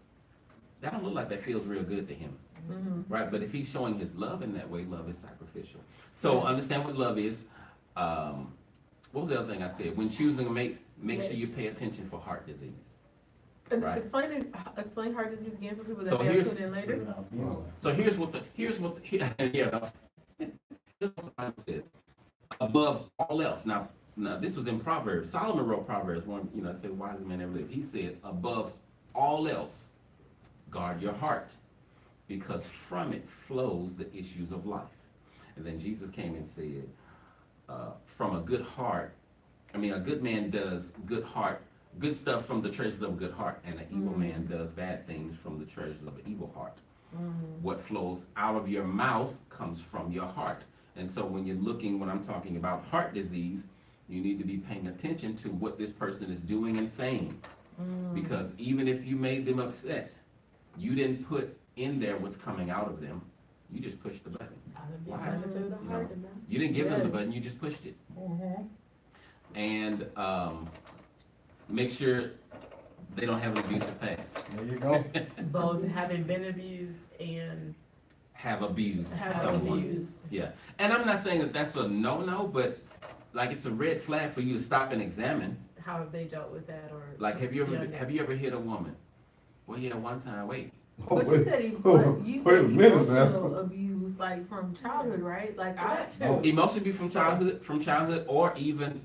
like that feels real good to him. Mhm. Right, but if he's showing his love in that way, love is sacrificial. So Yes. understand what love is. What was the other thing I said? When choosing a mate, make sure you Yes. pay attention for heart disease. And Right. explain heart disease again for people that So may have here's- tuned in later. So here's what the here's what the Bible says. Above all else. Now this was in Proverbs. Solomon wrote Proverbs one. Said, "Wise man never live." He said, "Above all else, guard your heart, because from it flows the issues of life." And then Jesus came and said, "From a good heart, a good man does good stuff from the treasures of a good heart, and an evil man does bad things from the treasures of an evil heart." What flows out of your mouth comes from your heart. And so when I'm talking about heart disease, you need to be paying attention to what this person is doing and saying. Because even if you made them upset, you didn't put in there what's coming out of them. You just pushed the button. Why? You didn't give them the button, you just pushed it. And make sure they don't have an abusive past. There you go. Both having been abused and Have abused having someone. abused. Yeah, and I'm not saying that that's a no-no, but like it's a red flag for you to stop and examine. How have they dealt with that or? Like, have you ever hit a woman? Well, yeah, one time. Wait, Oh, But wait. you said Wait a minute now. emotional abuse, like from childhood, right? Like emotionally be from childhood, or even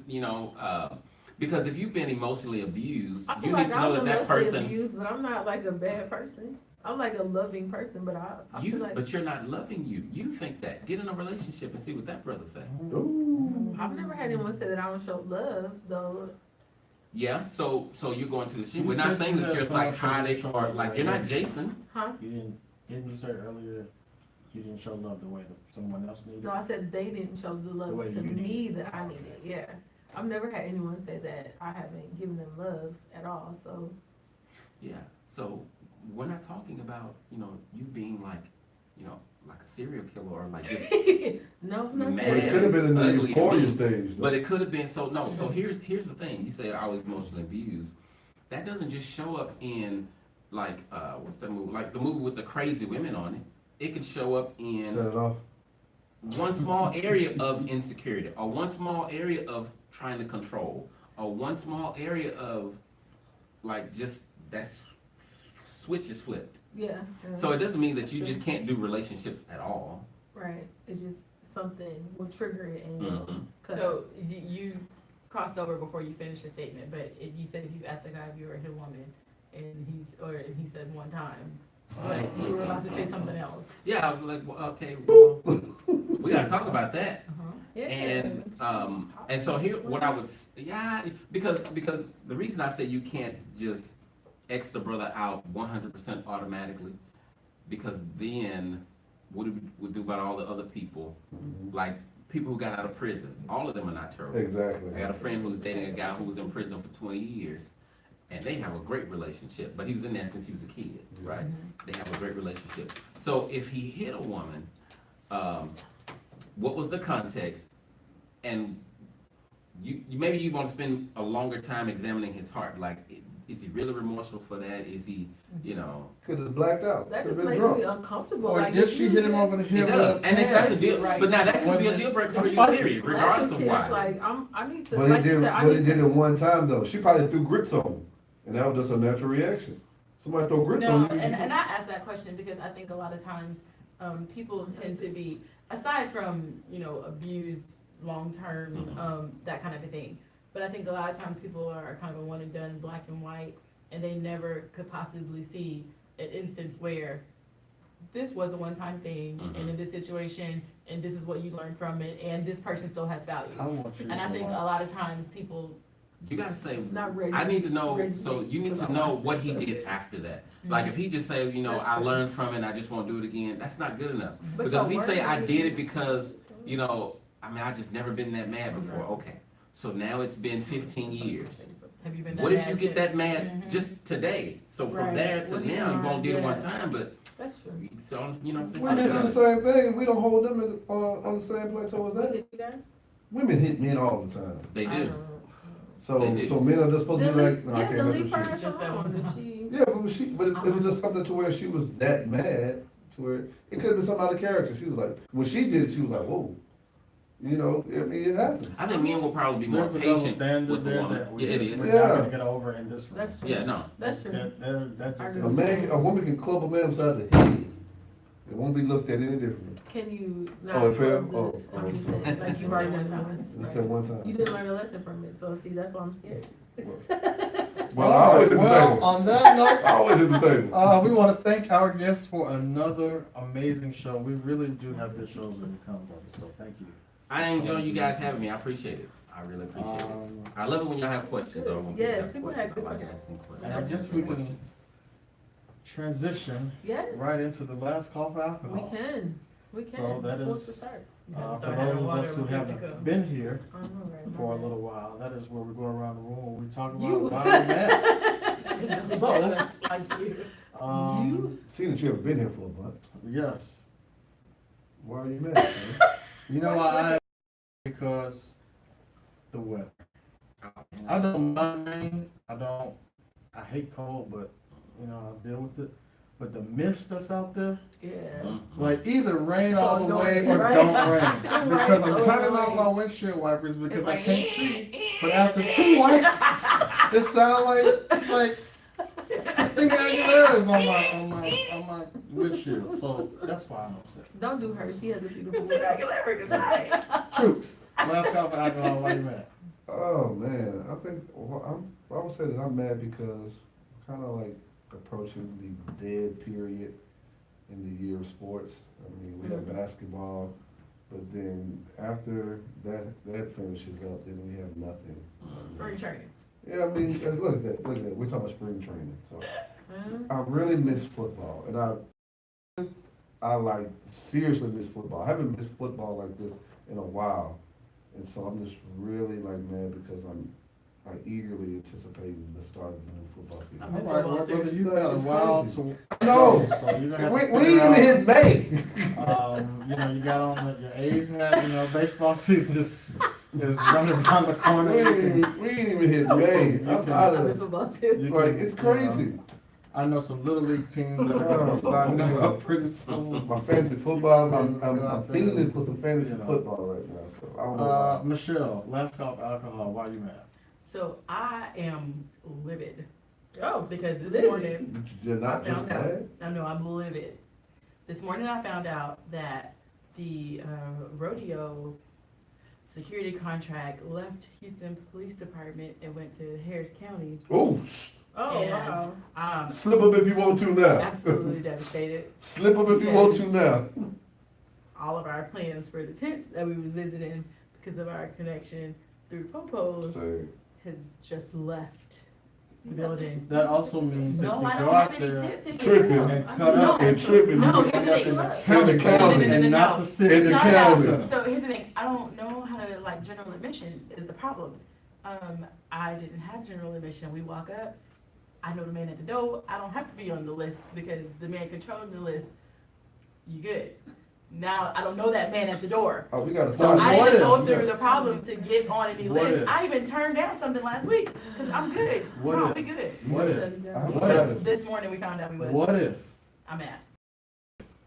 because if you've been emotionally abused, I feel you like need to I know was that that emotionally person. abused, but I'm not like a bad person. I'm like a loving person, but I feel like But you're not loving you. You think that. Get in a relationship and see what that brother say. Ooh. I've never had anyone say that I don't show love, though. Yeah. So you're going to the street. You We're not said saying you that you're had someone psychotic show or love like right you're not now. Jason. Huh? Didn't you say earlier you didn't show love the way that someone else needed? No, I said they didn't show the love The way to you me that I needed. Yeah, I've never had anyone say that I haven't given them love at all. So Yeah. So we're not talking about you being like like a serial killer or like just no, I'm not Man. But saying it could have been in the Ugly euphoria to stage. though. But it could have been so no. So here's the thing. You say I was emotionally abused. That doesn't just show up in like what's that movie? Like the movie with the crazy women on it. It could show up Set in it off. one small area of insecurity or one small area of trying to control one small area of, like, just switch is flipped. Yeah. So it doesn't mean that you just can't do relationships at all. Right, it's just something will trigger it and you'll Mhm. cut. So you crossed over before you finished the statement, but if you said if you asked the guy if you were a woman, and he says one time, but you were about to say something else. Yeah, I was like, well, okay, well, we gotta talk about that. Yeah. And so here, what I would, because the reason I say you can't just X the brother out 100% automatically, because then what do we do about all the other people, like people who got out of prison? All of them are not terrible. Exactly. I got a friend who's dating a guy who was in prison for 20 years, and they have a great relationship, but he was in there since he was a kid, right? They have a great relationship. So if he hit a woman, what was the context? And maybe you want to spend a longer time examining his heart. Like, is he really remorseful for that? Is he, you know? Could have blacked out. That Could've just been makes drunk. me uncomfortable. Or like, did if she you hit him just- over the It head? does, and if that's a with deal, Right. but now that could be a Was deal breaker it for a you, fight? period, Slap regardless the of shit, why. it's like, I need to, But like he you did, said, I but he need did to. it one time though. She probably threw grits on him, and that was just a natural reaction. Somebody throw grits No, on you. and I asked that question because I think a lot of times, people tend to be, aside from, abused long-term, that kind of a thing. But I think a lot of times people are kind of a one and done, black and white, and they never could possibly see an instance where this was a one-time thing, and in this situation, and this is what you learned from it, and this person still has value. I want you And I to think a watch. lot of times people, You gotta say, Not ready. I need to know, Ready so dates, you need 'cause to I know watched what it. he did after that. Like, if he just say, That's I true. learned from it and I just won't do it again, that's not good enough. But Because if he your say, word I is- did it because, I just never been that mad before, okay. So now it's been 15 years. have you been that What if mad you get since? that mad Mhm. just today? So from Right. there to What do you now, you learn? won't do it one Yeah. time, but, That's true. so, you know what I'm Women do the saying? same thing. We don't hold them on the same plate towards What that. did you guys? Women hit men all the time. They I do. don't know. So They do. so men are just supposed to be Then like, no, I yeah, can't then mess leave with her you. at Just that home one if time. she. Yeah, but it was just something to where she was that mad to where it could have been some other character. She was like, when she did it, she was like, whoa. It happens. I think men will probably be more There's a double patient standard with a there woman. that Yeah, it is. we're Yeah. not gonna get over in this room. That's true. Yeah, no. That's true. That I just agree. A woman can club a man upside the head. It won't be looked at any differently. Can you not? Oh, it failed? club the- Oh, I'm just oh. saying, like you've already done once, Just right? that one time. You didn't learn a lesson from it, so see, that's why I'm scared. Well, I always hit the Well, table. on that I note, always hit the table. we want to thank our guests for another amazing show. We really do have good shows when you come, brother. So thank you. I enjoy you guys having me. I appreciate it. I really appreciate it. I love it when y'all have questions. Or when Yes, people people have good I like questions. asking questions. And I guess we can transition Yes, right into the last call for we alcohol. can, So that Who wants is, to start? For Start those having of water us who when you haven't come. been here I know, right? for a little while, that is where we go around the room and we talk about You. why we met. So, Like you. um, Seeing that you haven't been here for a month, yes. why are you mad? Man? You know why? Because the weather. I don't mind rain. I hate cold, but I deal with it. But the mist that's out there, Yeah. like either rain So all the don't way rain, or right? don't rain. Right, Because I'm so turning right. on my windshield wipers because It's I like, can't see. But after 2 wipes, it sounds like Christina Aguilera is on my windshield. So that's why I'm upset. Don't do her, she has a beautiful Christina voice. Aguilera is high. Troops. Last call for alcohol. Why you mad? Oh man, I think I would say that I'm mad because I'm kind of like approaching the dead period in the year of sports. I mean, we have basketball, but then after that finishes up, then we have nothing. Spring training. Yeah, I mean, look at that. We're talking about spring training. So Mhm. I really miss football, and I like seriously miss football. I haven't missed football like this in a while, and so I'm just really like mad because I'm like eagerly anticipating the start of the new football season. I miss All right, football, well, too. brother, you got a It's while crazy. to. No. So you're gonna have We to ain't figure even out, hit May. you got on your A's hat. Baseball season is running around the corner. We ain't even hit May. I'm out I of miss it. football too. You Like can, it's crazy. I know some little league teams that are gonna be starting up pretty soon. My fantasy football, I'm Go out there. feeling for some fantasy You know. football right now. So I don't know. Michelle, last call for alcohol. Why you mad? So I am livid Oh, because this Livid? morning, You're not I just found out. mad? I know I'm livid. This morning I found out that the rodeo security contract left Houston Police Department and went to Harris County. Oh, oh, And wow. I'm slip up if you want to now. absolutely devastated. Slip up if you want to now. All of our plans for the tents that we were visiting because of our connection through Popos Say, has just left the building. That also means if No, you I go don't out have any there tent tickets. tripping and cut up and tripping. No, you here's the end thing. up In the county. and not the city. In the No, county. no. So here's the thing. I don't know how to like general admission is the problem. I didn't have general admission. We walk up. I know the man at the door. I don't have to be on the list because the man controlling the list. You good? Now I don't know that man at the door. Oh, we got a So sign. I what didn't if- go through the problems to get on any What list. if- I even turned down something last week because I'm good. What No, if- we good. What if? I have a What sign. if- This morning we found out we was. What if I'm at.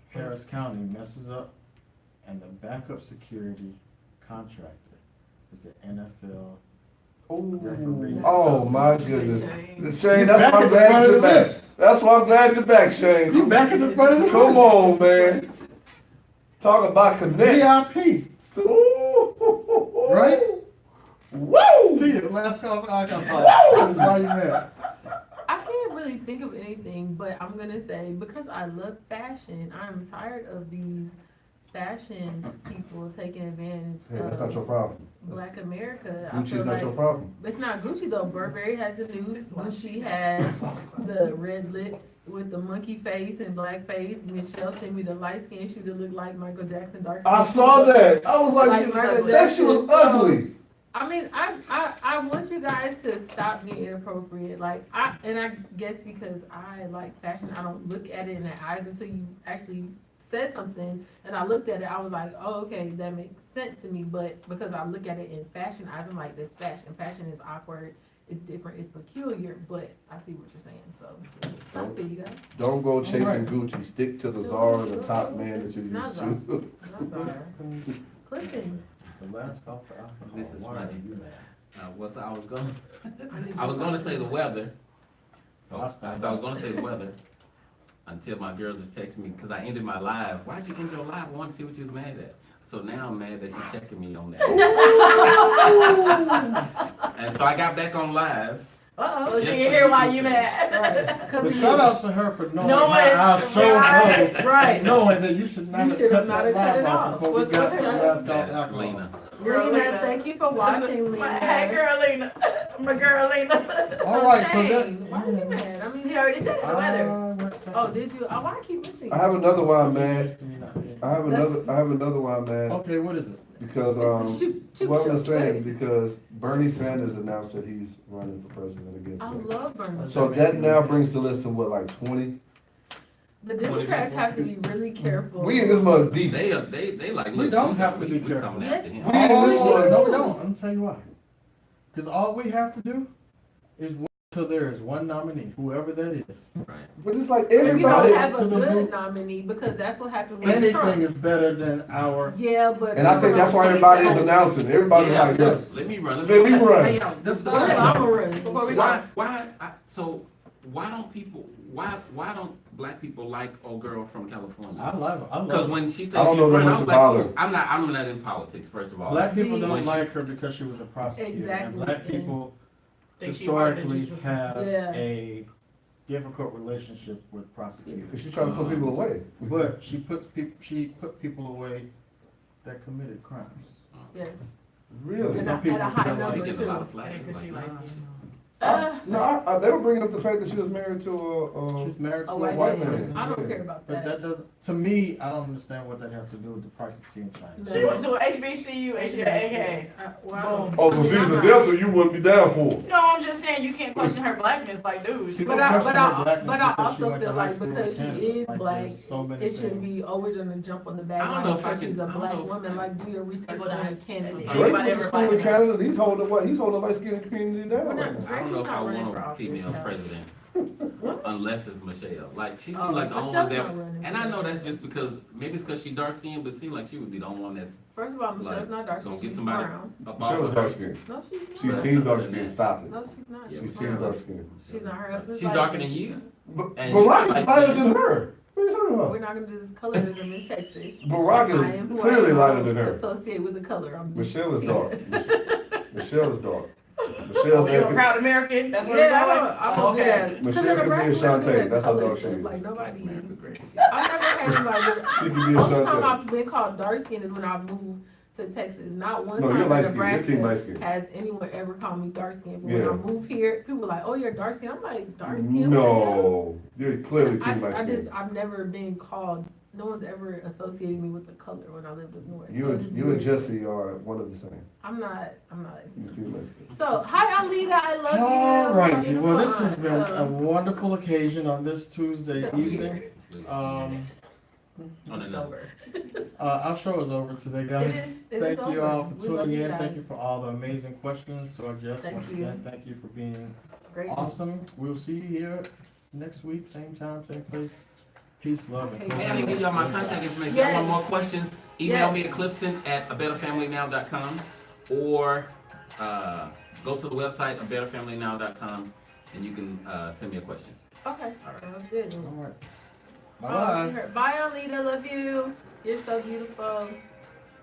Harris County messes up and the backup security contractor is the NFL referee? Oh, my goodness. Shane, that's back why at I'm the glad front you're of the back. list. That's why I'm glad you're back, Shane. You back at the front of the Come list. on, man. Talk about connect. VIP, Ooh. right? Woo! See you, the last call. I got why you mad? I can't really think of anything, but I'm gonna say because I love fashion, I'm tired of these fashion people taking advantage Hey, that's not of your problem. Black America. I Gucci's feel not like your problem. it's not Gucci though. Burberry has the news. Gucci has the red lips with the monkey face and black face. Michelle sent me the light skin shoe that looked like Michael Jackson dark skin. I saw that. I was like, Like Michael that shit was Jackson, so- ugly. I mean, I want you guys to stop being inappropriate. Like, I guess because I like fashion, I don't look at it in the eyes until you actually said something. And I looked at it, I was like, oh, okay, that makes sense to me. But because I look at it in fashion eyes, I'm like, this fashion. Fashion is awkward, it's different, it's peculiar. But I see what you're saying, so stop it, you guys. Don't go chasing Alright. Gucci. Stick to the Zara, the top man that you're Not used Zara. to. I'm sorry. Clifton. The last call for alcohol. This is Why are funny. you mad? I was gonna say the weather. Oh, Last time. so I was gonna say the weather until my girl just texted me because I ended my live. Why'd you end your live? I wanted to see what you was mad at. So now I'm mad that she's checking me on that. And so I got back on live. Uh-oh. So she Yes, can sir. hear why you mad. Right. But shout out to her for knowing Knowing, how our show right, goes, right. knowing that you should not You have should have cut not that have cut live it off off. before we What's got to the her name? last call for That alcohol. Lena. Lena, thank you for watching, Lena. Hey, girl, Lena. My girl, Lena. All right, so Shane, that. why are you mad? I mean, He already said it, the weather. oh, did you? Oh, why I keep missing? I have another why I'm mad. I have another why I'm mad. Okay, what is it? Because, Shoot, well, I'm shoot, just saying, shoot. because Bernie Sanders announced that he's running for president against I me. love Bernie. So that now brings the list to what, like 20? The Democrats have to be really careful. We in this mug deep. They like, We look, don't have to be we careful. coming after him. We in this one. No, we don't. I'm gonna tell you why. Because all we have to do is wait till there is one nominee, whoever that is. Right. But it's like If you everybody. don't have a to the good group. nominee, because that's what happened with Anything Trump. is better than our. Yeah, but. And I think that's why everybody is announcing. Everybody's Yeah, like, yes. Let me run. Let me run. Hey, y'all, That's Go ahead, I'm gonna run. Before we Why don't black people like old girl from California? I love Because her. when she said I don't she know was that running, I much was like, about oh, her. I'm not in politics, first of all. Black people When don't she- like her because she was a prosecutor. Exactly. And black people Think she wanted to historically just- have Yeah. a difficult relationship with prosecutors. Because she's trying to put people away. But she put people away that committed crimes. Yes. Really? And Some at people a high feel She number like- gets a lot too. of flack. Because she Like, likes nah. you. No, they were bringing up the fact that she was married to She's married to Oh, a I white didn't. person. I don't care about But that. that doesn't, to me, I don't understand what that has to do with the price of tea in China. No. She went to a HBCU and she got AK. Well, Oh, so she was a Delta, you wouldn't be down for it. No, I'm just saying you can't question her blackness, like, dude. She People But I- question but I- her blackness but I because she also went to feel high like school in because she Canada. is Like, black, there's so many it shouldn't things. be always gonna jump on the I back don't know if I because can- she's a I don't black know if- woman. Like, do your research People on don't- Canada. Drake Drake Anybody went to ever school in black Canada, he's holding the light skinned community down We're right not- now. I don't know if I Drake's not running want for a office, female so. president. unless it's Michelle. Like, she seems Oh, like the only Michelle's one that, not running. and I know that's just because, maybe it's because she dark skinned, but it seems like she would be the only one that's First of all, Michelle's Like, not dark gonna skin, get she's somebody brown. up Michelle off is of dark her. skinned. No, she's She's not. team dark skinned, stop it. No, she's not. Yeah, She's She's team brown. dark skinned. She's not. Her husband's She's light darker skinned. than you. But And Barack you is lighter like- than her. What are you talking We're about? not gonna do this colorism in Texas. Barack I am is who I clearly am. lighter than her. Associate with the color. I'm Michelle is Tina. dark. Michelle is dark. Oh, Michelle's you're a dark. proud American? That's where Yeah, we're going? I'm Oh, gonna do that. okay. 'Cause Michelle in could be a Nebraska, we do Shantae. that That's how color dark she stuff. is. Like nobody. America great. I've never had anybody. She could be a Only time Shantae. I've been called dark skinned is when I moved to Texas. Not one No, time you're in light skinned. Your team light Nebraska skinned. has anyone ever called me dark skinned. But Yeah. when I moved here, people were like, "Oh, you're dark skinned." I'm like, "Dark skinned?" No, you're clearly team light skinned. I've never been called. No one's ever associated me with the color when I lived up north. You So it's and just you and weird. Jesse are one of the same. I'm not. You're team light skinned. So hi, Alita. I love you. All right, Fucking well, this has fun. been a So- wonderful occasion on this Tuesday So evening. On It's another. over. Our show is over today, guys. It is Thank you over. all for We love tuning you in. Thank guys. you for all the amazing questions to our guests. Thank Once you. again, thank you for being Great. awesome. We'll see you here next week, same time, same place. Peace, love, and Okay. May I give y'all my contact information? Yes. Y'all want more questions? Email Yes. me to clifton@abetterfamilynow.com or go to the website abetterfamilynow.com and you can send me a question. Okay. Sounds good. All right. Oh, Bye-bye. she heard. Bye, Alita. Love you. You're so beautiful.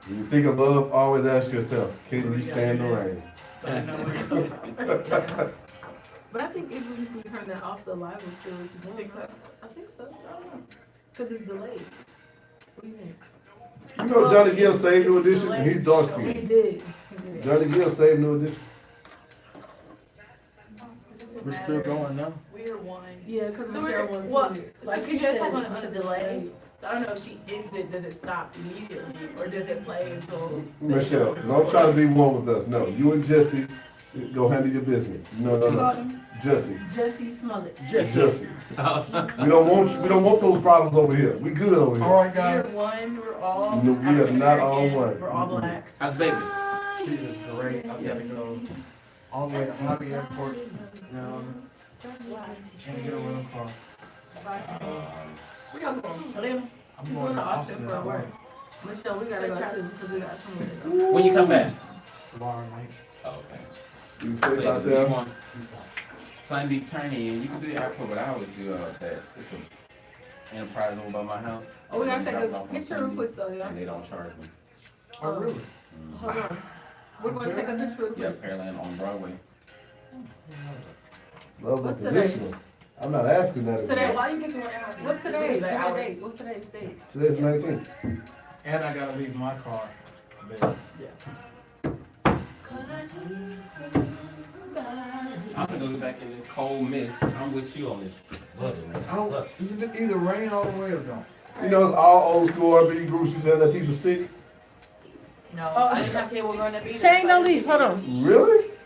When you think of love, always ask yourself, can you stand the rain? So I know what you're talking about. Yeah. But I think if we turn that off, the live will still be going. Think so? I think so. I don't know. Because it's delayed. What do you think? You know Johnny Gill saved New Edition, and he's dark He skinned. did. He did. Johnny Gill saved New Edition. We're still going now. We're one. Yeah, because So Michelle we're, was well, weird. like she you just said, talking on a because delay. it's delayed. So I don't know if she ends it, does it stop immediately, or does it play until? Michelle, don't try to be one with us. No, you and Jesse, go handle your business. No, no, no. Jesse. Jesse Smollett. Jesse. We don't want those problems over here. We good over here. All right, We're guys. one, we're all. No, we are not all African-American, one. We're all black. How's baby? She is great. I've got to go all the way to Hobby Airport now and get a rental car. We gotta go. Atlanta. I'm He's going going to to Austin Austin for at work. work Michelle, we gotta go too because we got somewhere to go. When you come back? tomorrow night. Oh, okay. You So stay out if you there. want Sunday turn-in, you can do the airport, but I always do that. It's a enterprise over by my house. Oh, we gotta They take drop it a off on picture real Sundays, quick though, y'all. And they don't charge me. Oh, really? Hold on. We're gonna take a picture real Yeah, quick. Pearland on Broadway. Love What's today? unconditional. I'm not asking that. Today, again. Why you picking one out? What's today? Give me the Give me a hours. date. What's today's date? Today's 19th. And I gotta leave my car there. I'm gonna go back in this cold mist. I'm with you on this. I don't, either rain all the way or don't. You know, it's all old school RB groups used to have that piece of stick. No, Oh. I didn't have cable growing up either. Shane, don't leave. Hold on. Really?